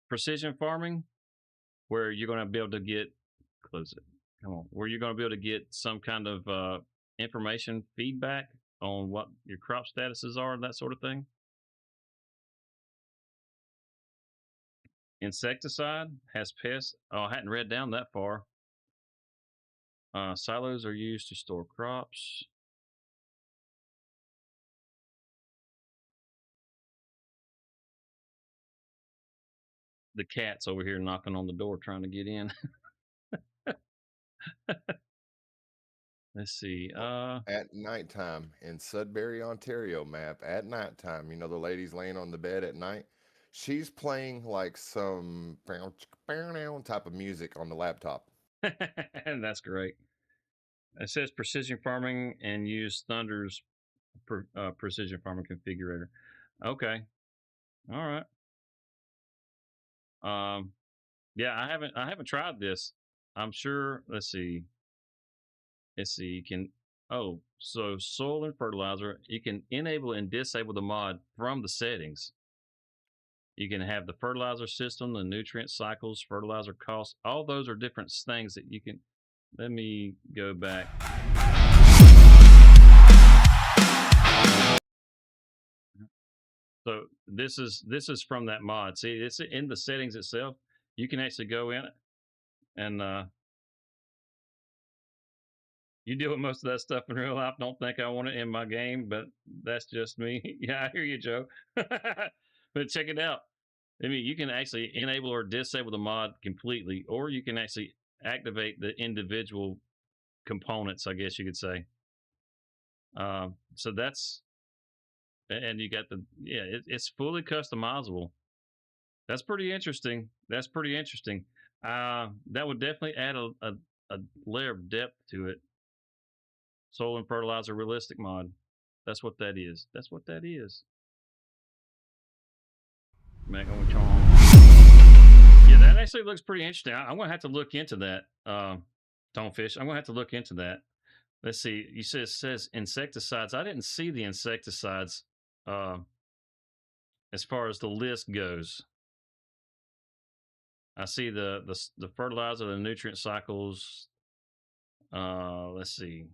precision farming, where you're going to be able to get, close it. come on, where you're going to be able to get some kind of information feedback on what your crop statuses are and that sort of thing. Insecticide has pests. Oh, I hadn't read down that far. Silos are used to store crops. The cat's over here knocking on the door trying to get in. Let's see. At nighttime in Sudbury, Ontario map, at nighttime, you know, the lady's laying on the bed at night. She's playing like some type of music on the laptop. That's great. It says precision farming and use Thunder's precision farming configurator. Okay. All right. Yeah, I haven't tried this. I'm sure. Let's see. You can. Oh, so soil and fertilizer. You can enable and disable the mod from the settings. You can have the fertilizer system, the nutrient cycles, fertilizer costs. All those are different things that you can. Let me go back. So this is from that mod. See, it's in the settings itself. You can actually go in and you deal with most of that stuff in real life. Don't think I want it in my game, but that's just me. Yeah, I hear you, Joe. But check it out. I mean, you can actually enable or disable the mod completely, or you can actually activate the individual components, I guess you could say. So that's, and you got it's fully customizable. That's pretty interesting. That would definitely add a layer of depth to it. Soil and fertilizer realistic mod. That's what that is. Megatron. Yeah, that actually looks pretty interesting. I'm gonna have to look into that. Tonefish. I'm gonna have to look into that. Let's see. You said it says insecticides. I didn't see the insecticides as far as the list goes. I see the fertilizer, the nutrient cycles. Let's see.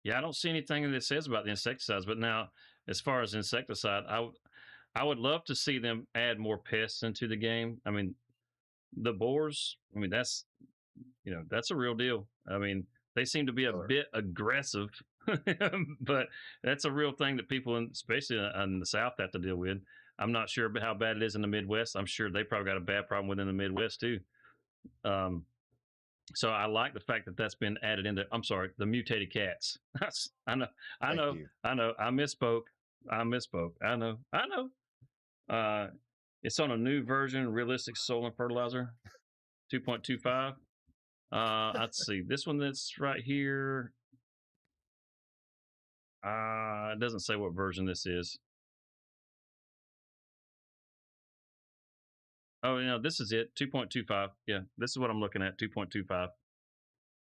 Yeah, I don't see anything that says about the insecticides. But now, as far as insecticide, I would love to see them add more pests into the game. I mean, the boars. I mean, that's a real deal. I mean, they seem to be a bit aggressive, but that's a real thing that people, especially in the South, have to deal with. I'm not sure how bad it is in the Midwest. I'm sure they probably got a bad problem within the Midwest too. So I like the fact that that's been added into. I'm sorry, the mutated cats. I know. I misspoke. I know. It's on a new version, realistic soil and fertilizer, 2.25. Let's see. This one that's right here. It doesn't say what version this is. Oh, this is it. 2.25. Yeah, this is what I'm looking at. 2.25.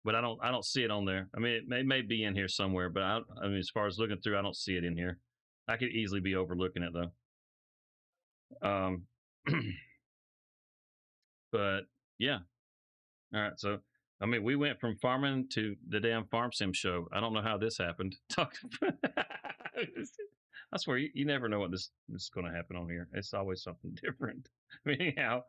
But I don't see it on there. I mean, it may be in here somewhere, but I mean, as far as looking through, I don't see it in here. I could easily be overlooking it though. But yeah. All right. So I mean, we went from farming to the damn farm sim show. I don't know how this happened. I swear, you never know what this is going to happen on here. It's always something different. Anyhow,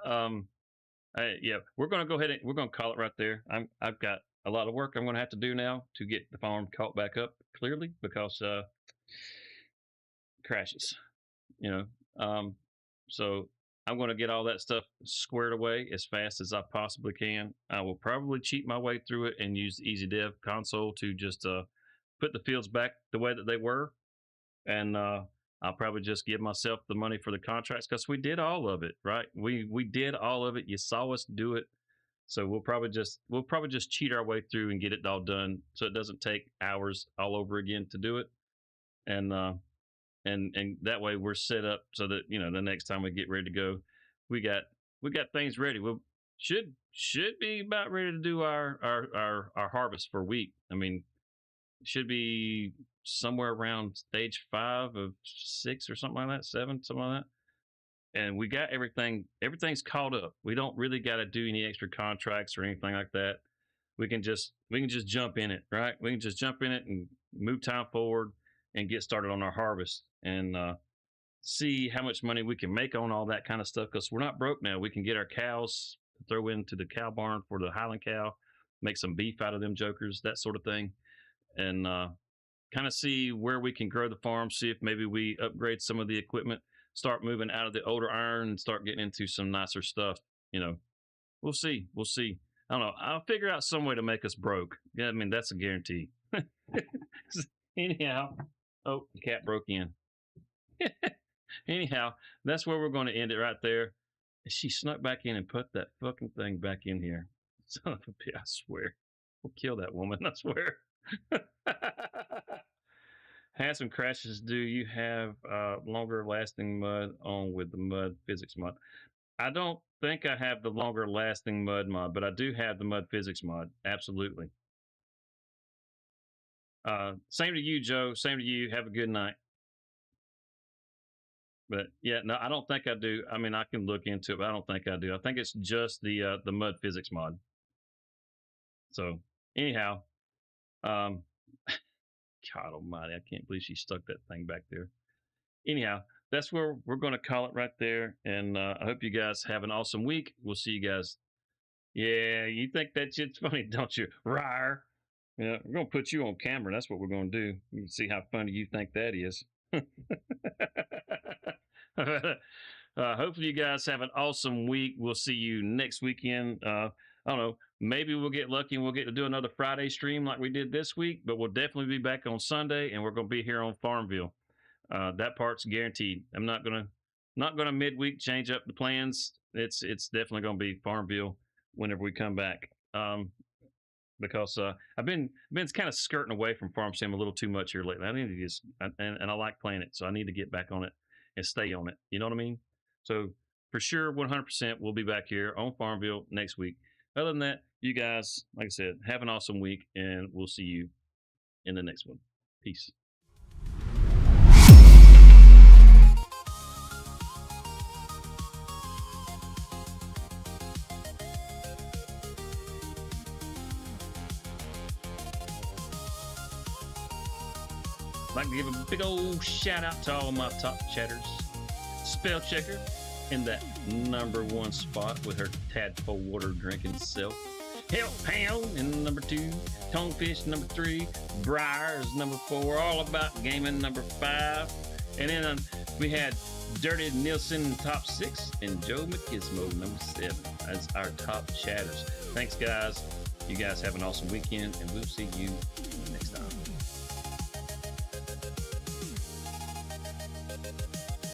yeah, we're going to go ahead and we're going to call it right there. I've got a lot of work I'm going to have to do now to get the farm caught back up clearly because crashes. So I'm going to get all that stuff squared away as fast as I possibly can. I will probably cheat my way through it and use the Easy Dev console to just put the fields back the way that they were. And I'll probably just give myself the money for the contracts because we did all of it, right? We did all of it. You saw us do it. So we'll probably just cheat our way through and get it all done so it doesn't take hours all over again to do it. And that way we're set up so that the next time we get ready to go, we got things ready. We should be about ready to do our harvest for wheat. I mean, should be somewhere around stage 5 of 6 or something like that, 7, something like that. and we got everything. Everything's caught up. We don't really got to do any extra contracts or anything like that. We can just jump in it, right? We can just jump in it and move time forward and get started on our harvest and see how much money we can make on all that kind of stuff, because we're not broke now. We can get our cows, throw into the cow barn for the Highland cow, make some beef out of them jokers, that sort of thing, and kind of see where we can grow the farm, see if maybe we upgrade some of the equipment, start moving out of the older iron and start getting into some nicer stuff. We'll see. I don't know. I'll figure out some way to make us broke. Yeah, I mean, that's a guarantee. Anyhow, oh, the cat broke in. Anyhow, that's where we're going to end it right there. She snuck back in and put that fucking thing back in here. Son of a bitch, I swear. We'll kill that woman, I swear. Had some crashes. Do you have longer lasting mud on with the mud physics mod? I don't think I have the longer lasting mud mod, but I do have the mud physics mod. Absolutely. Same to you, Joe. Same to you. Have a good night. But yeah, no, I don't think I do. I mean, I can look into it, but I don't think I do. I think it's just the mud physics mod. So anyhow, God almighty, I can't believe she stuck that thing back there. Anyhow, that's where we're going to call it right there. And I hope you guys have an awesome week. We'll see you guys. Yeah, you think that shit's funny, don't you? Rawr. Yeah, we're going to put you on camera. That's what we're going to do. You can see how funny you think that is. Hopefully you guys have an awesome week. We'll see you next weekend. I don't know. Maybe we'll get lucky and we'll get to do another Friday stream like we did this week, but we'll definitely be back on Sunday, and we're going to be here on Farmville. That part's guaranteed. I'm not gonna midweek change up the plans. It's definitely going to be Farmville whenever we come back. Because I've been kind of skirting away from Farm Sim a little too much here lately. I need to just and I like playing it, so I need to get back on it and stay on it. You know what I mean? So for sure, 100%, we'll be back here on Farmville next week. Other than that, you guys, like I said, have an awesome week, and we'll see you in the next one. Peace. I'd like to give a big old shout out to all of my top chatters. Spell Checker in that #1 spot with her tadpole water drinking self. Hell Pound in #2. Tonefish #3. Briars #4. All About Gaming #5. And then we had Dirty Nielsen in top 6 and Joe McGizmo #7 as our top chatters. Thanks, guys. You guys have an awesome weekend, and we'll see you